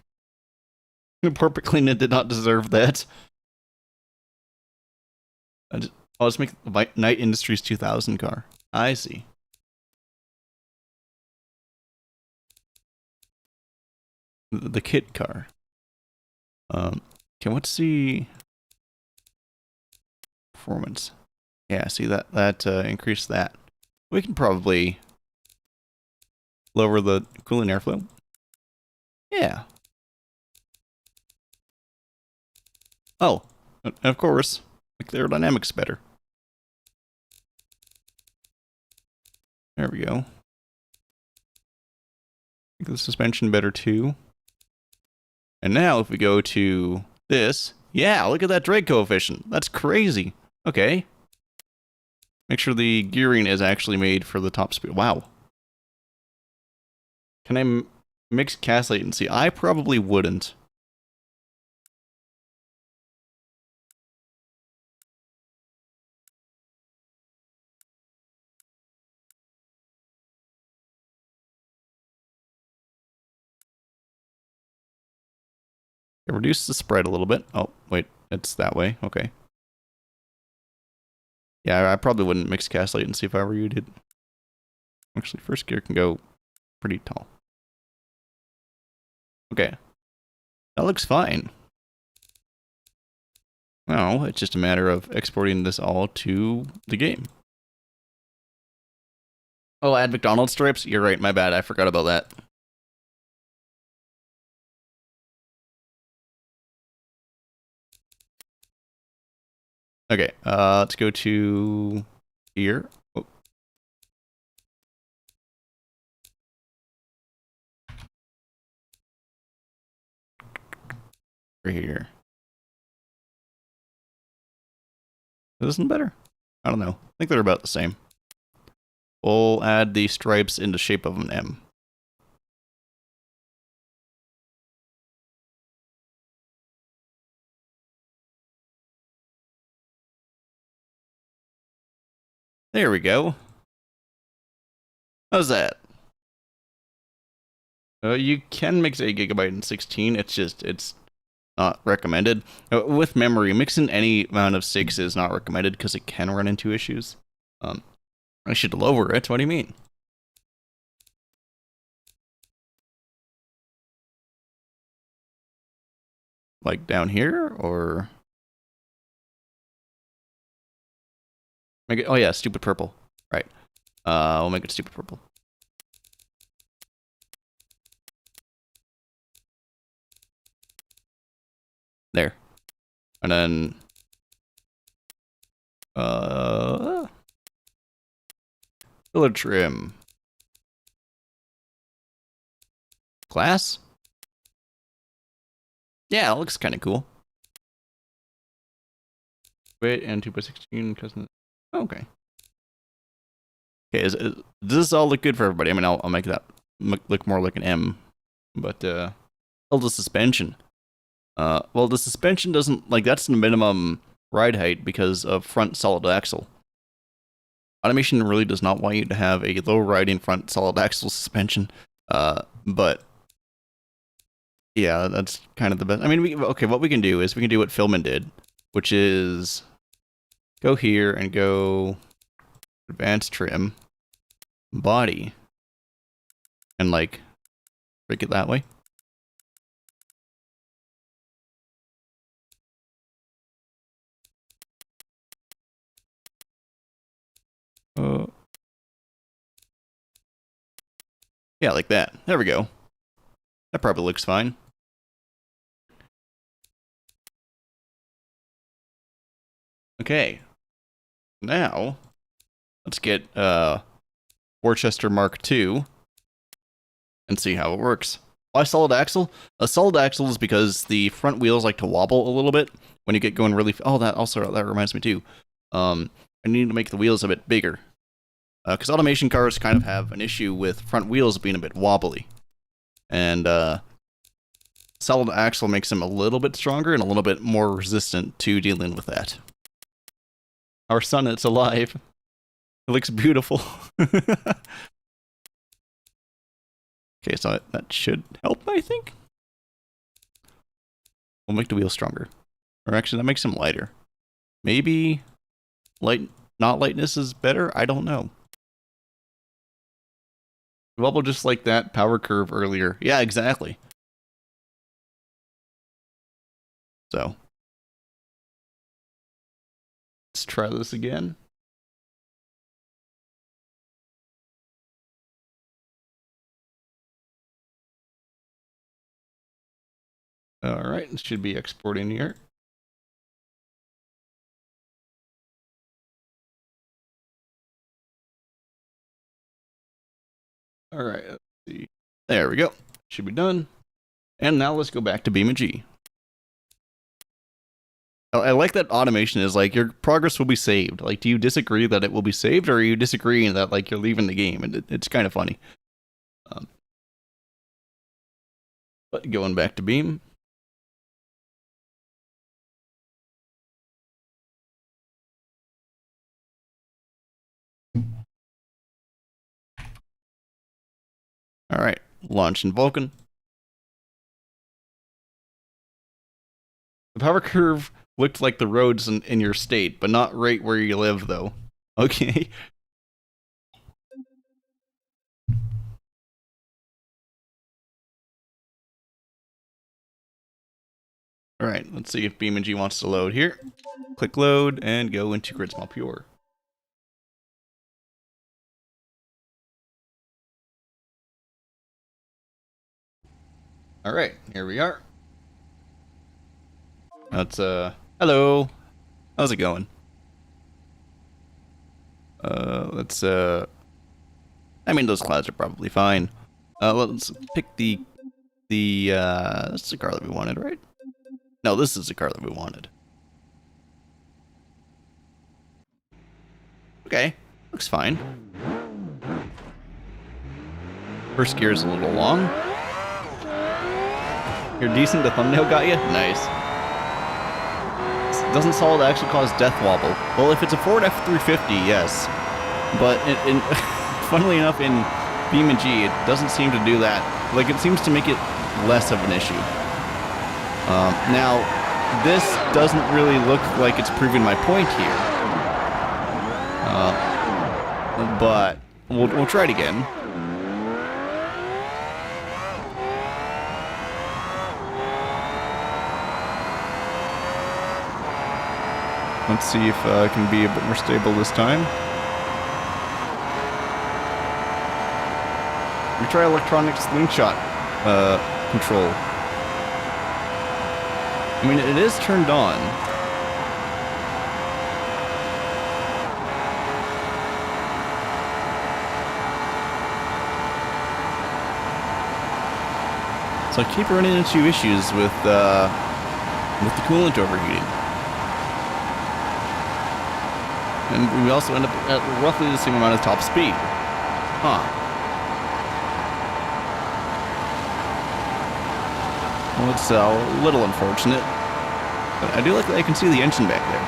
Poor Picklina did not deserve that. I'll just make the Night Industries 2000 car. I see. The kit car. Okay, what's the performance? Yeah, see that increased that. We can probably lower the cooling airflow. Yeah. Oh, of course, make the aerodynamics better. There we go. Make the suspension better too. And now if we go to this, yeah, look at that drag coefficient. That's crazy. Okay. Make sure the gearing is actually made for the top speed. Wow. Can I mix cast latency? I probably wouldn't. Reduce the spread a little bit. Oh, wait, it's that way. Okay. Yeah, I probably wouldn't mix cast latency if I were you, dude. Actually, first gear can go pretty tall. Okay. That looks fine. Now, it's just a matter of exporting this all to the game. Oh, add McDonald's stripes? You're right, my bad. I forgot about that. Okay, let's go to here. Oh. Right here. Is this better? I don't know. I think they're about the same. We'll add the stripes in the shape of an M. There we go. How's that? You can mix 8 GB and 16. It's not recommended. With memory, mixing any amount of 6 is not recommended because it can run into issues. I should lower it. What do you mean? Like down here, or make it? Oh yeah, stupid purple. Right. We'll make it stupid purple. There. And then pillar trim. Glass? Yeah, it looks kind of cool. Wait, and 2x16 custom. Okay. Okay, does this all look good for everybody? I mean, I'll make that look more like an M, but oh, the suspension. Well, the suspension doesn't like that's the minimum ride height because of front solid axle. Automation really does not want you to have a low riding front solid axle suspension, but yeah, that's kind of the best. I mean, what we can do is we can do what Fillman did, which is go here and go advanced trim, body, and like break it that way. Yeah, like that. There we go. That probably looks fine. Okay. Now, let's get Worcester Mark II and see how it works. Why solid axle? A solid axle is because the front wheels like to wobble a little bit when you get going really. Oh, that reminds me too. I need to make the wheels a bit bigger because automation cars kind of have an issue with front wheels being a bit wobbly, and solid axle makes them a little bit stronger and a little bit more resistant to dealing with that. Our sun, it's alive. It looks beautiful. Okay, so that should help, I think. We'll make the wheel stronger. Or actually, that makes them lighter. Maybe not lightness is better? I don't know. Wobble just like that power curve earlier. Yeah, exactly. So, let's try this again. All right, it should be exporting here. All right, let's see. There we go. Should be done. And now let's go back to BeamNG. I like that automation is like your progress will be saved. Like, do you disagree that it will be saved, or are you disagreeing that like you're leaving the game? And it's kind of funny. But going back to Beam. All right, launch in Vulkan. The power curve looked like the roads in your state, but not right where you live, though. Okay. All right, let's see if BeamNG wants to load here. Click load and go into Grid Small Pure. All right, here we are. That's hello. How's it going? Let's I mean, those clouds are probably fine. Let's pick that's the car that we wanted, right? No, this is the car that we wanted. Okay, looks fine. First gear is a little long. You're decent, the thumbnail got you? Nice. Doesn't solid actually cause death wobble? Well, if it's a Ford F350, yes. But funnily enough, in BeamNG, it doesn't seem to do that. Like, it seems to make it less of an issue. Now, this doesn't really look like it's proving my point here. But we'll try it again. Let's see if it can be a bit more stable this time. We try electronic slingshot control. I mean, it is turned on. So I keep running into issues with the coolant overheating. And we also end up at roughly the same amount of top speed. Huh. Well, it's a little unfortunate. But I do like that I can see the engine back there.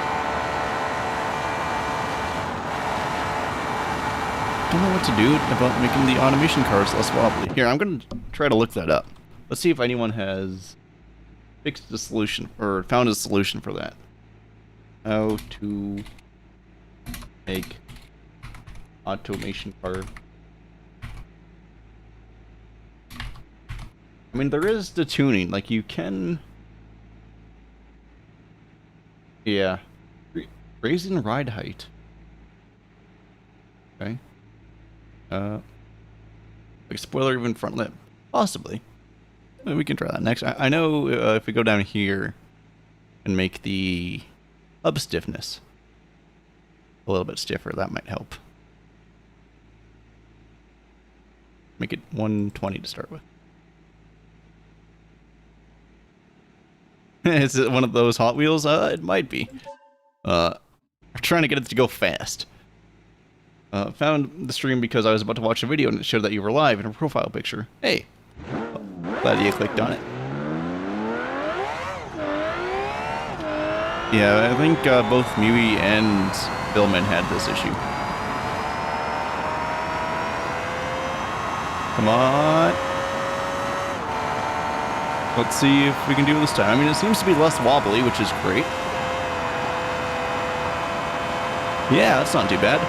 Don't know what to do about making the automation cars less wobbly. Here, I'm going to try to look that up. Let's see if anyone has fixed the solution, or found a solution for that. How to make automation car. I mean, there is the tuning, like you can... Yeah. Raising ride height. Okay. Like spoiler even front lip. Possibly. We can try that next. I know if we go down here and make the hub stiffness a little bit stiffer, that might help. Make it 120 to start with. Is it one of those Hot Wheels? It might be. I'm trying to get it to go fast. Found the stream because I was about to watch a video and it showed that you were live in a profile picture. Hey. Glad you clicked on it. Yeah, I think both Mewy and Billman had this issue. Come on. Let's see if we can do it this time. I mean, it seems to be less wobbly, which is great. Yeah, that's not too bad.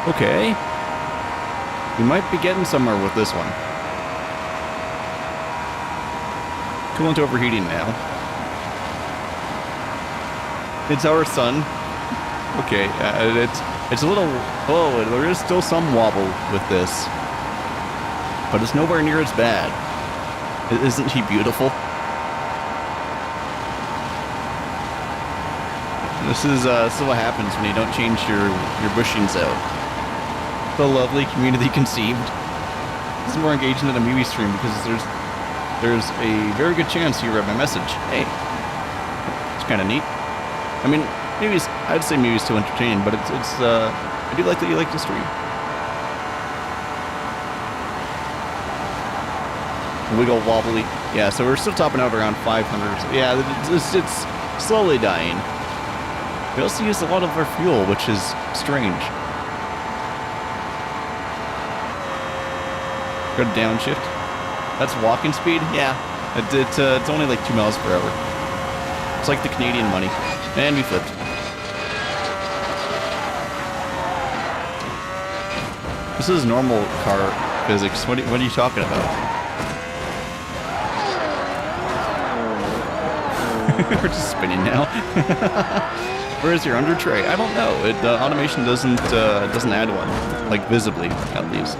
Okay. We might be getting somewhere with this one. Coolant overheating now. It's our sun. Okay, it's a little... Oh, there is still some wobble with this. But it's nowhere near as bad. Isn't he beautiful? This is what happens when you don't change your bushings out. The lovely community conceived. It's more engaging than a movie stream because there's a very good chance you read my message. Hey, it's kind of neat. I mean, I'd say movies to entertain, but I do like that you like the stream. Wiggle wobbly. Yeah, so we're still topping out around 500. Yeah, it's slowly dying. We also use a lot of our fuel, which is strange. Go to downshift. That's walking speed? Yeah. It's only like 2 miles per hour. It's like the Canadian money. And we flipped. This is normal car physics. What are you talking about? We're just spinning now. Where is your under tray? I don't know. The automation doesn't add one, like visibly at least.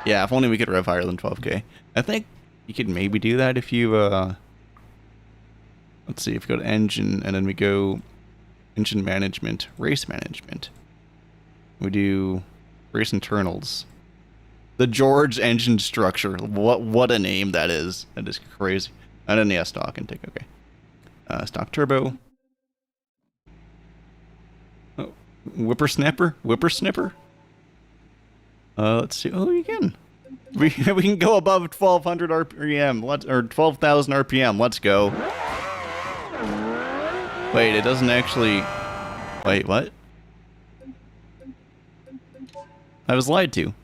Yeah, if only we could rev higher than 12K. I think you could maybe do that if you let's see, if we go to engine and then we go engine management, race management. We do race internals. The George engine structure. What a name that is. That is crazy. And then yeah, stock intake. Okay. Stock turbo. Oh, whippersnapper. Let's see. Oh, you can. We can go above 1200 RPM. Or 12,000 RPM. Let's go. Wait, it doesn't actually. Wait, what? I was lied to.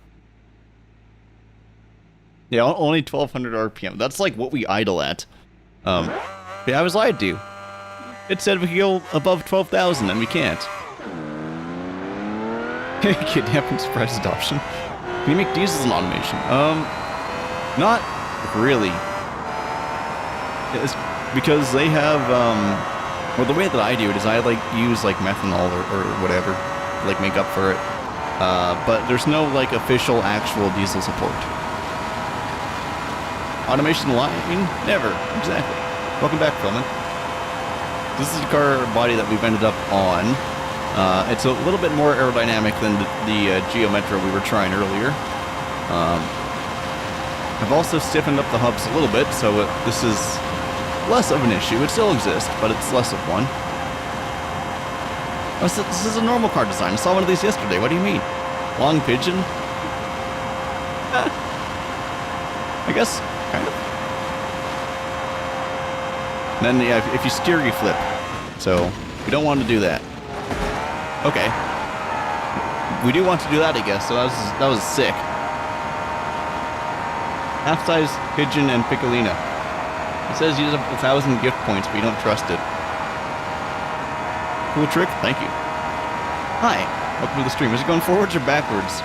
Yeah, only 1200 RPM. That's like what we idle at. Yeah, I was lied to. It said we could go above 12,000 and we can't. Kidnapping surprise adoption. Can you make diesels in automation? Not really. It's because they have, well, the way that I do it is I like use like methanol or whatever to like make up for it. But there's no like official actual diesel support. Automation line? Never. Exactly. Welcome back, Fillman. This is the car body that we've ended up on. It's a little bit more aerodynamic than the Geo Metro we were trying earlier. I've also stiffened up the hubs a little bit, so this is less of an issue. It still exists, but it's less of one. This is a normal car design. I saw one of these yesterday. What do you mean? Long pigeon? I guess, kind of. And then, yeah, if you steer, you flip. So, we don't want to do that. Okay. We do want to do that, I guess, so that was sick. Half-size pigeon and Piccolina. It says use up 1,000 gift points, but you don't trust it. Cool trick? Thank you. Hi. Welcome to the stream. Is it going forwards or backwards?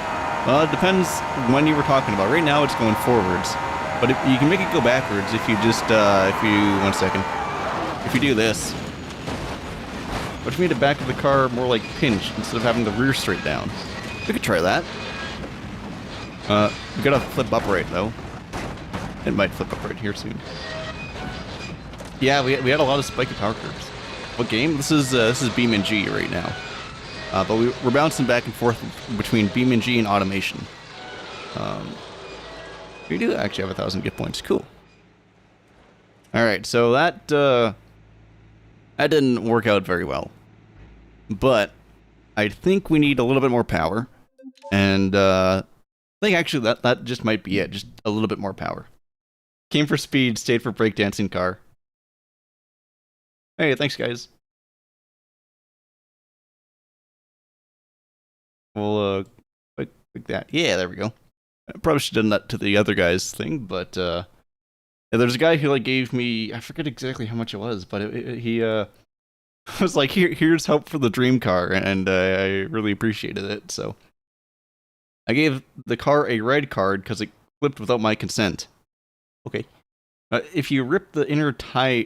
It depends when you were talking about. Right now it's going forwards. But you can make it go backwards if you just, one second. If you do this. What if you made the back of the car more like pinched instead of having the rear straight down? We could try that. We gotta flip upright though. It might flip upright here soon. Yeah, we had a lot of spiky power curves. What game? This is BeamNG right now. But we're bouncing back and forth between BeamNG and automation. We do actually have 1,000 gift points. Cool. All right, so that didn't work out very well. But I think we need a little bit more power, and I think actually that just might be it. Just a little bit more power. Came for speed, stayed for breakdancing car. Hey, thanks, guys. We'll click that. Yeah, there we go. I probably should have done that to the other guy's thing, but yeah, there's a guy who like gave me, I forget exactly how much it was, but he was like, here's hope for the dream car, and I really appreciated it. So I gave the car a red card because it flipped without my consent. Okay. If you rip the inner tire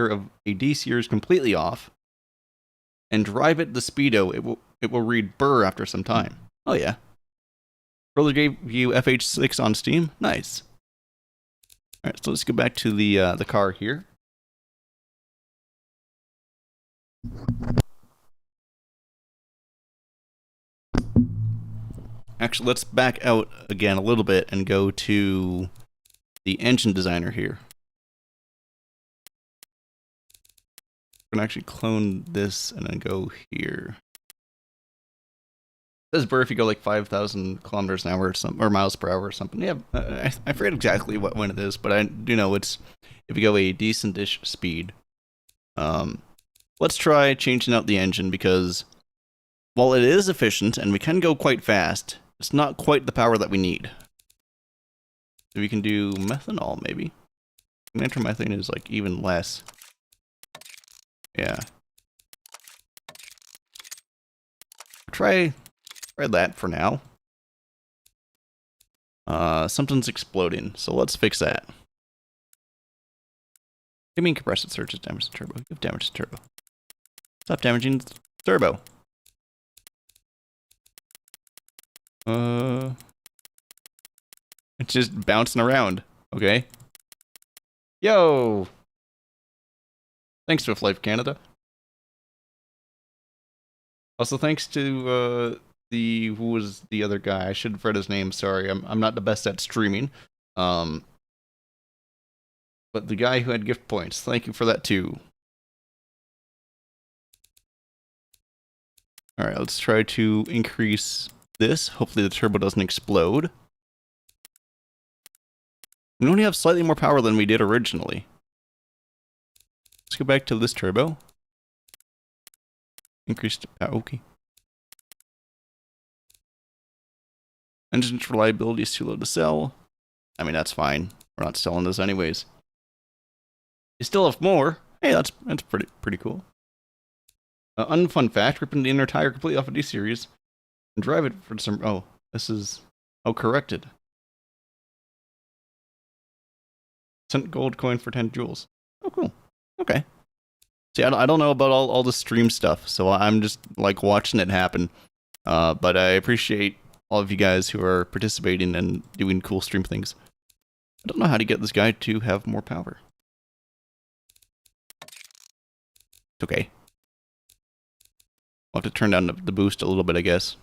of a D series completely off and drive it the speedo, it will read burr after some time. Oh yeah. Brother gave you FH6 on Steam. Nice. All right, so let's go back to the car here. Actually, let's back out again a little bit and go to the engine designer here. We're gonna actually clone this and then go here. It says burr if you go like 5,000 kilometers an hour or miles per hour or something. Yeah, I forget exactly when it is, but I do know it's if you go a decent-ish speed. Let's try changing out the engine because while it is efficient and we can go quite fast, it's not quite the power that we need. So we can do methanol, maybe. Nitromethane is like even less. Yeah. Try that for now. Something's exploding, so let's fix that. Give me compressed surges damage the turbo. Give damage to turbo. Stop damaging the turbo. It's just bouncing around. Okay. Yo! Thanks to Life Canada. Also, thanks to who was the other guy? I should have read his name. Sorry, I'm not the best at streaming. But the guy who had gift points. Thank you for that too. All right, let's try to increase this. Hopefully, the turbo doesn't explode. We only have slightly more power than we did originally. Let's go back to this turbo. Increased power. Okay. Engine's reliability is too low to sell. I mean, that's fine. We're not selling this anyways. You still have more. Hey, that's pretty cool. Unfun fact: ripping the inner tire completely off a D series and drive it for some. Oh, This is... Oh, corrected. Sent gold coin for 10 jewels. Oh, cool. Okay. See, I don't know about all the stream stuff, so I'm just, like, watching it happen. But I appreciate all of you guys who are participating and doing cool stream things. I don't know how to get this guy to have more power. It's okay. I'll have to turn down the boost a little bit, I guess.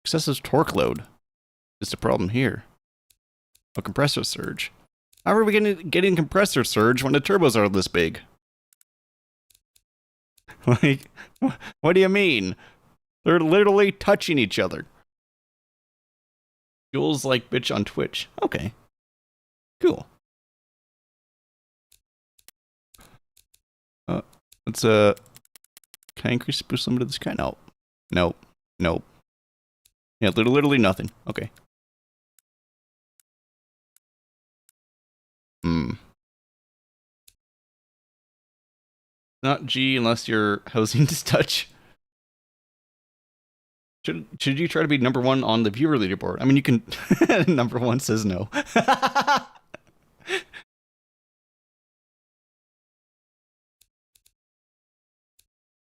Excessive torque load is the problem here. A compressor surge. How are we getting compressor surge when the turbos are this big? Like, what do you mean? They're literally touching each other. Jules like bitch on Twitch. Okay. Cool. Let's, can I increase the boost limit of this guy? No. Nope. Nope. Yeah, literally nothing. Okay. Not G unless your housing is touch. Should you try to be number one on the viewer leaderboard? I mean, you can... Number one says no.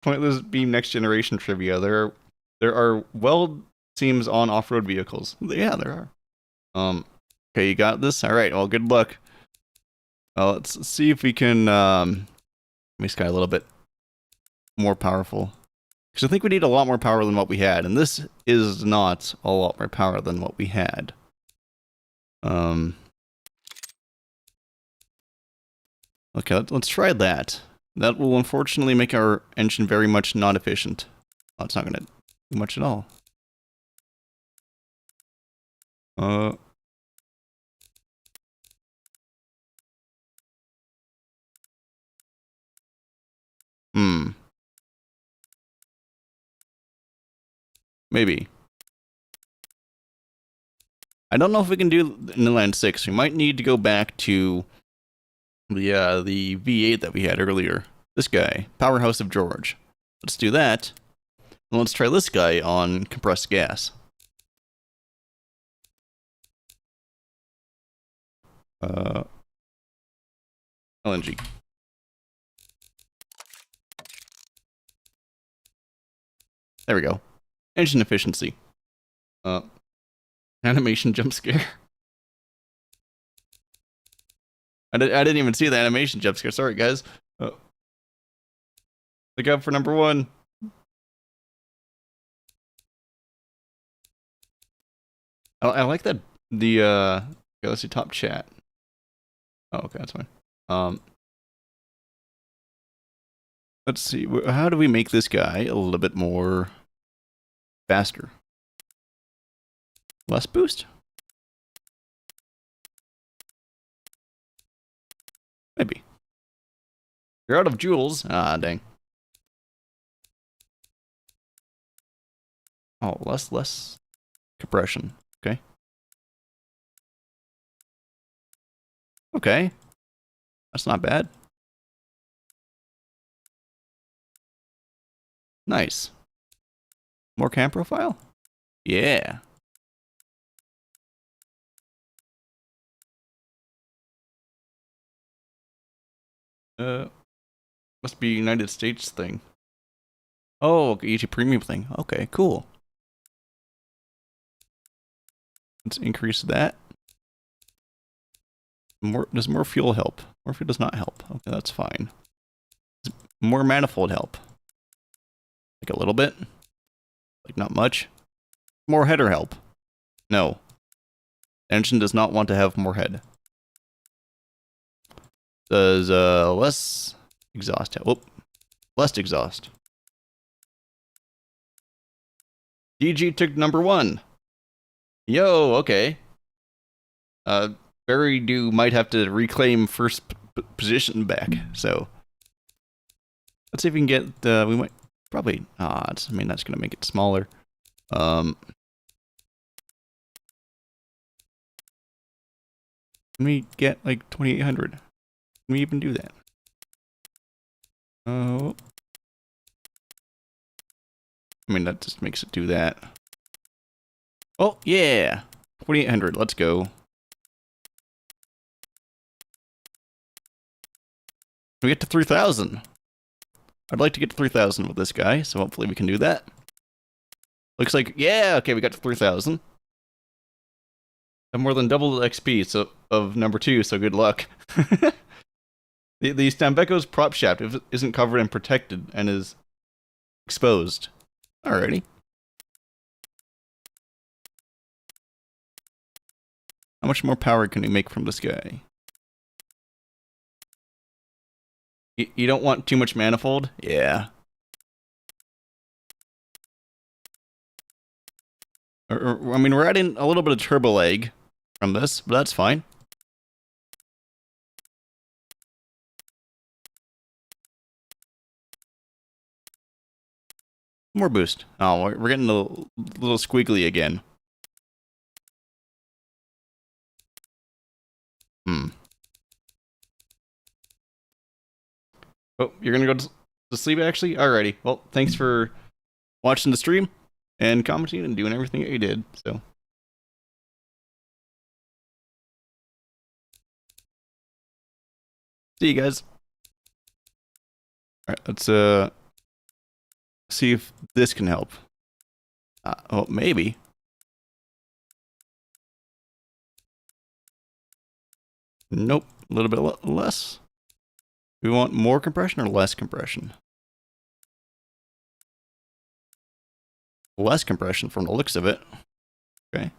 Pointless Beam Next Generation trivia. There are weld seams on off-road vehicles. Yeah, there are. Okay, you got this? Alright, well, good luck. Let's see if we can make this guy a little bit more powerful. Because I think we need a lot more power than what we had, and this is not a lot more power than what we had. Okay, let's try that. That will unfortunately make our engine very much not efficient. Oh, it's not going to do much at all. Maybe. I don't know if we can do Inland 6. We might need to go back to the V8 that we had earlier. This guy, Powerhouse of George. Let's do that. And let's try this guy on compressed gas. LNG. There we go. Engine efficiency. Animation jump scare. I didn't even see the animation jump scare. Sorry, guys. Look out for number one. I like that. Okay, let's see top chat. Oh, okay, that's fine. Let's see. How do we make this guy a little bit more faster? Less boost? Maybe. You're out of jewels. Ah, dang. Oh, less compression. Okay. Okay. That's not bad. Nice. More cam profile? Yeah. Must be United States thing. Oh, EG Premium thing. Okay, cool. Let's increase that. Does more fuel help? More fuel does not help. Okay, that's fine. Does more manifold help? Like a little bit? Like not much? More header help? No. Engine does not want to have more head. Does less exhaust help? Whoop. Less exhaust. DG took number one. Yo, okay. Barry Do might have to reclaim first position back, so let's see if we can get we might probably I mean that's gonna make it smaller. Can we get like 2800? Can we even do that? Oh, I mean, that just makes it do that. Oh, yeah. 2800, let's go. We get to 3000. I'd like to get to 3000 with this guy, so hopefully we can do that. Looks like, yeah, okay, we got to 3000. Have more than double the XP of number 2, so good luck. The Stambeco's prop shaft isn't covered and protected and is exposed. Alrighty. How much more power can we make from this guy? You don't want too much manifold? Yeah. I mean, we're adding a little bit of turbo lag from this, but that's fine. More boost. Oh, we're getting a little squiggly again. Oh, you're gonna go to sleep, actually? Alrighty. Well, thanks for watching the stream and commenting and doing everything that you did, so. See you guys. Alright, let's see if this can help. Oh, maybe. Nope, a little bit less. We want more compression or less compression? Less compression from the looks of it. Okay.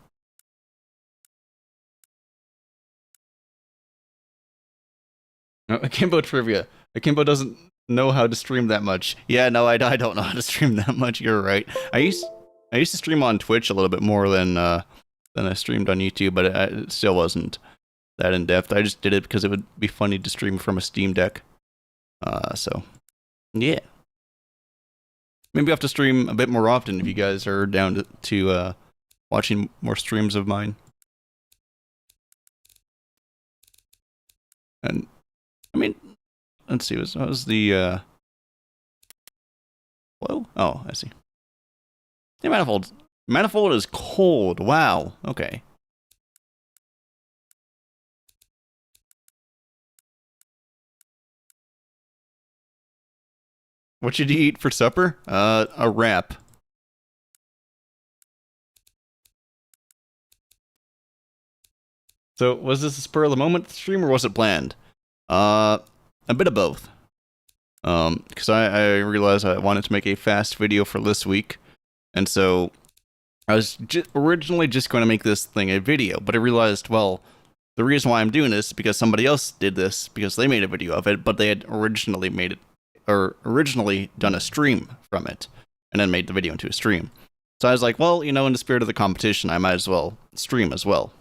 Akimbo trivia. Akimbo doesn't know how to stream that much. Yeah, no, I don't know how to stream that much. You're right. I used to stream on Twitch a little bit more than I streamed on YouTube, but it still wasn't that in depth. I just did it because it would be funny to stream from a Steam Deck. So yeah. Maybe I have to stream a bit more often if you guys are down to watching more streams of mine. And I mean, let's see, what was the flow? Oh, I see. The manifold is cold. Wow. Okay. What should you eat for supper? A wrap. So, was this a spur of the moment stream or was it planned? A bit of both. Because I realized I wanted to make a fast video for this week, and so I was originally just going to make this thing a video, but I realized, well, the reason why I'm doing this is because somebody else did this because they made a video of it, but they had originally done a stream from it, and then made the video into a stream. So I was like, well, you know, in the spirit of the competition, I might as well stream as well.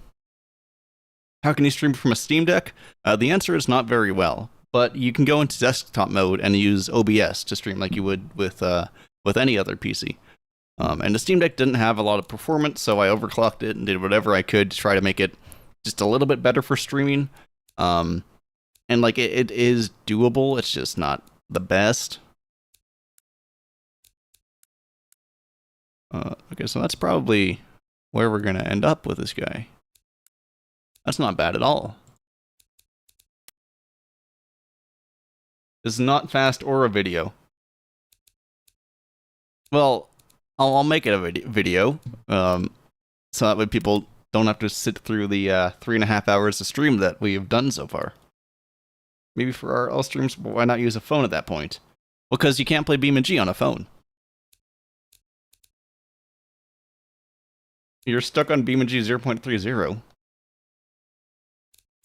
How can you stream from a Steam Deck? The answer is not very well, but you can go into desktop mode and use OBS to stream like you would with any other PC. And the Steam Deck didn't have a lot of performance, so I overclocked it and did whatever I could to try to make it just a little bit better for streaming. And like it is doable, it's just not the best. Okay, so that's probably where we're gonna end up with this guy. That's not bad at all. This is not fast or a video. Well, I'll make it a video, so that way people don't have to sit through the 3.5 hours of stream that we've done so far. Maybe for our all streams, why not use a phone at that point? Because you can't play BeamNG on a phone. You're stuck on BeamNG 0.30.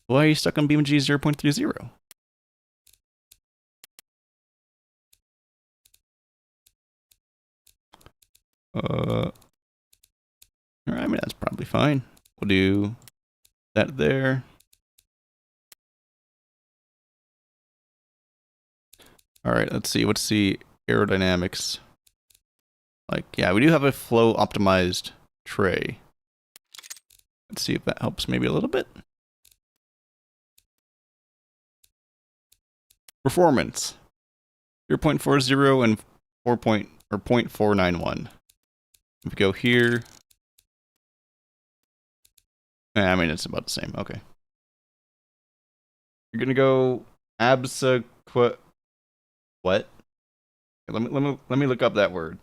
Why are you stuck on BeamNG 0.30? I mean, that's probably fine. We'll do that there. Alright, let's see. What's the aerodynamics? Like, yeah, we do have a flow optimized tray. Let's see if that helps maybe a little bit. Performance. 0.40 and or 0.491. If we go here, I mean, it's about the same. Okay. You're gonna go what? Let me look up that word.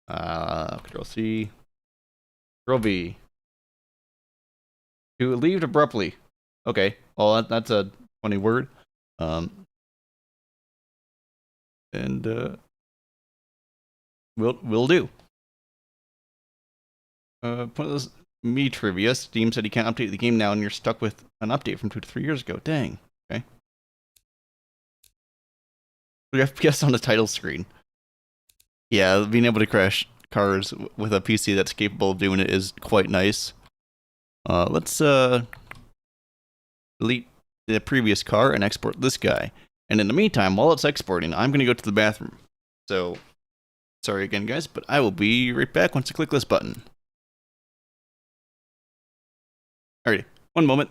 Control C, Control V. To leave abruptly. Okay. Well, that's a funny word. And will do. Pointless me trivia. Steam said you can't update the game now, and you're stuck with an update from 2 to 3 years ago. Dang. Okay. 3 FPS on the title screen. Yeah, being able to crash cars with a PC that's capable of doing it is quite nice. Let's delete the previous car and export this guy. And in the meantime, while it's exporting, I'm going to go to the bathroom. So, sorry again, guys, but I will be right back once I click this button. Alrighty, one moment.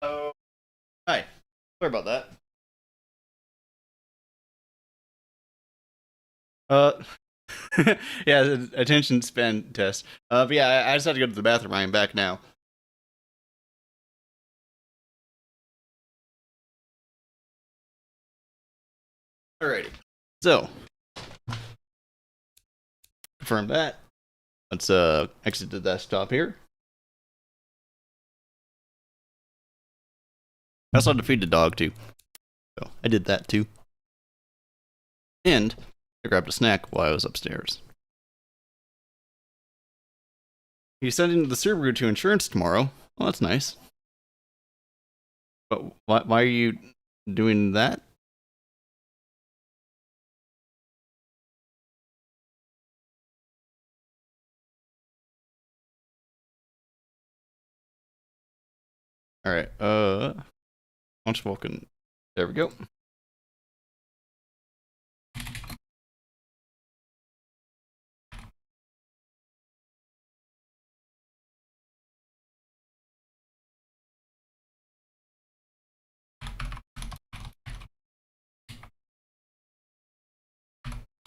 Oh, hi. Sorry about that. Uh, yeah, the attention span test. But yeah, I just had to go to the bathroom. I am back now. Alrighty. So, confirm that. Let's exit the desktop here. I also had to feed the dog too. So I did that too. And I grabbed a snack while I was upstairs. He's sending the Subaru to insurance tomorrow. Well, that's nice. But why are you doing that? All right. Launch Vulcan. There we go.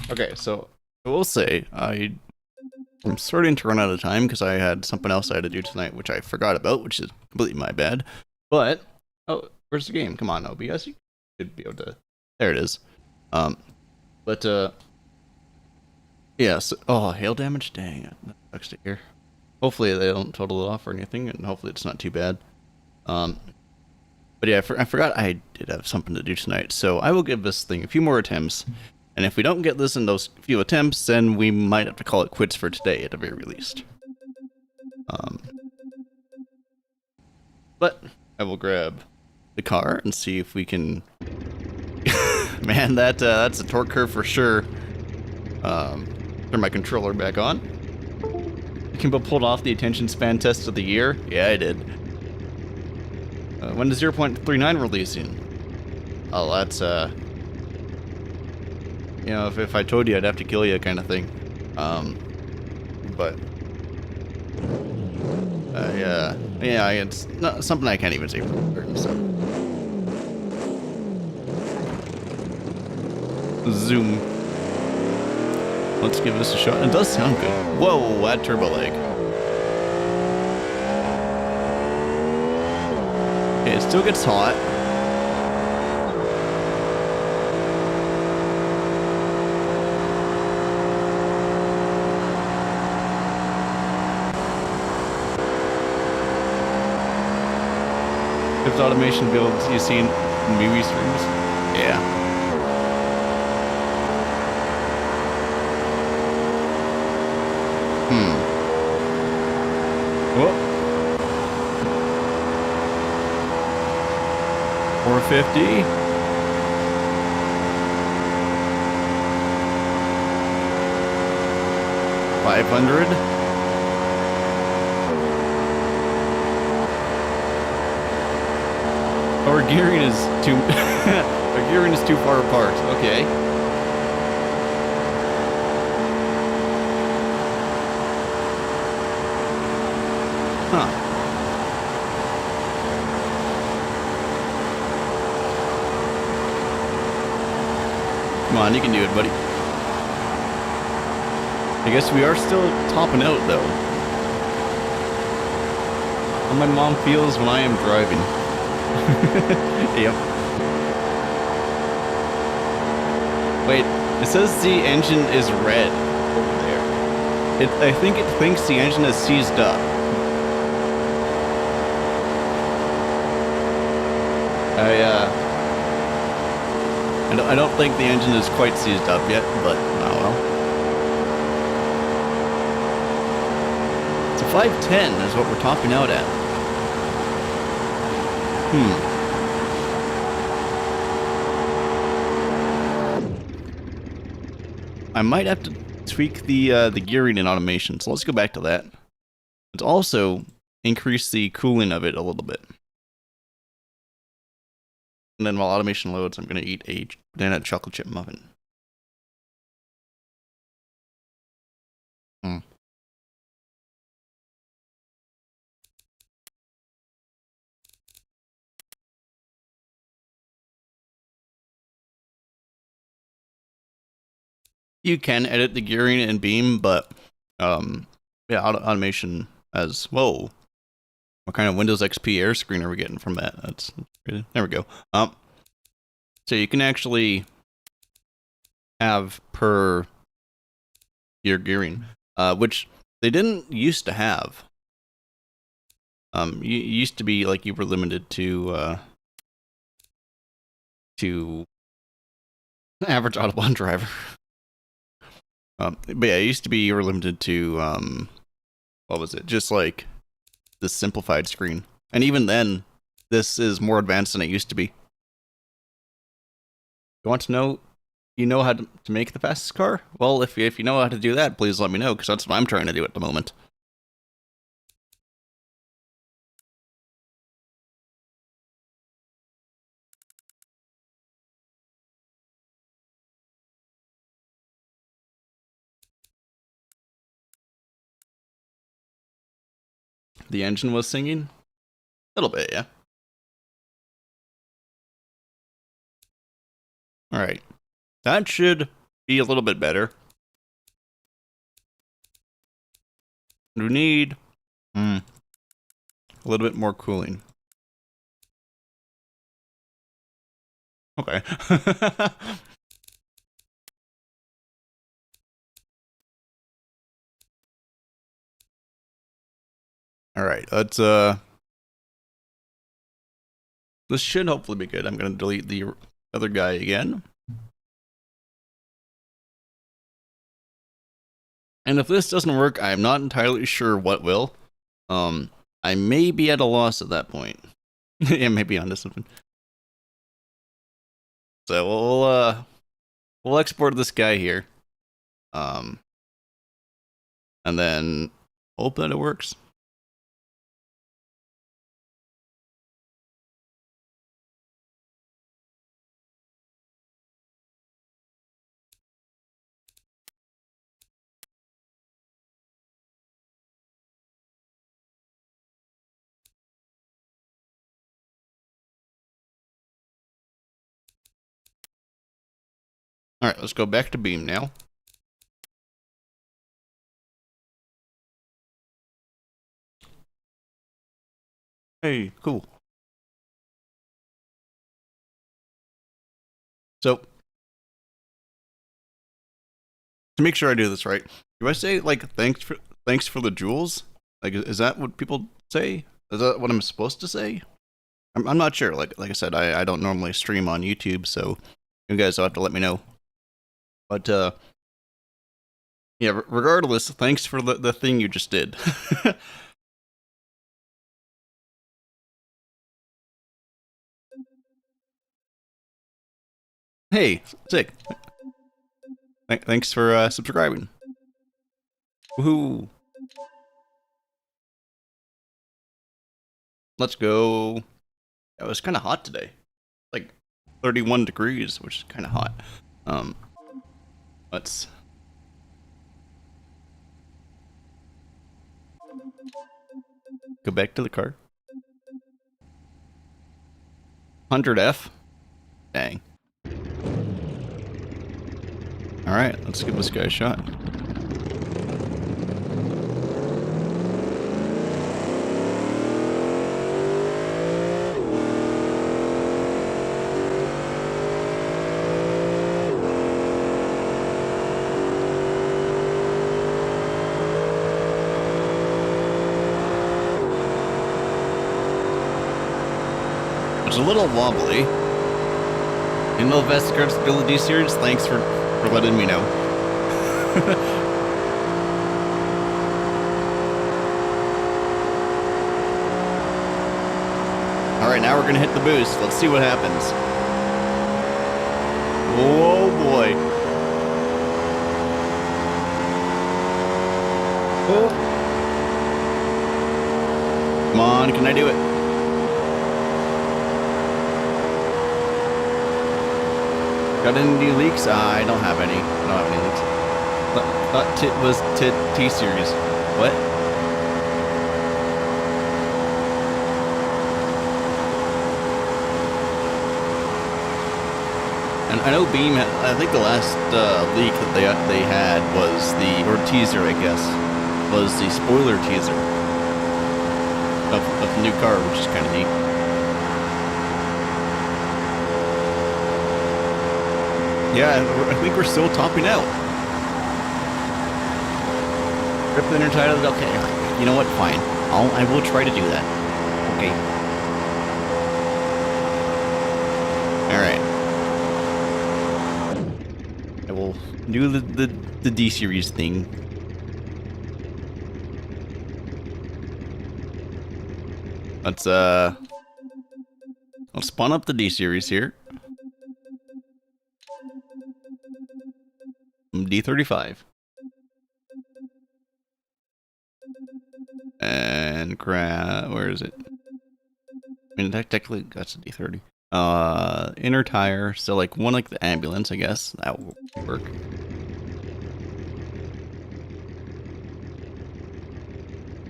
Okay, so I will say I'm starting to run out of time because I had something else I had to do tonight, which I forgot about, which is completely my bad. But oh, where's the game? Come on, OBS. You should be able to. There it is. Um, but yeah. So, oh, hail damage. Dang, that sucks to hear. Hopefully they don't total it off or anything, and hopefully it's not too bad. Um, but yeah, I forgot I did have something to do tonight, so I will give this thing a few more attempts. And if we don't get this in those few attempts, then we might have to call it quits for today at the very least. Um, but I will grab the car and see if we can. Man, that's a torque curve for sure. Turn my controller back on. Kimbo pulled off the attention span test of the year. Yeah, I did. When is 0.39 releasing? Oh, that's you know, if I told you, I'd have to kill you, kind of thing. But yeah, it's not something I can't even say for certain. So zoom. Let's give this a shot. It does sound good. Whoa, that turbo lag. Okay, it still gets hot. If the automation builds you see in movie streams. Yeah. Whoop. 450. $500. Our gearing is too our gearing is too far apart. Okay. Huh. Come on, you can do it, buddy. I guess we are still topping out, though. How my mom feels when I am driving. Yep. Wait, it says the engine is red over there. I think it thinks the engine is seized up. I don't think the engine is quite seized up yet, but oh well. It's a 510 is what we're topping out at. I might have to tweak the gearing and automation, so let's go back to that. Let's also increase the cooling of it a little bit. And then while automation loads, I'm going to eat a banana chocolate chip muffin. You can edit the gearing in Beam, but yeah, automation as whoa. What kind of Windows XP air screen are we getting from that? That's there we go. So you can actually have per your gearing, which they didn't used to have. You used to be like you were limited to average Autobahn driver. But yeah, it used to be you were limited to what was it? Just like the simplified screen, and even then, this is more advanced than it used to be. You want to know? You know how to make the fastest car? Well, if you know how to do that, please let me know, because that's what I'm trying to do at the moment. The engine was singing? A little bit, yeah. Alright. That should be a little bit better. We need a little bit more cooling. Okay. Alright, let's this should hopefully be good. I'm gonna delete the other guy again. And if this doesn't work, I'm not entirely sure what will. I may be at a loss at that point. Yeah, maybe onto something. So we'll export this guy here. And then hope that it works. Alright, let's go back to Beam now. Hey, cool. So, to make sure I do this right, do I say like thanks for the jewels? Like, is that what people say? Is that what I'm supposed to say? I'm not sure. Like I said, I don't normally stream on YouTube, so you guys will have to let me know. But yeah, regardless, thanks for the thing you just did. Hey, sick. Thanks for subscribing. Woohoo! Let's go. It was kind of hot today, like 31 degrees, which is kind of hot. Let's go back to the car. 100F? Dang. Alright, let's give this guy a shot. It's a little wobbly. In the Vestigard's ability series, thanks for letting me know. Alright, now we're gonna hit the boost. Let's see what happens. Oh boy. Oh. Come on, can I do it? Got any leaks? I don't have any. I don't have any leaks. Thought Tit was T-Series. What? And I know Beam. I think the last leak that they had was or teaser, I guess, was the spoiler teaser of the new car, which is kind of neat. Yeah, I think we're still topping out. Rip the inner title. Okay, you know what? Fine. I will try to do that. Okay. All right. I will do the D series thing. Let's spawn up the D series here. D35. And grab, where is it? I mean, technically that's a D30. Inner tire, so like one like the ambulance, I guess. That will work.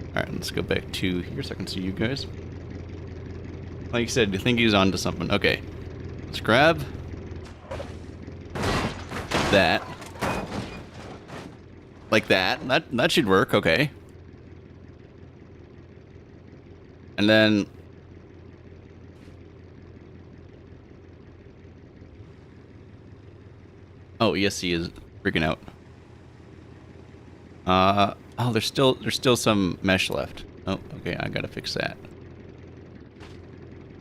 Alright, let's go back to here so I can see you guys. Like you said, you think he's onto something. Okay. Let's grab that. Like that. That should work, okay. And then oh, yes, he is freaking out. Oh, there's still some mesh left. Oh, okay, I gotta fix that.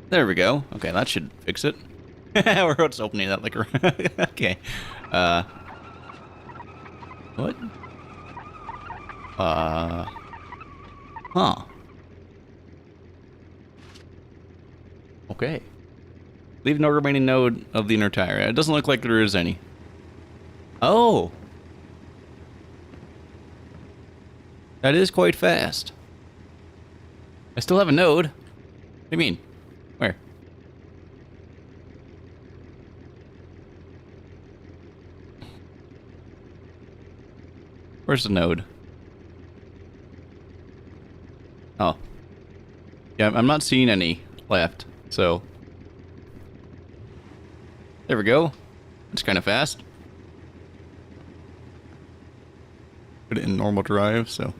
There we go. Okay, that should fix it. We're just opening that like okay. What? Huh. Okay. Leave no remaining node of the inner tire. It doesn't look like there is any. Oh! That is quite fast. I still have a node. What do you mean? Where? Where's the node? Oh. Yeah, I'm not seeing any left, so. There we go. It's kind of fast. Put it in normal drive, so.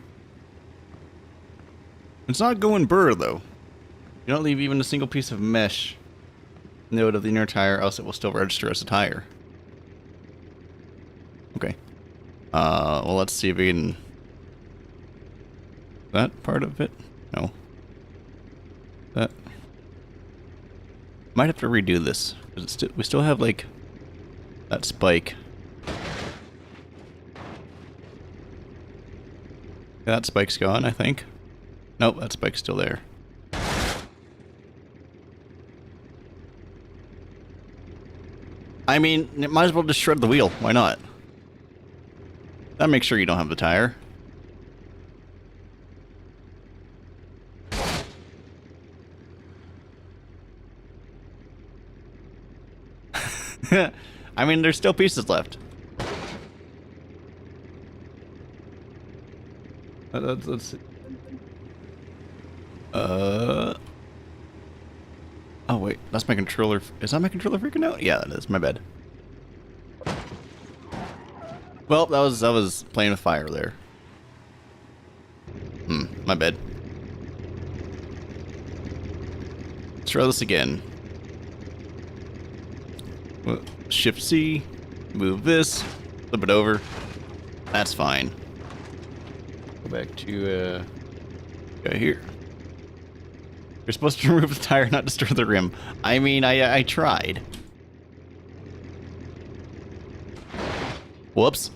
It's not going burr, though. You don't leave even a single piece of mesh node of the inner tire, else it will still register as a tire. Okay. Well, let's see if we can. That part of it? No. That. Might have to redo this because we still have like that spike. That spike's gone, I think. Nope, that spike's still there. I mean, it might as well just shred the wheel. Why not? That makes sure you don't have the tire. I mean, there's still pieces left. Let's see. Oh wait, that's my controller. Is that my controller freaking out? Yeah, that is. My bad. Well, that was playing with fire there. My bad. Let's try this again. Shift C, move this, flip it over. That's fine. Go back to go here. You're supposed to remove the tire, not destroy the rim. I mean, I tried. Whoops.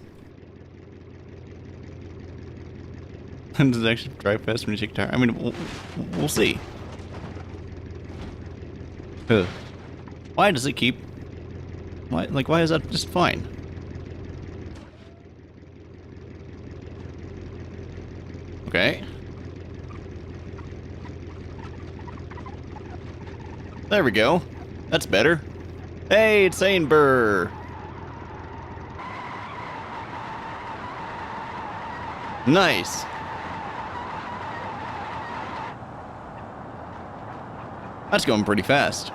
Does it actually drive fast when you take the tire? I mean, we'll see. Why does it keep? Why is that just fine? Okay. There we go. That's better. Hey, it's saying burr. Nice. That's going pretty fast.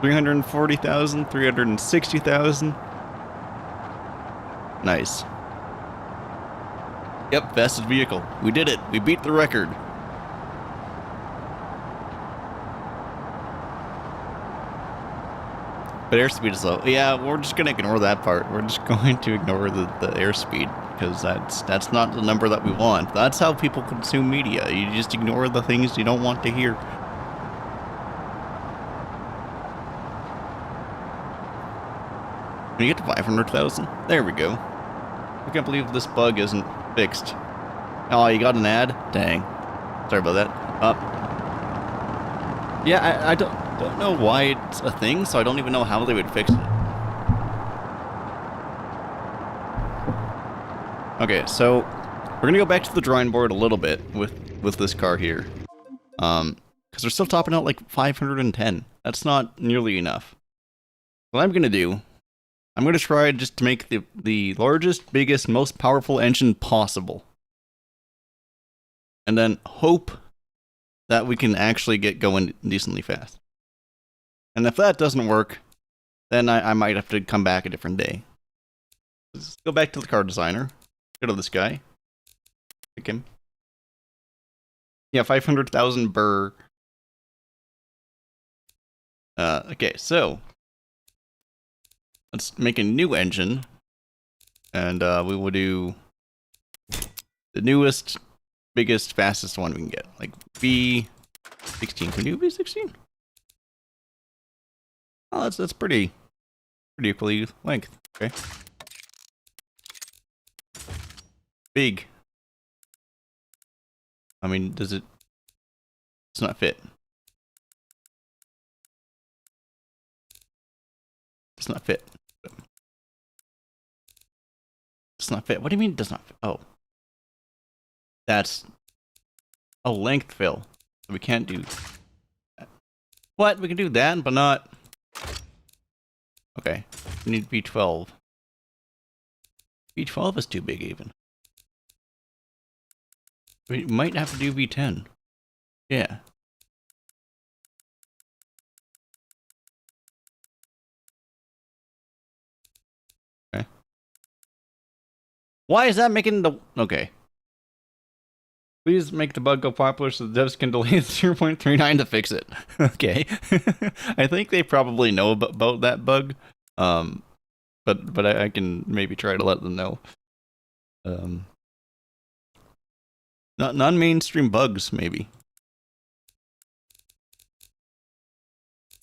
340,000, 360,000. Nice. Yep, fastest vehicle. We did it. We beat the record. But airspeed is low. Yeah, we're just gonna ignore that part. We're just going to ignore the airspeed because that's not the number that we want. That's how people consume media. You just ignore the things you don't want to hear. Can you get to 500,000? There we go. I can't believe this bug isn't fixed. Oh, you got an ad? Dang. Sorry about that. Yeah, I don't know why it's a thing, so I don't even know how they would fix it. Okay, so we're gonna go back to the drawing board a little bit with this car here. Because we're still topping out like 510. That's not nearly enough. What I'm gonna do, I'm gonna try just to make the largest, biggest, most powerful engine possible. And then hope that we can actually get going decently fast. And if that doesn't work, then I might have to come back a different day. Let's go back to the car designer. Go to this guy. Pick him. Yeah, 500,000 burr. Okay, so let's make a new engine. And we will do the newest, biggest, fastest one we can get. Like V16. Can we do V16? Oh, that's pretty equally length. Okay. Big. I mean, does it? It's not fit. It's not fit. It's not fit. What do you mean it does not fit? Oh. That's a length fill. So we can't do that. What? We can do that, but not. Okay. We need V12. V12 is too big even. We might have to do V10. Yeah. Okay. Why is that making the... Okay. Please make the bug go popular so the devs can delay 0.39 to fix it. Okay. I think they probably know about that bug. But I can maybe try to let them know. Non-mainstream bugs, maybe.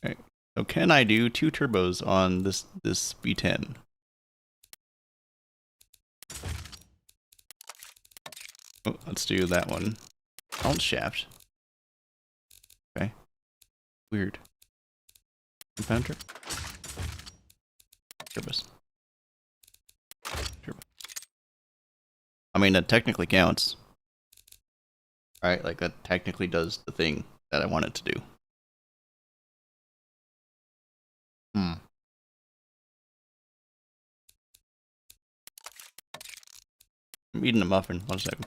Okay. So can I do 2 turbos on this V10? Oh, let's do that one. Alt shaft. Okay. Weird. Compounder. Turbos. Turbo. I mean, that technically counts. Right? Like, that technically does the thing that I want it to do. I'm eating a muffin. 1 second.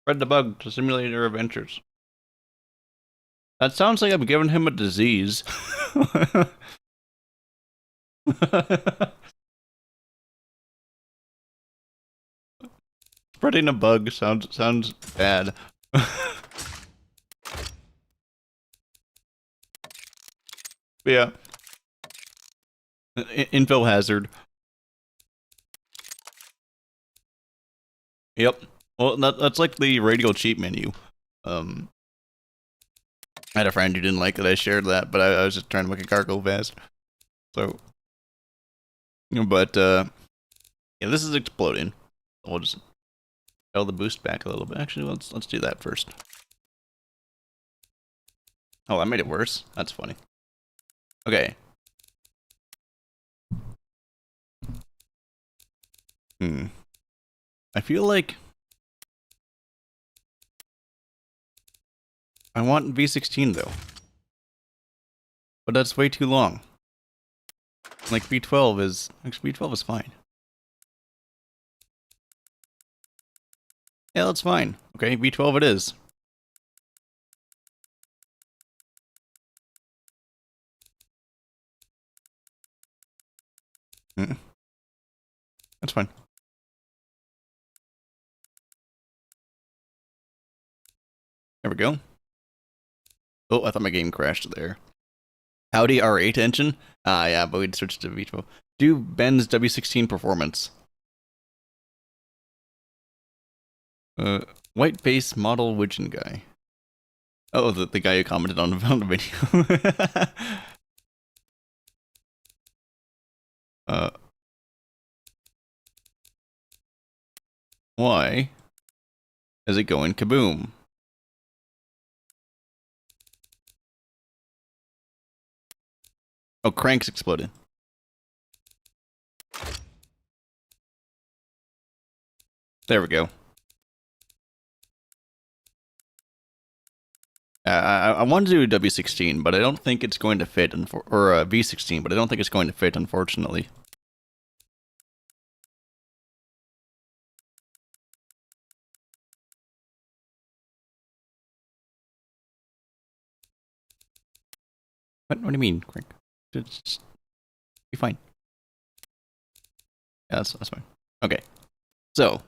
Spread the bug to simulator adventures. That sounds like I'm giving him a disease. Spreading a bug sounds bad. Yeah. Info hazard. Yep. Well, that's like the radio cheat menu. I had a friend who didn't like that I shared that, but I was just trying to make a car go fast. So, but yeah, this is exploding. We'll just dial the boost back a little bit. Actually, let's do that first. Oh, I made it worse. That's funny. Okay. I feel like I want V16 though, but that's way too long. Like V12 is actually V12 is fine. Yeah, that's fine. Okay, V12 it is. Mm. That's fine. There we go. Oh, I thought my game crashed there. Audi R8 engine? Ah, yeah, but we'd switch to V12. Do Ben's W16 performance. White base model Widgeon guy. Oh, the guy who commented on the video. Why is it going kaboom? Oh, cranks exploded. There we go. I want to do W16, but I don't think it's going to fit, or V16, but I don't think it's going to fit, unfortunately. What do you mean, crank? Just be fine. Yeah, that's fine. Okay, so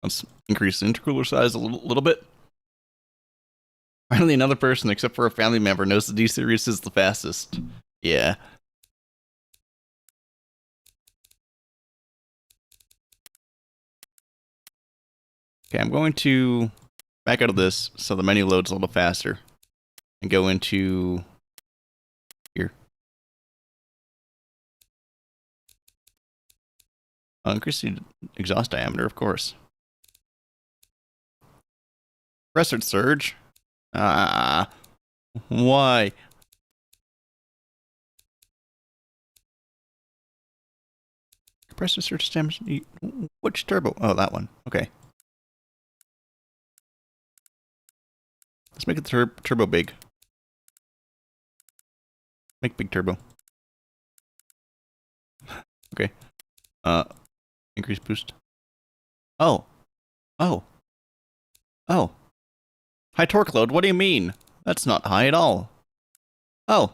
let's increase the intercooler size a little bit. Finally, another person, except for a family member, knows the D-Series is the fastest. Yeah. Okay, I'm going to back out of this so the menu loads a little faster. And go into here. I'll increase the exhaust diameter, of course. Compressor surge. Ah, why? Compressor surge stems. Which turbo? Oh, that one. Okay. Let's make the turbo big. Make big turbo. Okay. Increase boost. Oh. Oh. Oh. High torque load? What do you mean? That's not high at all. Oh.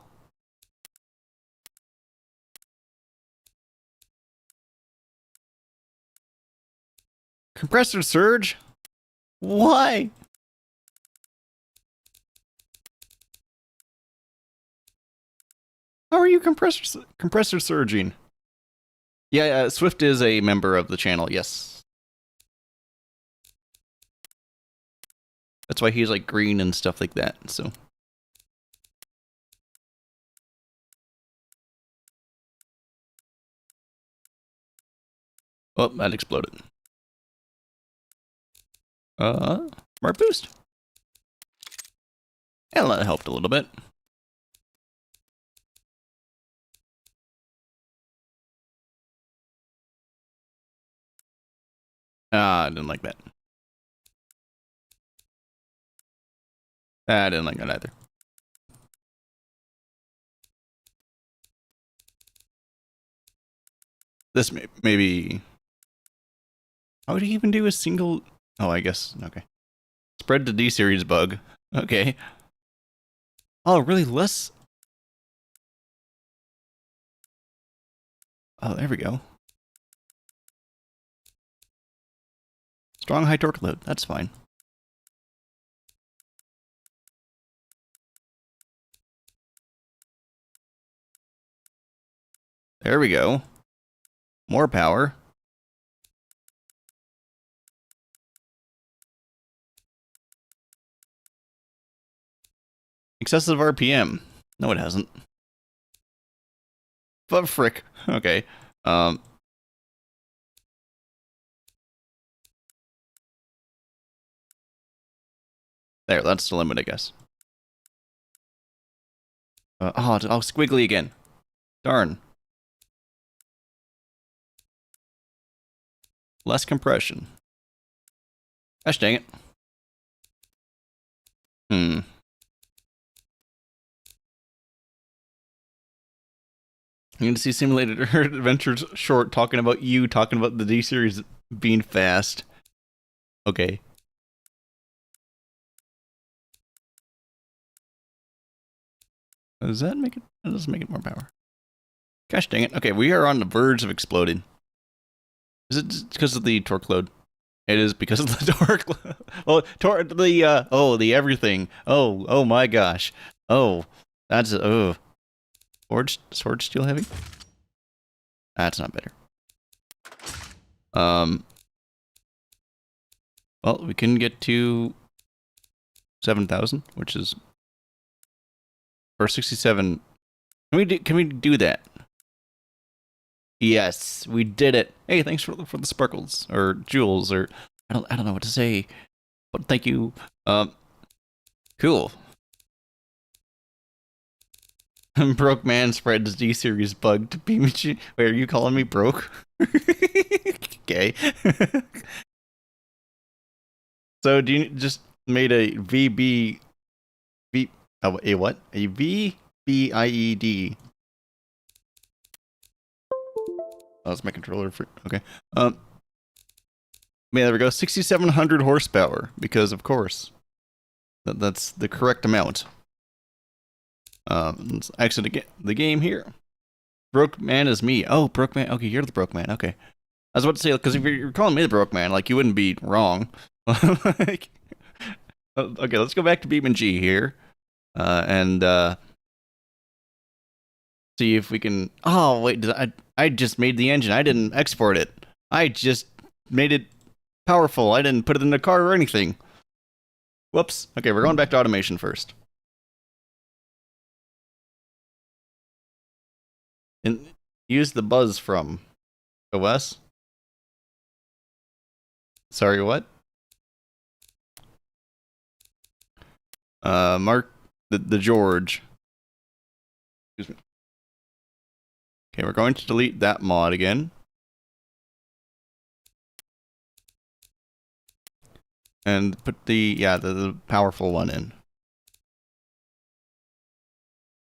Compressor surge? Why? How are you compressor surging? Yeah, Swift is a member of the channel, yes. That's why he's like green and stuff like that, so. Oh, that exploded. Smart boost. And that helped a little bit. I didn't like that. I didn't like that either. This maybe. How would he even do a single? Oh, I guess. Okay. Spread to D-Series bug. Okay. Oh, really? Less? Oh, there we go. Strong high torque load. That's fine. There we go. More power. Excessive RPM. No, it hasn't. But frick. Okay. There, that's the limit, I guess. Oh, squiggly again. Darn. Less compression. Gosh dang it. You need to see Simulated Adventures short talking about the D-Series being fast. Okay. Does that make it? That doesn't make it more power. Gosh dang it. Okay, we are on the verge of exploding. Is it because of the torque load? It is because of the torque load. Oh, the everything. Oh my gosh. Oh, that's, sword steel heavy? That's not better. Well, we can get to 7,000, which is, or 67. Can we do that? Yes, we did it. Hey, thanks for the sparkles or jewels or I don't know what to say, but thank you. Cool. Broke man spreads D series bug to PMG. Wait, are you calling me broke? Okay. So do you just made a a what? A VBIED. Oh, that's my controller for okay. Man, there we go. 6,700 horsepower because of course that's the correct amount. Let's exit the game here. Broke man is me. Oh, broke man. Okay, you're the broke man. Okay. I was about to say, because if you're calling me the broke man, like, you wouldn't be wrong. Like, okay, let's go back to Beatman G here. And see if we can... Oh, wait, I just made the engine. I didn't export it. I just made it powerful. I didn't put it in the car or anything. Whoops. Okay, we're going back to automation first. And use the buzz from OS. Sorry, what? Mark the George. Excuse me. Okay, we're going to delete that mod again. And put the powerful one in.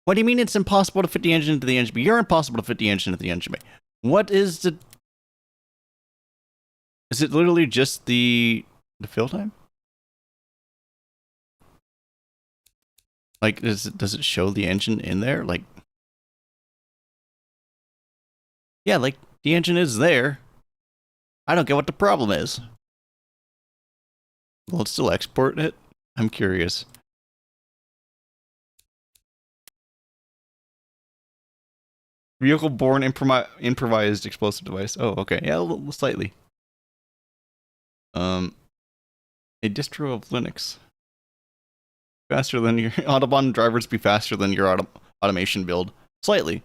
What do you mean it's impossible to fit the engine into the engine bay? You're impossible to fit the engine into the engine bay. What is the... Is it literally just the fill time? Like, does it show the engine in there? Like... Yeah, like, the engine is there. I don't get what the problem is. Will it still export it? I'm curious. Vehicle born improvised explosive device. Oh, okay. Yeah, slightly. A distro of Linux. Faster than your Autobahn drivers be faster than your automation build. Slightly.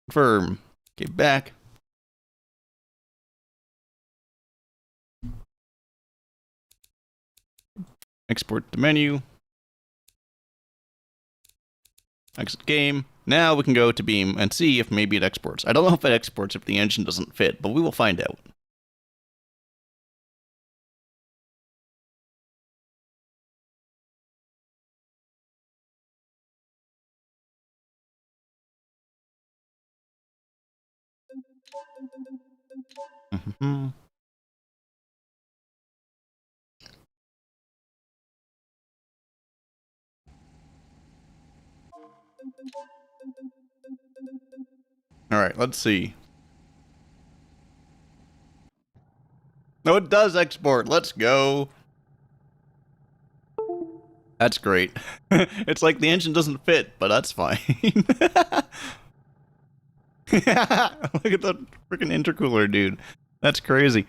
Confirm. Okay, back. Export to menu. Exit game. Now we can go to Beam and see if maybe it exports. I don't know if it exports if the engine doesn't fit, but we will find out. Alright, let's see. No, it does export. Let's go. That's great. It's like the engine doesn't fit, but that's fine. Look at the freaking intercooler, dude. That's crazy.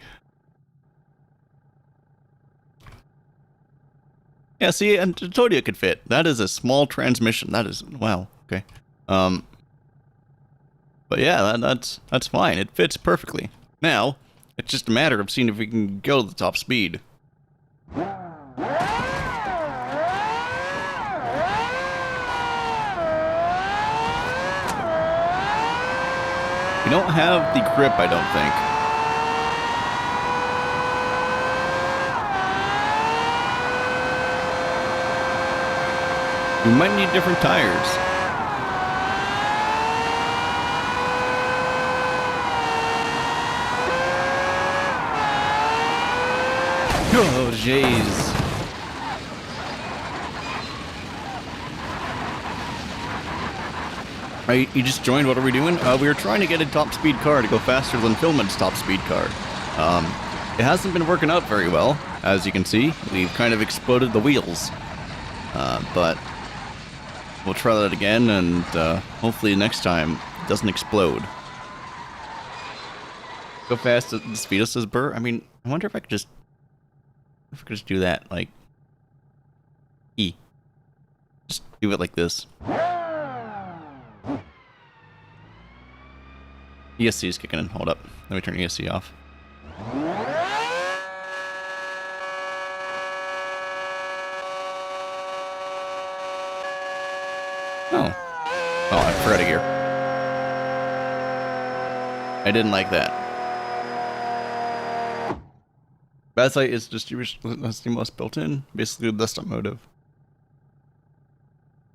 Yeah, see, and I told you it could fit. That is a small transmission. That is, wow, okay. But yeah, that's fine. It fits perfectly. Now, it's just a matter of seeing if we can go to the top speed. We don't have the grip, I don't think. We might need different tires. Oh, jeez. Right, you just joined. What are we doing? We were trying to get a top speed car to go faster than Fillman's top speed car. It hasn't been working out very well, as you can see. We've kind of exploded the wheels. But we'll try that again, and hopefully next time it doesn't explode. Go fast at the speed us, says Burr. I mean, I wonder if I could just do that, like E. Just do it like this. ESC is kicking in. Hold up. Let me turn ESC off. Oh. Oh, I forgot a gear. I didn't like that. Bad sight is distribution stimulus built in. Basically, the desktop motive.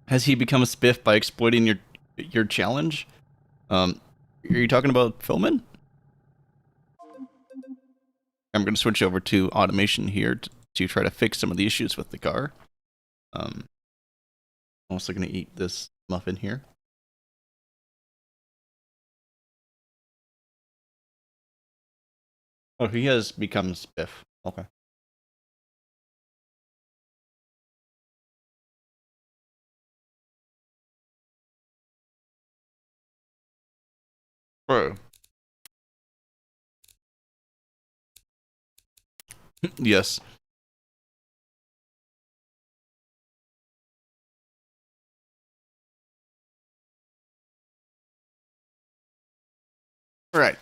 Has he become a spiff by exploiting your challenge? Are you talking about Fillman? I'm going to switch over to automation here to try to fix some of the issues with the car. I'm also going to eat this muffin here. Oh, he has become spiff. Okay. Bro. Yes. All right.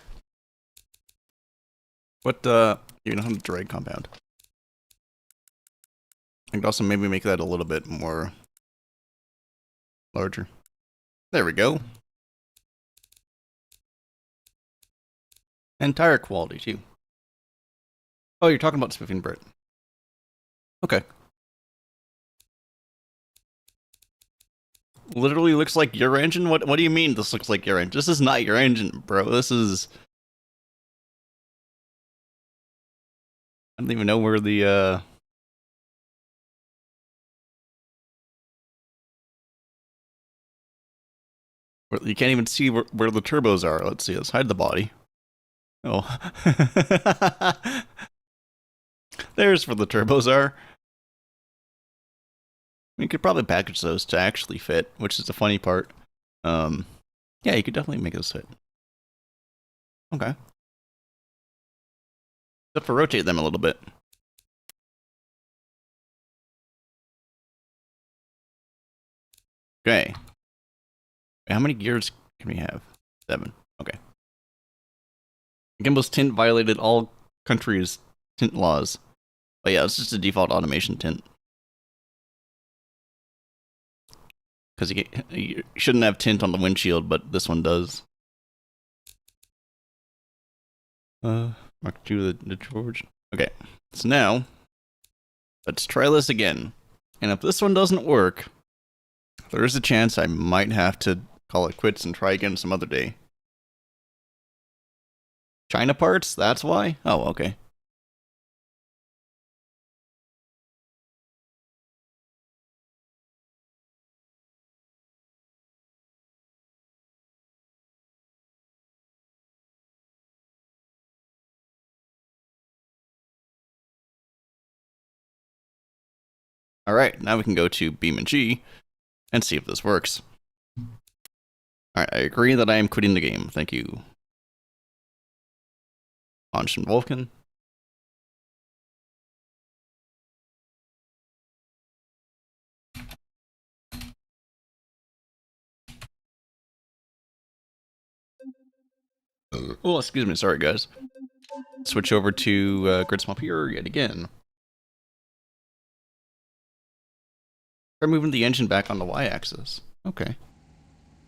What, you know how to drag compound? I could also maybe make that a little bit more larger. There we go. And tire quality, too. Oh, you're talking about spiffing Brit. Okay. Literally looks like your engine? What do you mean this looks like your engine? This is not your engine, bro. This is... I don't even know where the, you can't even see where the turbos are. Let's see. Let's hide the body. Oh. There's where the turbos are. You could probably package those to actually fit, which is the funny part. Yeah, you could definitely make those fit. Okay. Except for rotate them a little bit. Okay. How many gears can we have? 7. Okay. Gimbal's tint violated all countries' tint laws. But yeah, it's just a default automation tint. Because you shouldn't have tint on the windshield, but this one does. Mark 2 the George. Okay, so now, let's try this again. And if this one doesn't work, there is a chance I might have to call it quits and try again some other day. China parts? That's why? Oh, okay. Alright, now we can go to Beam and G and see if this works. Alright, I agree that I am quitting the game. Thank you. Launch and Vulcan. Oh, excuse me. Sorry, guys. Switch over to Grid Swap here yet again. Try moving the engine back on the y-axis. Okay.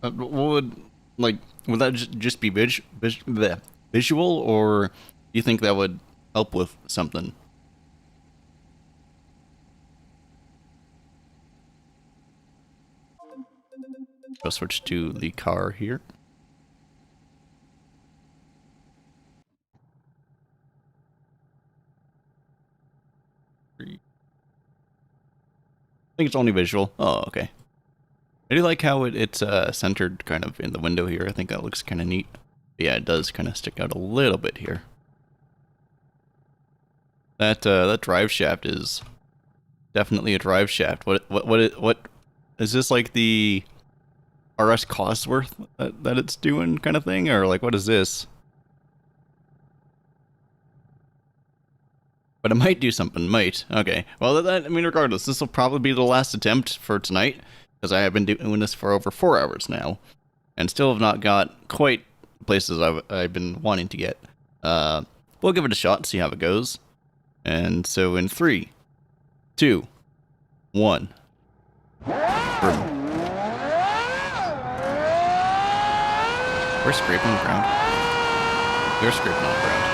What would, like, would that just be visual, or do you think that would help with something? I'll switch to the car here. I think it's only visual. Oh, okay. I do like how it's centered kind of in the window here. I think that looks kind of neat. But yeah, it does kind of stick out a little bit here. That drive shaft is definitely a drive shaft. What is this, like the RS Cosworth that it's doing kind of thing, or like what is this? But it might do something, might. Okay. Well, I mean, regardless, this will probably be the last attempt for tonight, because I have been doing this for over 4 hours now, and still have not got quite places I've been wanting to get. We'll give it a shot and see how it goes. And so in 3, 2, 1. Boom. We're scraping on the ground. We're scraping on the ground.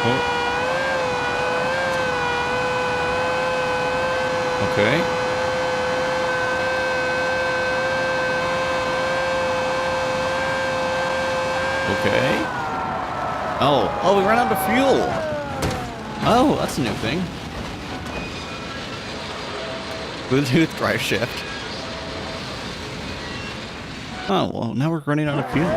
Oh. Okay. Okay. Oh, we ran out of fuel. Oh, that's a new thing. Bluetooth drive shift. Oh, well, now we're running out of fuel.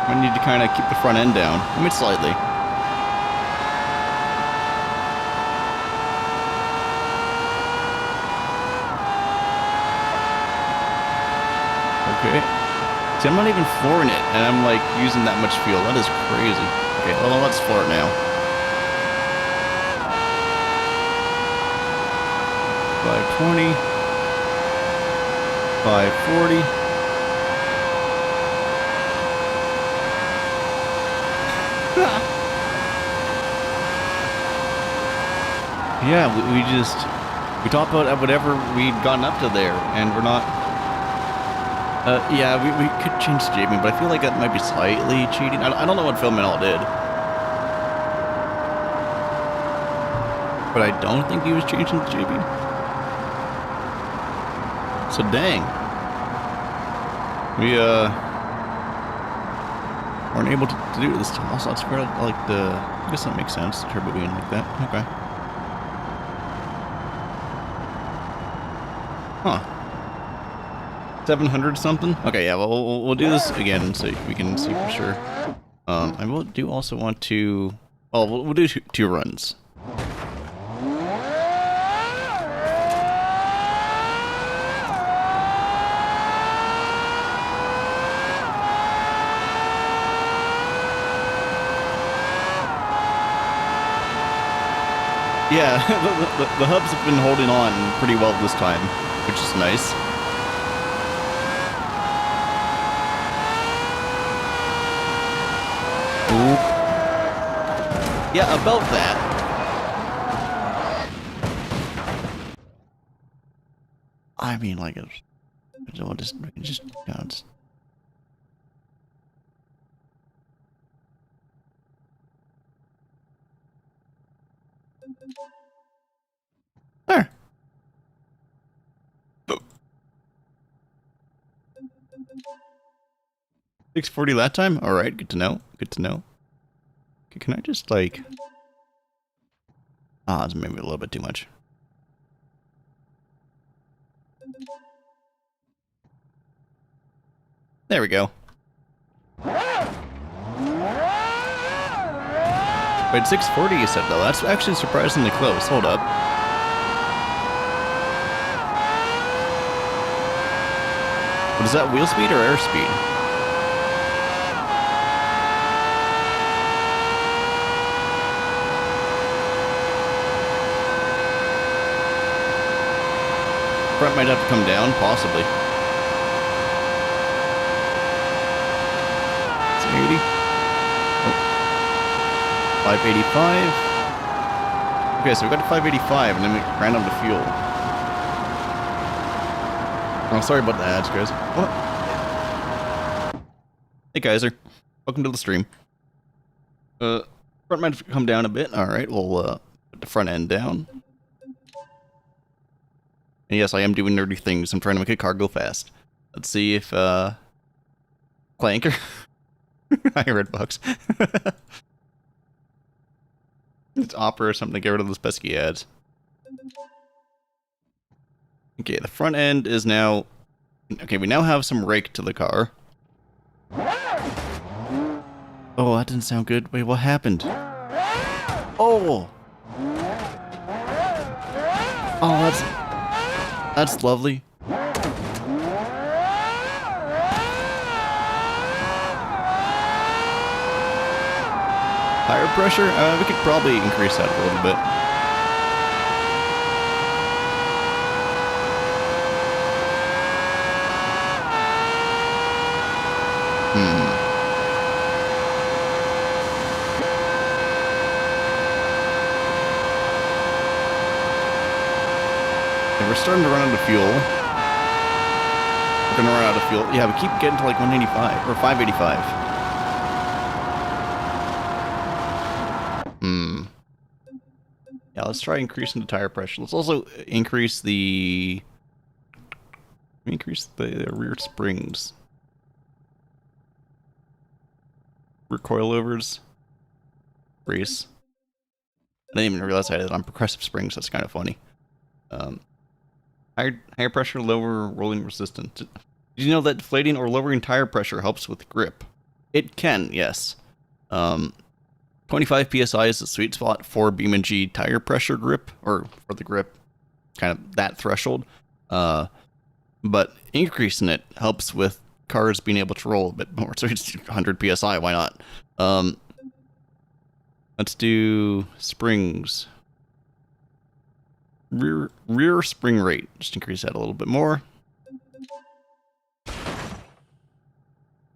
I need to kind of keep the front end down. I mean, slightly. Okay. See, I'm not even flooring it, and I'm like using that much fuel. That is crazy. Okay, well, let's floor it now. 520. 540. Yeah, we talked about whatever we'd gotten up to there, and we're not. Yeah, we could change the JB, but I feel like that might be slightly cheating. I don't know what Fillman all did, but I don't think he was changing the JB. So dang, we weren't able to do this. Also, that's where like the. I guess that makes sense. The turbo being like that. Okay. Huh. 700 something? Okay, yeah, well, we'll do this again so we can see for sure. I do also want to... Well, we'll do two runs. Yeah, the hubs have been holding on pretty well this time, which is nice. Ooh. Yeah, about that. I mean, like, just counts. There. 640 that time? Alright, good to know. Good to know. Okay, can I just, like... Ah, it's maybe a little bit too much. There we go. Wait, 640 you said, though. That's actually surprisingly close. Hold up. What is that, wheel speed or air speed? Front might have to come down, possibly. It's 80. Oh. 585. Okay, so we got to 585, and then we ran out of fuel. Oh, sorry about the ads, guys. What? Hey, Kaiser. Welcome to the stream. Front might come down a bit. All right, we'll put the front end down. And yes, I am doing nerdy things. I'm trying to make a car go fast. Let's see if Clanker. Hi, Redbox. It's Opera or something to get rid of those pesky ads. Okay, the front end is now... Okay, we now have some rake to the car. Oh, that didn't sound good. Wait, what happened? Oh! Oh, that's lovely. Tire pressure? We could probably increase that a little bit. Okay, we're starting to run out of fuel. We're gonna run out of fuel. Yeah, we keep getting to like 185 or 585. Yeah, let's try increasing the tire pressure. Let's also increase the rear springs. Rear coilovers. Brace. I didn't even realize I had it on progressive springs. That's kind of funny. Higher pressure, lower rolling resistance. Did you know that deflating or lowering tire pressure helps with grip? It can, yes. 25 psi is the sweet spot for Beam&G tire pressure grip, or for the grip, kind of that threshold. But increasing it helps with cars being able to roll a bit more. So it's 100 psi, why not? Let's do springs. Rear spring rate. Just increase that a little bit more.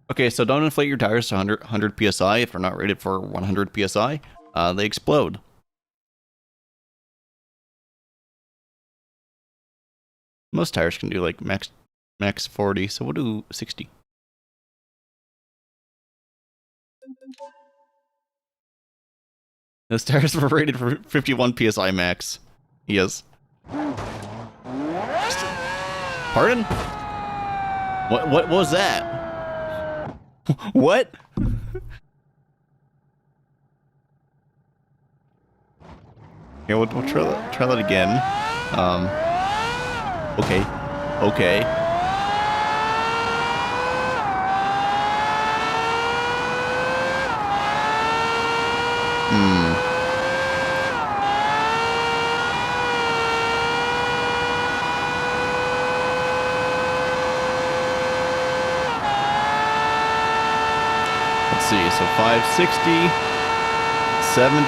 Okay, so don't inflate your tires to 100 psi if they're not rated for 100 psi. They explode. Most tires can do like max 40, so we'll do 60. Those tires were rated for 51 psi max. Yes. Pardon? What was that? What? Yeah, we'll try that again. Okay. Let's see, so 560, 70,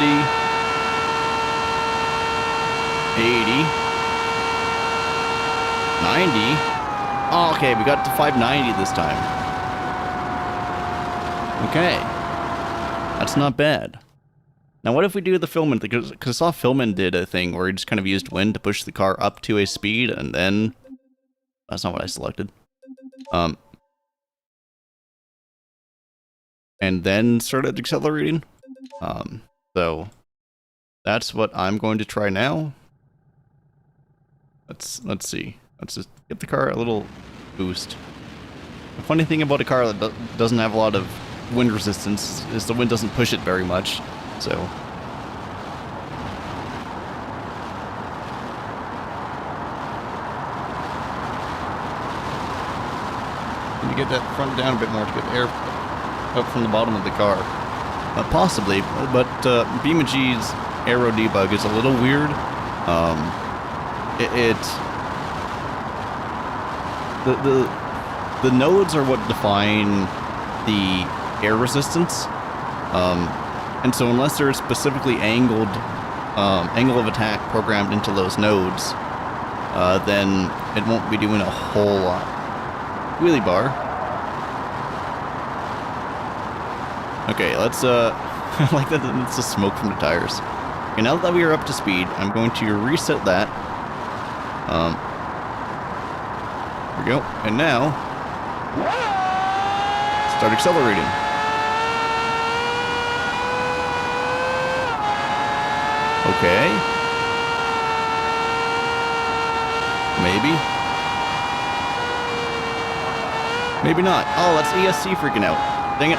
80, 90. Oh, okay, we got to 590 this time. Okay. That's not bad. Now, what if we do the Fillman? Because I saw Fillman did a thing where he just kind of used wind to push the car up to a speed, and then... That's not what I selected. And then started accelerating. So that's what I'm going to try now. Let's see. Let's just give the car a little boost. The funny thing about a car that doesn't have a lot of wind resistance is the wind doesn't push it very much. So you get that front down a bit more to get air up from the bottom of the car. Possibly, but Beam&G's aero debug is a little weird. The nodes are what define the air resistance, and so unless there's specifically angle of attack programmed into those nodes, then it won't be doing a whole lot. Wheelie bar. Okay, let's, I like that it's the smoke from the tires. Okay, now that we are up to speed, I'm going to reset that. There we go. And now, start accelerating. Okay. Maybe. Maybe not. Oh, that's ESC freaking out. Dang it.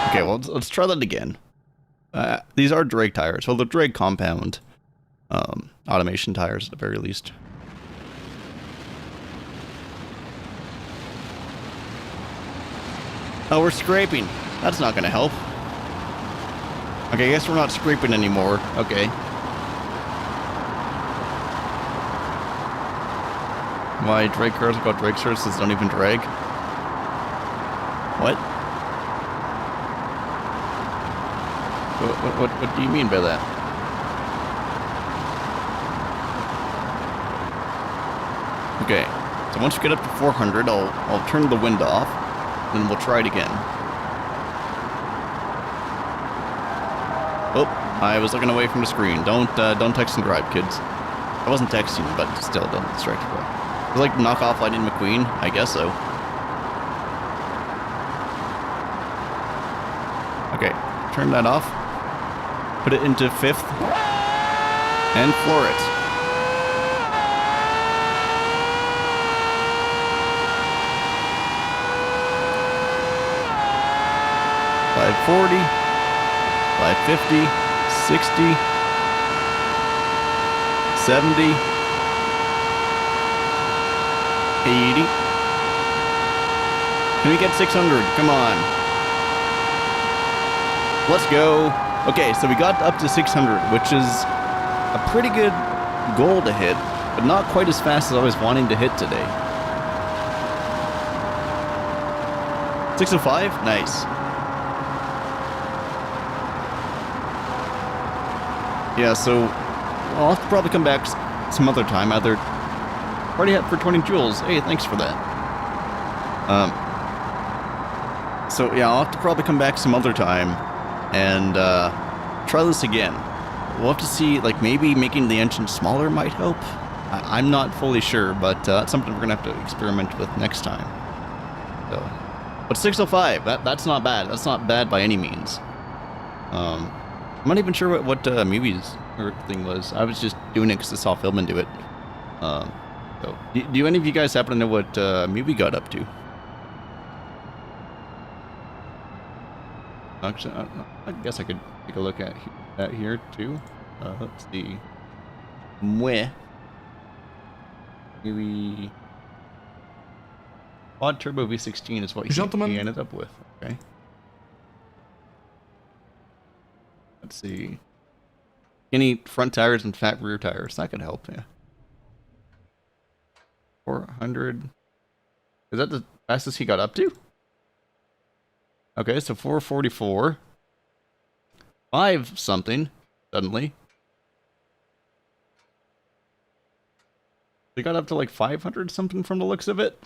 Okay, well, let's try that again. These are drag tires. Well, they're drag compound automation tires at the very least. Oh, we're scraping. That's not going to help. Okay, I guess we're not scraping anymore. Okay. Why drag cars got drag surfaces don't even drag? What? What do you mean by that? Okay, so once we get up to 400, I'll turn the wind off, then we'll try it again. Oh, I was looking away from the screen. Don't text and drive, kids. I wasn't texting, but still, don't distract your drive. It's like knock off Lightning McQueen? I guess so. Okay, turn that off. Put it into 5th. And floor it. $540, $550, $60, $70, $80. Can we get 600? Come on. Let's go. Okay, so we got up to 600, which is a pretty good goal to hit, but not quite as fast as I was wanting to hit today. 605? Nice. Yeah, so I'll have to probably come back some other time. Either already had for 20 joules. Hey, thanks for that. So yeah, I'll have to probably come back some other time and try this again. We'll have to see, like maybe making the engine smaller might help. I'm not fully sure, but that's something we're gonna have to experiment with next time. So, but 605, that's not bad. That's not bad by any means. I'm not even sure what Mubi's thing was. I was just doing it because I saw Fillman do it. So, do any of you guys happen to know what Mubi got up to? Actually, I guess I could take a look at that here too. Let's see. Mubi Quad Turbo V16 is what he ended up with. Okay. Let's see. Any front tires and fat rear tires. That could help, yeah. 400. Is that the fastest he got up to? Okay, so 444. 5 something, suddenly. They got up to like 500 something from the looks of it.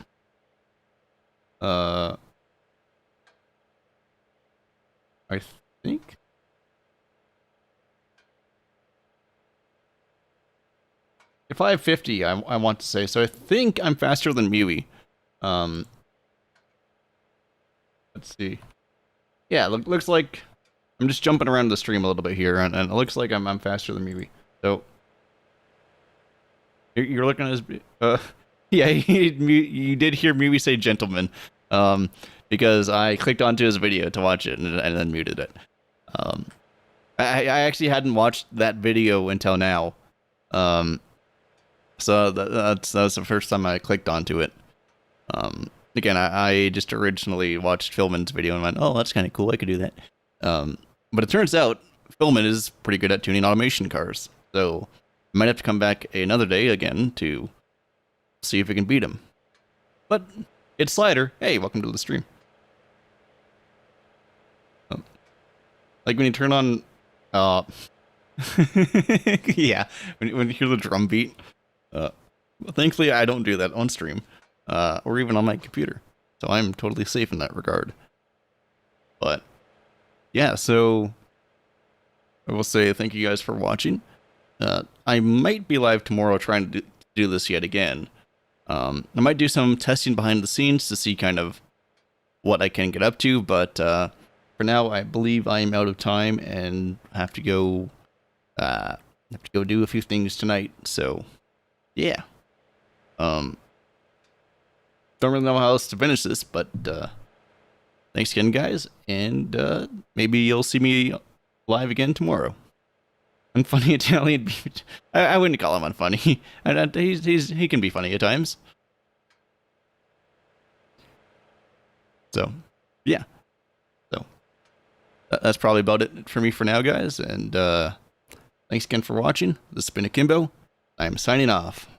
I think. If 550, I want to say. So I think I'm faster than Mubi. Let's see. Yeah, looks like I'm just jumping around the stream a little bit here, and it looks like I'm faster than Mubi. So you're looking at his. Yeah, you did hear Mubi say "gentleman," because I clicked onto his video to watch it and then muted it. I actually hadn't watched that video until now. So that was the first time I clicked onto it. Again, I just originally watched Fillman's video and went, oh, that's kind of cool, I could do that. But it turns out Fillman is pretty good at tuning automation cars. So I might have to come back another day again to see if we can beat him. But it's Slider. Hey, welcome to the stream. Like when you turn on... yeah, when you hear the drum beat. Thankfully, I don't do that on stream, or even on my computer, so I'm totally safe in that regard. But yeah, so I will say thank you guys for watching. I might be live tomorrow trying to do this yet again. I might do some testing behind the scenes to see kind of what I can get up to. But for now, I believe I am out of time and have to go do a few things tonight. So yeah, don't really know how else to finish this, but thanks again, guys, and maybe you'll see me live again tomorrow. Unfunny Italian beef. I wouldn't call him unfunny. He can be funny at times. So, yeah. So that's probably about it for me for now, guys. And thanks again for watching. This has been Akimbo. I am signing off.